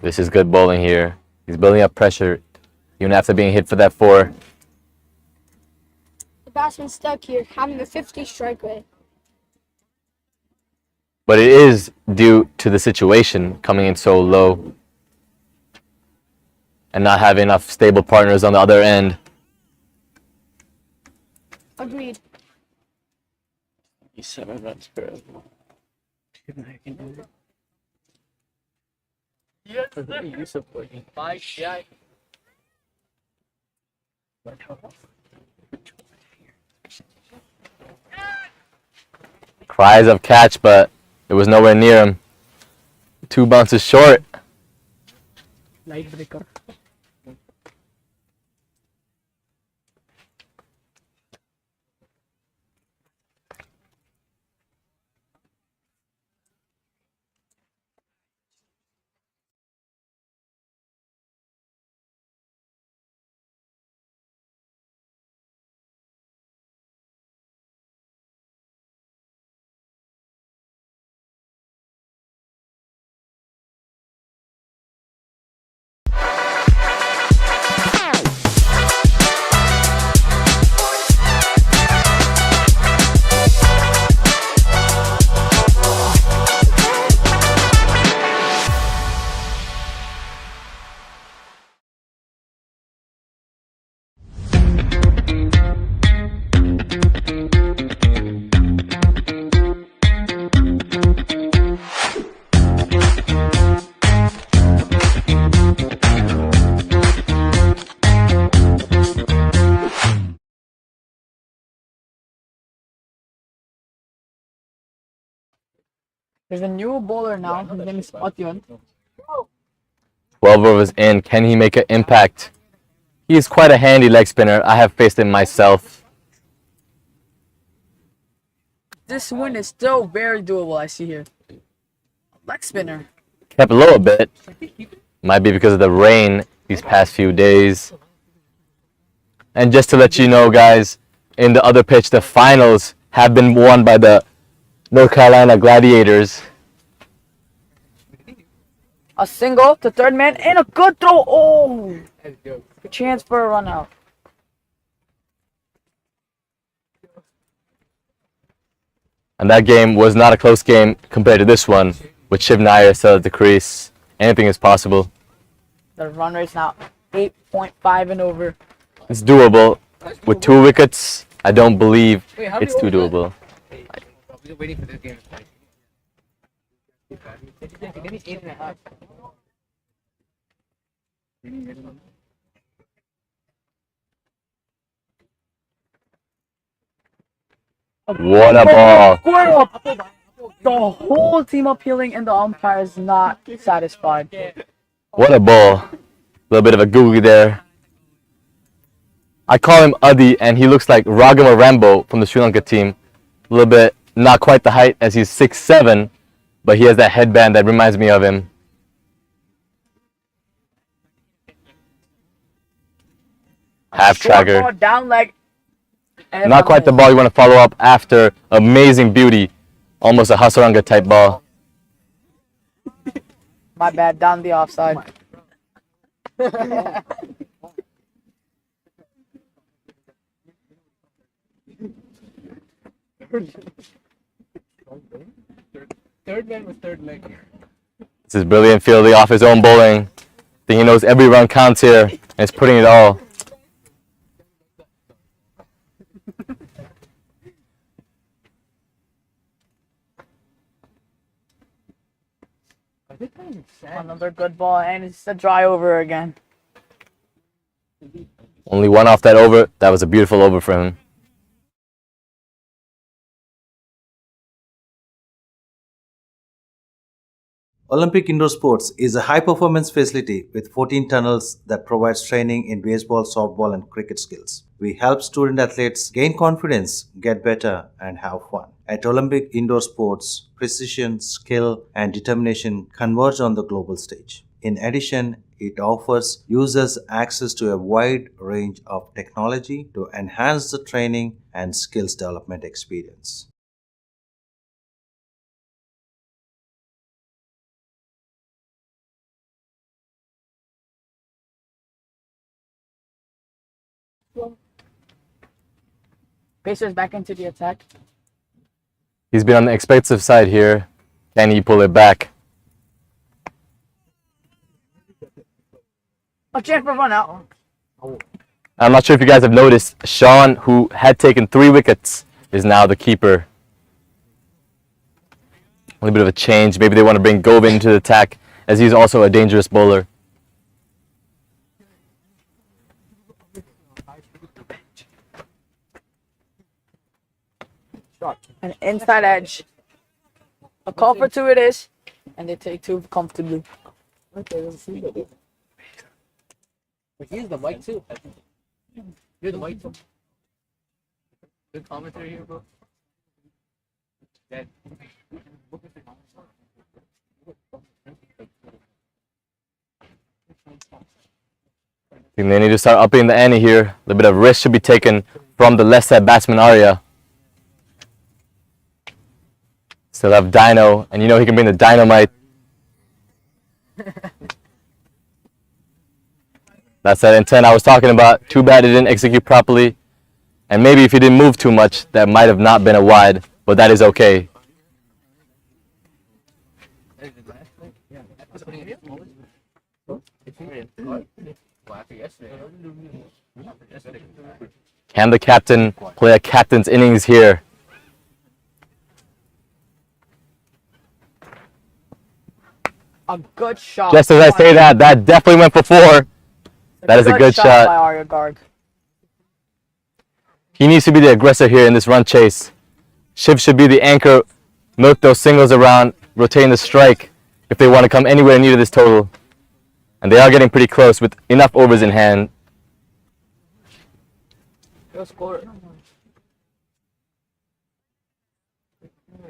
This is good bowling here. He's building up pressure, even after being hit for that 4. The batsman stuck here, having a 50 strike rate. But it is due to the situation coming in so low and not having enough stable partners on the other end. Agreed. 7 runs per over. I can do it. Yes, what are you supporting? My guy. Cries of catch, but it was nowhere near him. 2 bounces short. Light breaker. There's a new bowler now. His name is Otyon. 12 overs in. Can he make an impact? He is quite a handy leg spinner. I have faced him myself. This win is still very doable, I see here. Leg spinner. Kept low a bit. Might be because of the rain these past few days. And just to let you know, guys, in the other pitch, the finals have been won by the North Carolina Gladiators. A single to third man and a good throw. Oh, chance for a run out. And that game was not a close game compared to this one, with Shiv Nair still at the crease. Anything is possible. The run rate's now 8.5 and over. It's doable. With 2 wickets, I don't believe it's too doable. We're waiting for this game to What a ball. The whole team appealing and the umpire is not satisfied. What a ball. A little bit of a googly there. I call him Adi, and he looks like Ragama Rambo from the Sri Lanka team. A little bit, not quite the height as he's 6'7", but he has that headband that reminds me of him. Half tracker. Ball, down leg. Not quite the ball you want to follow up after amazing beauty. Almost a Hasaranga type ball. My bad, down the offside. Third man with third leg. This is brilliant fielding off his own bowling. I think he knows every run counts here, and is putting it all. Another good ball, and it's a dry over again. Only one off that over. That was a beautiful over for him. Olympic Indoor Sports is a high-performance facility with 14 tunnels that provides training in baseball, softball, and cricket skills. We help student athletes gain confidence, get better, and have fun. At Olympic Indoor Sports, precision, skill, and determination converge on the global stage. In addition, it offers users access to a wide range of technology to enhance the training and skills development experience. Pacers back into the attack. He's been on the expensive side here. Can he pull it back? A chance for a run out. I'm not sure if you guys have noticed, Sean, who had taken 3 wickets, is now the keeper. A little bit of a change. Maybe they want to bring Govin into the attack, as he's also a dangerous bowler. An inside edge. A call for 2 it is, and they take 2 comfortably. Okay, let's see. But he's the mic too. You're the mic too. Good commentary here, bro. I think they need to start upping the ante here. A little bit of risk should be taken from the left side batsman Arya. Still have Dino, and you know he can bring the dynamite. That's that intent I was talking about. Too bad he didn't execute properly. And maybe if he didn't move too much, that might have not been a wide, but that is okay. Can the captain play a captain's innings here? A good shot. Just as I say that, that definitely went for 4. That is a good shot. By Arya Garg. He needs to be the aggressor here in this run chase. Shiv should be the anchor, milk those singles around, rotating the strike if they want to come anywhere near this total. And they are getting pretty close with enough overs in hand.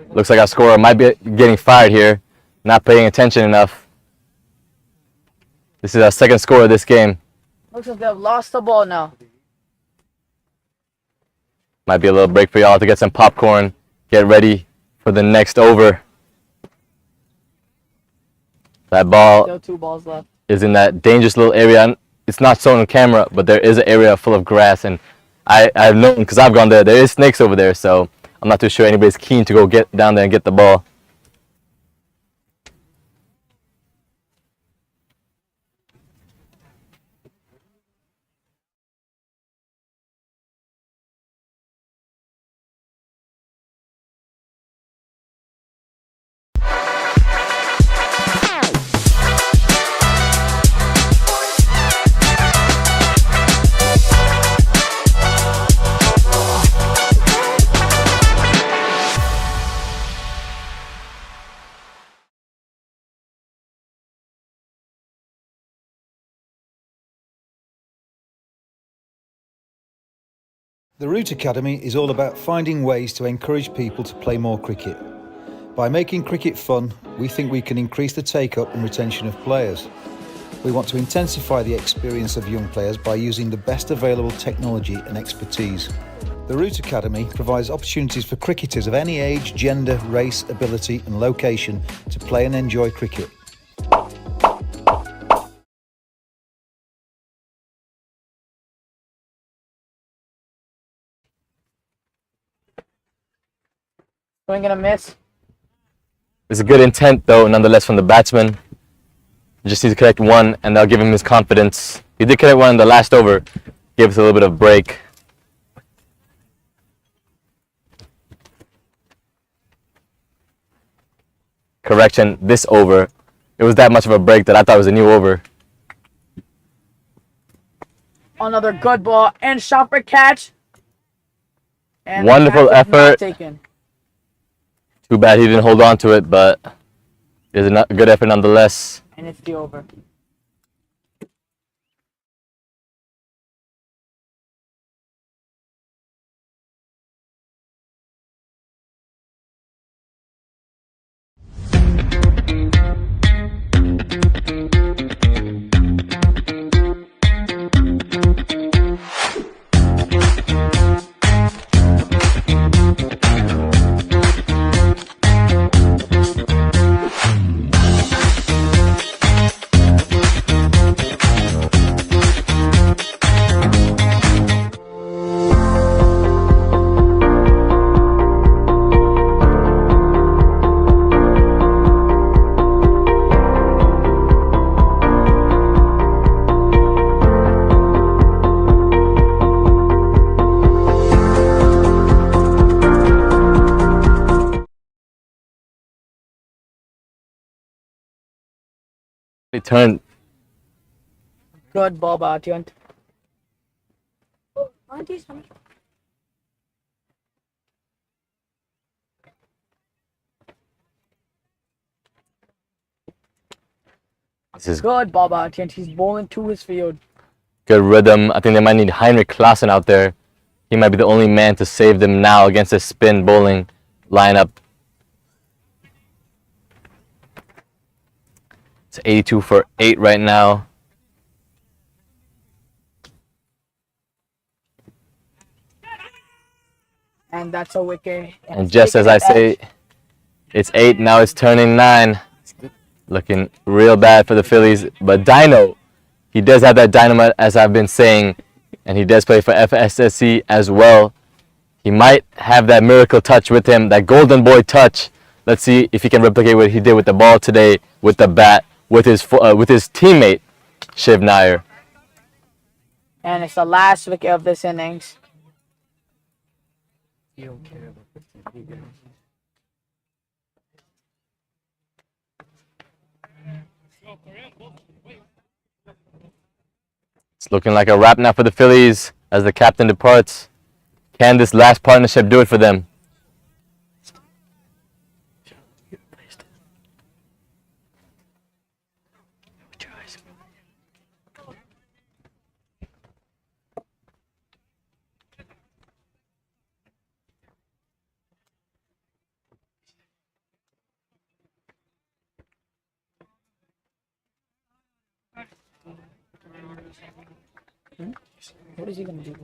Looks like our scorer might be getting fired here, not paying attention enough. This is our second score of this game. Looks like they've lost the ball now. Might be a little break for y'all to get some popcorn, get ready for the next over. That ball Still 2 balls left. is in that dangerous little area. It's not shown on camera, but there is an area full of grass, and I've known, because I've gone there, there is snakes over there, so I'm not too sure anybody's keen to go get down there and get the ball. The Root Academy is all about finding ways to encourage people to play more cricket. By making cricket fun, we think we can increase the take-up and retention of players. We want to intensify the experience of young players by using the best available technology and expertise. The Root Academy provides opportunities for cricketers of any age, gender, race, ability and location to play and enjoy cricket. Swing and a miss. It's a good intent, though, nonetheless, from the batsman. He just needs to connect one, and that'll give him his confidence. He did connect one in the last over, gave us a little bit of break. Correction, this over, it was that much of a break that I thought it was a new over. Another good ball and shot for catch. And Wonderful catch is not effort. taken. Too bad he didn't hold on to it, but it was a good effort nonetheless. And it's the over. He turned. Good ball by Atiyant. This is Good ball by Atiyant. He's bowling to his field. good rhythm. I think they might need Heinrich Klaassen out there. He might be the only man to save them now against a spin bowling lineup. It's 82 for 8 right now. And that's a wicket. And just as I say, it's 8, now it's turning 9. Looking real bad for the Phillies. But Dino, he does have that dynamite, as I've been saying. And he does play for FSSC as well. He might have that miracle touch with him, that golden boy touch. Let's see if he can replicate what he did with the ball today, with the bat, with his teammate, Shiv Nair. And it's the last wicket of this innings. It's looking like a wrap now for the Phillies as the captain departs. Can this last partnership do it for them? What is he gonna do?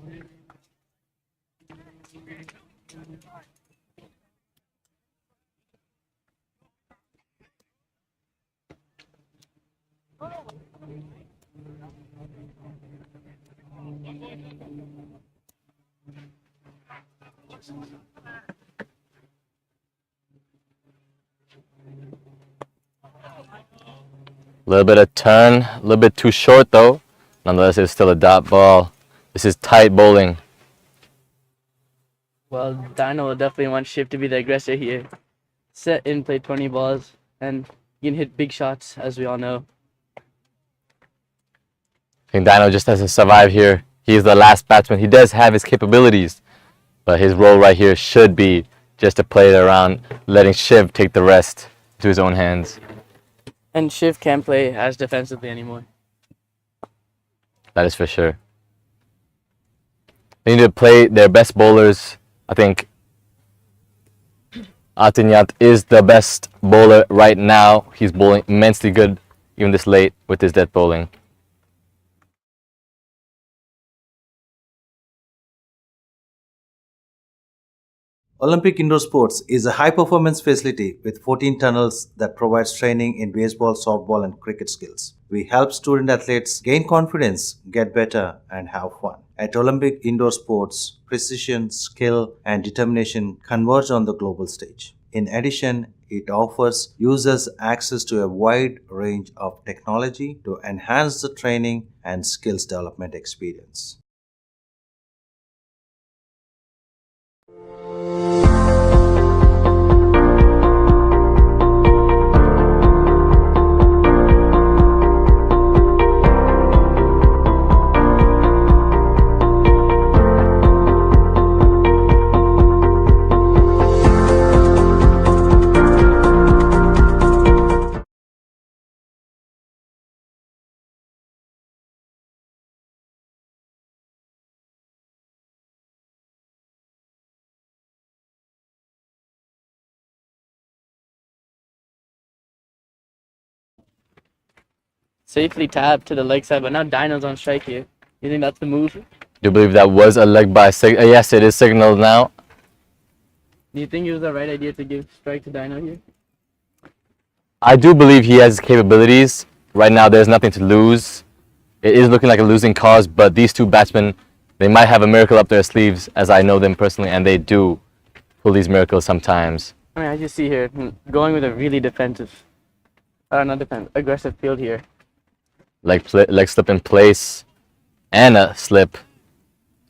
A little bit of turn, a little bit too short though. Nonetheless, it's still a dot ball. This is tight bowling. Well, Dino will definitely want Shiv to be the aggressor here. Set in, play 20 balls, and you can hit big shots, as we all know. I think Dino just has to survive here. He's the last batsman. He does have his capabilities, but his role right here should be just to play it around, letting Shiv take the rest to his own hands. And Shiv can't play as defensively anymore. That is for sure. They need to play their best bowlers. I think Atinyat is the best bowler right now. He's bowling immensely good, even this late with his death bowling. Olympic Indoor Sports is a high-performance facility with 14 tunnels that provides training in baseball, softball, and cricket skills. We help student athletes gain confidence, get better, and have fun. At Olympic Indoor Sports, precision, skill, and determination converge on the global stage. In addition, it offers users access to a wide range of technology to enhance the training and skills development experience. Safely tapped to the leg side, but now Dino's on strike here. You think that's the move? Do you believe that was a leg by yes, it is signaled now. Do you think it was the right idea to give strike to Dino here? I do believe he has capabilities. Right now, there's nothing to lose. It is looking like a losing cause, but these two batsmen, they might have a miracle up their sleeves, as I know them personally, and they do pull these miracles sometimes. I mean, I just see here, going with a really defensive, aggressive field here. Leg slip in place, and a slip.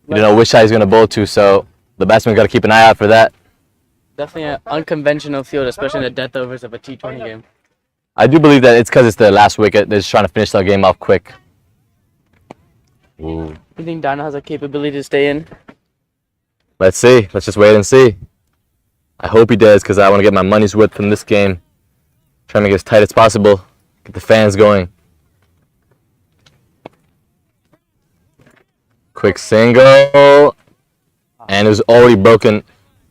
You don't know which side he's going to bowl to, so the batsman got to keep an eye out for that. Definitely an unconventional field, especially in the death overs of a T20 game. I do believe that it's because it's the last wicket. They're just trying to finish the game off quick. Ooh. You think Dino has a capability to stay in? Let's see. Let's just wait and see. I hope he does, because I want to get my money's worth from this game. Trying to make it as tight as possible. Get the fans going. Quick single. And it was already broken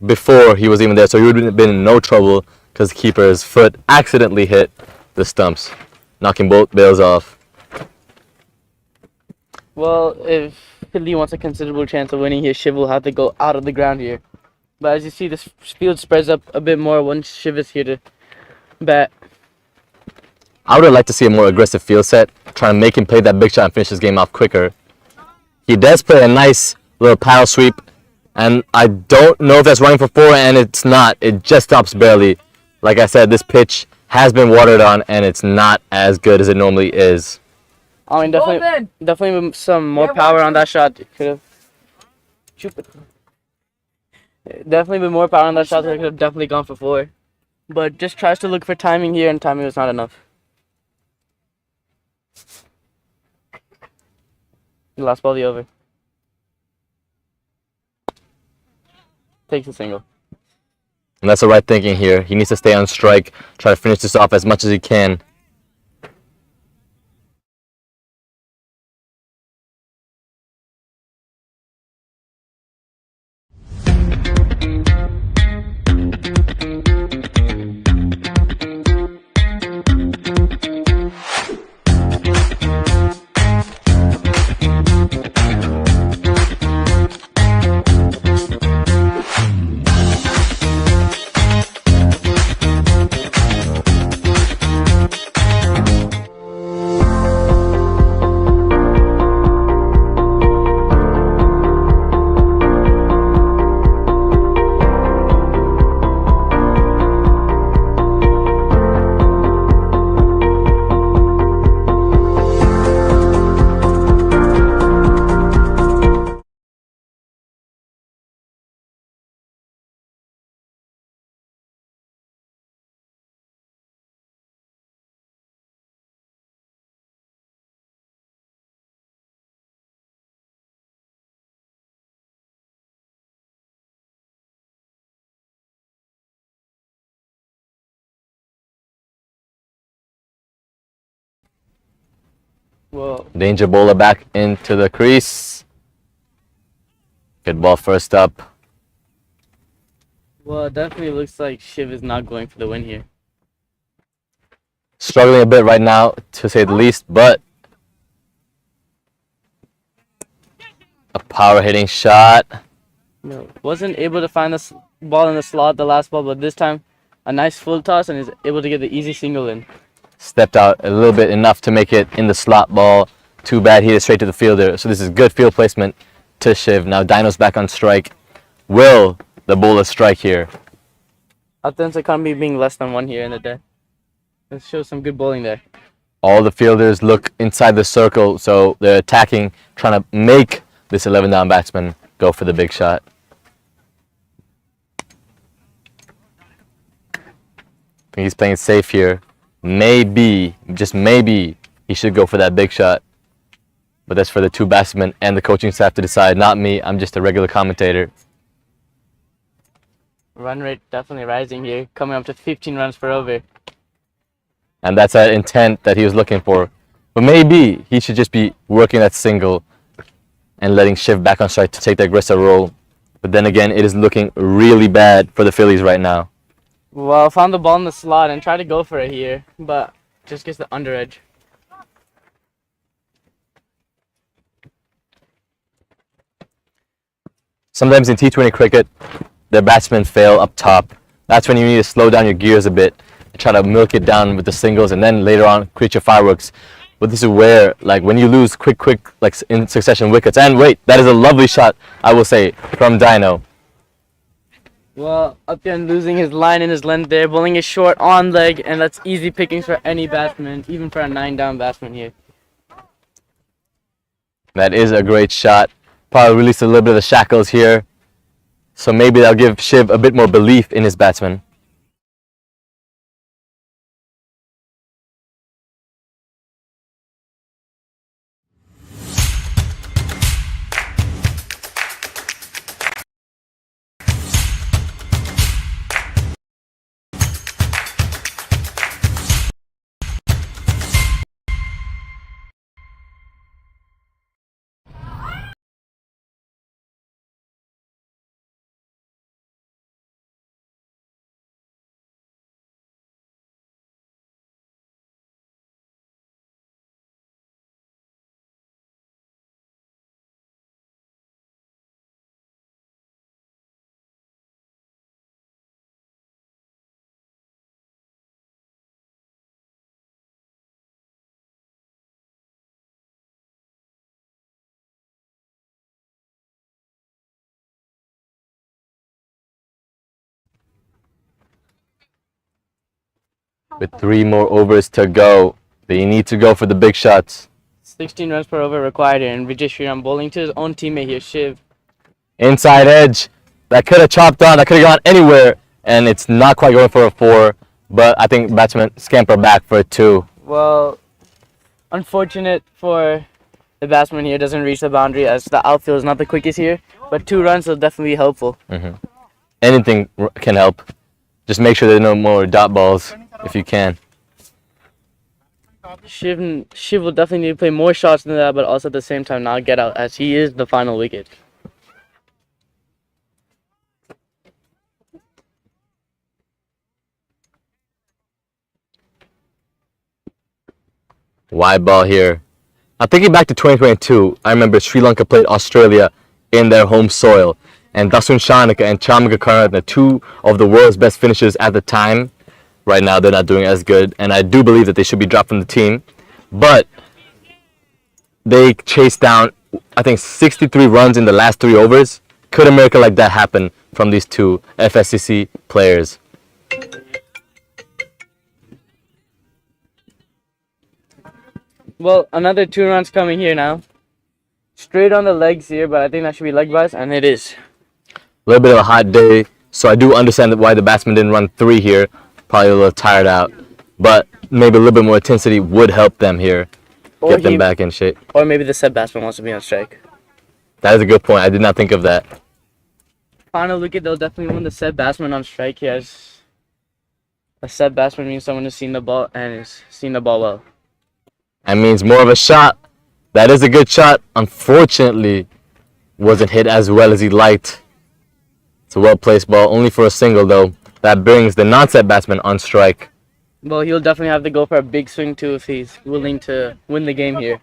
before he was even there, so he would have been in no trouble because the keeper's foot accidentally hit the stumps, knocking both bails off. Well, if Philly wants a considerable chance of winning here, Shiv will have to go out of the ground here. But as you see, this field spreads up a bit more once Shiv is here to bat. I would have liked to see a more aggressive field set, trying to make him play that big shot and finish his game off quicker. He does play a nice little paddle sweep, and I don't know if that's running for four, and it's not. It just stops barely. Like I said, this pitch has been watered on, and it's not as good as it normally is. I mean, definitely with some more power on that shot. Could have. Definitely with more power on that shot, they could have definitely gone for four. But just tries to look for timing here, and timing was not enough. Last ball of the over. Takes a single. And that's the right thinking here. He needs to stay on strike, try to finish this off as much as he can. Well, Danger bowler back into the crease. Good ball first up. well, it definitely looks like Shiv is not going for the win here. Struggling a bit right now, to say the least, but a power hitting shot. No, wasn't able to find the ball in the slot the last ball, but this time a nice full toss and is able to get the easy single in. Stepped out a little bit enough to make it in the slot ball. Too bad he hit it straight to the fielder. So this is good field placement to Shiv. Now Dino's back on strike. Will the bowler strike here? Attempts economy being less than 1 here in the day. Let's show some good bowling there. All the fielders look inside the circle, so they're attacking, trying to make this 11 down batsman go for the big shot. I think he's playing safe here. Maybe, just maybe, he should go for that big shot. But that's for the two batsmen and the coaching staff to decide, not me. I'm just a regular commentator. Run rate definitely rising here, coming up to 15 runs per over. And that's that intent that he was looking for. But maybe he should just be working that single and letting Shiv back on strike to take the aggressive role. But then again, it is looking really bad for the Phillies right now. Well, found the ball in the slot and tried to go for it here, but just gets the under edge. Sometimes in T20 cricket, the batsmen fail up top. That's when you need to slow down your gears a bit and try to milk it down with the singles and then later on create your fireworks. But this is where, like, when you lose quick, like in succession wickets, and wait, that is a lovely shot, I will say, from Dino. Well, Upyan losing his line and his length there, bowling is short on leg, and that's easy pickings for any batsman, even for a 9-down batsman here. That is a great shot. Probably released a little bit of the shackles here. So maybe that'll give Shiv a bit more belief in his batsman. With 3 more overs to go, they need to go for the big shots. 16 runs per over required here, and Vijay Sriram bowling to his own teammate here, Shiv. Inside edge. That could have chopped on, that could have gone anywhere, and it's not quite going for a 4, but I think batsmen scamper back for a 2. Well, unfortunate for the batsman here, doesn't reach the boundary as the outfield is not the quickest here, but 2 runs will definitely be helpful. Anything can help. Just make sure there are no more dot balls if you can. Shiv will definitely need to play more shots than that, but also at the same time not get out, as he is the final wicket. Wide ball here. Now thinking back to 2022, I remember Sri Lanka played Australia in their home soil. And Dasun Shanaka and Chamika Karatne, two of the world's best finishers at the time. Right now, they're not doing as good. And I do believe that they should be dropped from the team. But they chased down, I think, 63 runs in the last 3 overs. Could a miracle like that happen from these two FSCC players? Well, another 2 runs coming here now. Straight on the legs here, but I think that should be leg buzz, and it is. A little bit of a hot day, so I do understand why the batsman didn't run 3 here. Probably a little tired out. But maybe a little bit more intensity would help them here. Get them back in shape. Or maybe the said batsman wants to be on strike. That is a good point. I did not think of that. Final look at, they'll definitely want the said batsman on strike. He has a said batsman means someone has seen the ball and has seen the ball well. That means more of a shot. That is a good shot. Unfortunately, wasn't hit as well as he liked. It's a well-placed ball, only for a single though. That brings the non-set batsman on strike. Well, he'll definitely have to go for a big swing too if he's willing to win the game here.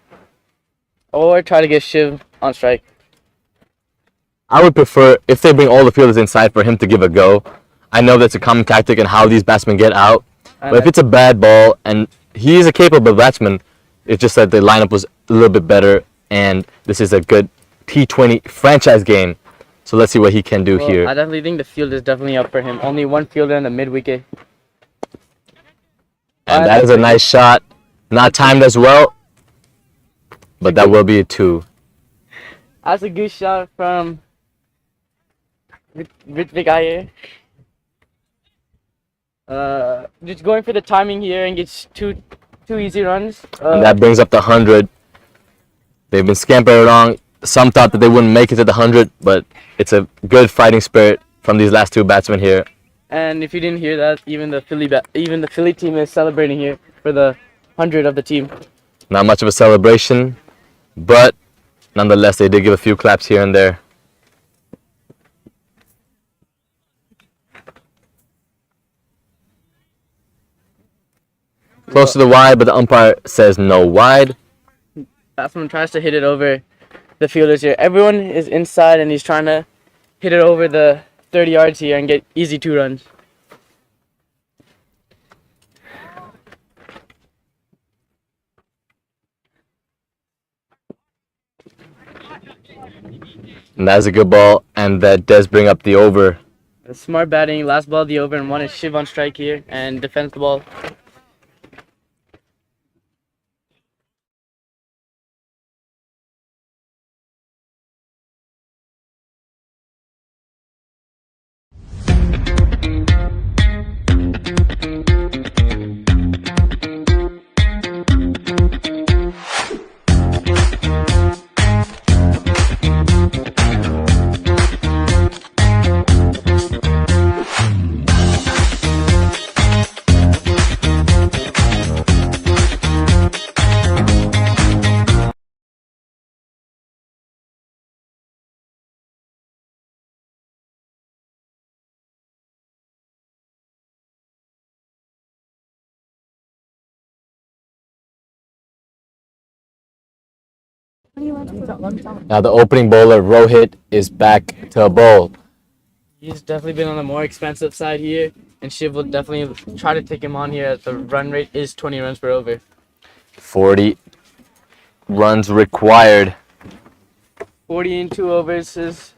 Or try to get Shiv on strike. I would prefer, if they bring all the fielders inside, for him to give a go. I know that's a common tactic in how these batsmen get out. But if it's a bad ball, and he is a capable batsman, it's just that the lineup was a little bit better, and this is a good T20 franchise game. So let's see what he can do here. I definitely think the field is definitely up for him. Only one fielder in the mid-wicket. And that is a nice shot. Not timed as well, but that will be a 2. That's a good shot from Ritvik Iyer. Just going for the timing here and gets two easy runs. And that brings up the 100. They've been scampering along. Some thought that they wouldn't make it to the 100, but it's a good fighting spirit from these last 2 batsmen here. And if you didn't hear that, even the Philly team is celebrating here for the 100 of the team. Not much of a celebration, but nonetheless, they did give a few claps here and there. Close to the wide, but the umpire says no wide. Batsman tries to hit it over the fielders here. Everyone is inside, and he's trying to hit it over the 30 yards here and get easy 2 runs. And that's a good ball, and that does bring up the over. Smart batting, last ball of the over, and one is Shiv on strike here and defends the ball. Now the opening bowler, Rohit, is back to bowl. He's definitely been on the more expensive side here, and Shiv will definitely try to take him on here as the run rate is 20 runs per over. 40 runs required. 40 in 2 overs is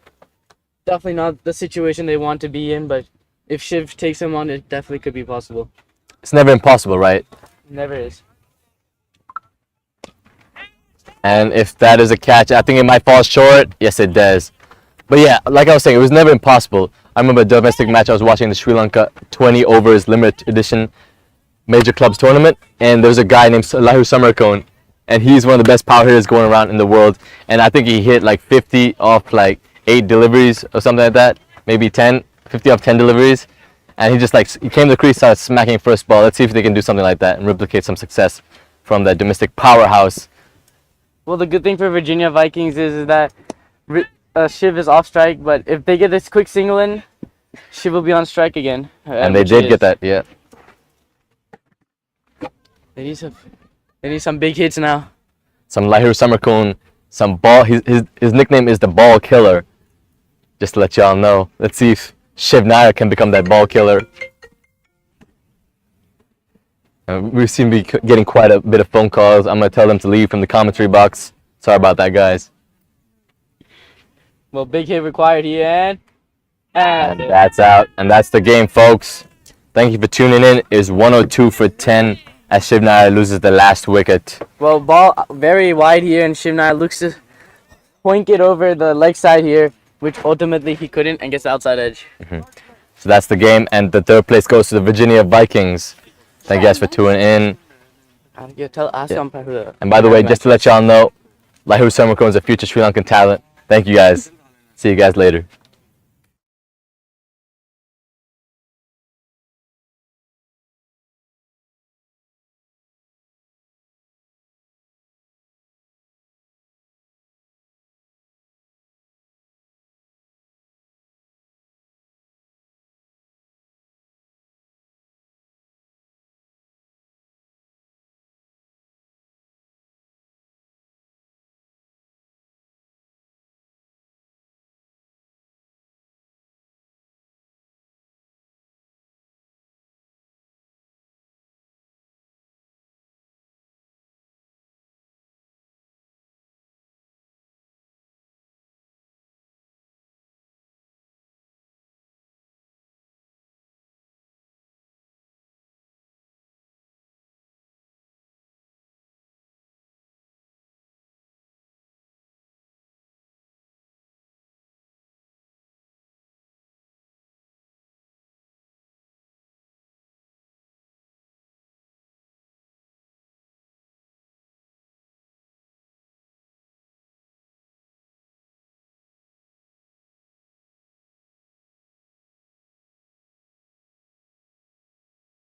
definitely not the situation they want to be in, but if Shiv takes him on, it definitely could be possible. It's never impossible, right? Never is. And if that is a catch, I think it might fall short. Yes, it does. But yeah, like I was saying, it was never impossible. I remember a domestic match I was watching, the Sri Lanka 20 overs limited edition major clubs tournament, and there was a guy named Lahu Samarkone, and he's one of the best power hitters going around in the world. And I think he hit like 50 off like 8 deliveries or something like that, maybe 10, 50 off 10 deliveries. And he just like, he came to the crease, started smacking first ball. Let's see if they can do something like that and replicate some success from that domestic powerhouse. Well, the good thing for Virginia Vikings is that Shiv is off strike, but if they get this quick single in, Shiv will be on strike again. And they did get that, yeah. Ladies have They need some big hits now. Some Lahir Samarkand, some ball. His nickname is the Ball Killer. Just to let y'all know. Let's see if Shiv Nair can become that ball killer. We seem to be getting quite a bit of phone calls. I'm going to tell them to leave from the commentary box. Sorry about that, guys. Well, big hit required here, and that's out. And that's the game, folks. Thank you for tuning in. It's 102 for 10 as Shiv Nair loses the last wicket. Well, ball very wide here, and Shiv Nair looks to point it over the leg side here, which ultimately he couldn't, and gets the outside edge. So that's the game, and the third place goes to the Virginia Vikings. Thank you guys for tuning in. And by the way, just to let y'all know, Lahir Samarkand is a future Sri Lankan talent. Thank you guys. See you guys later.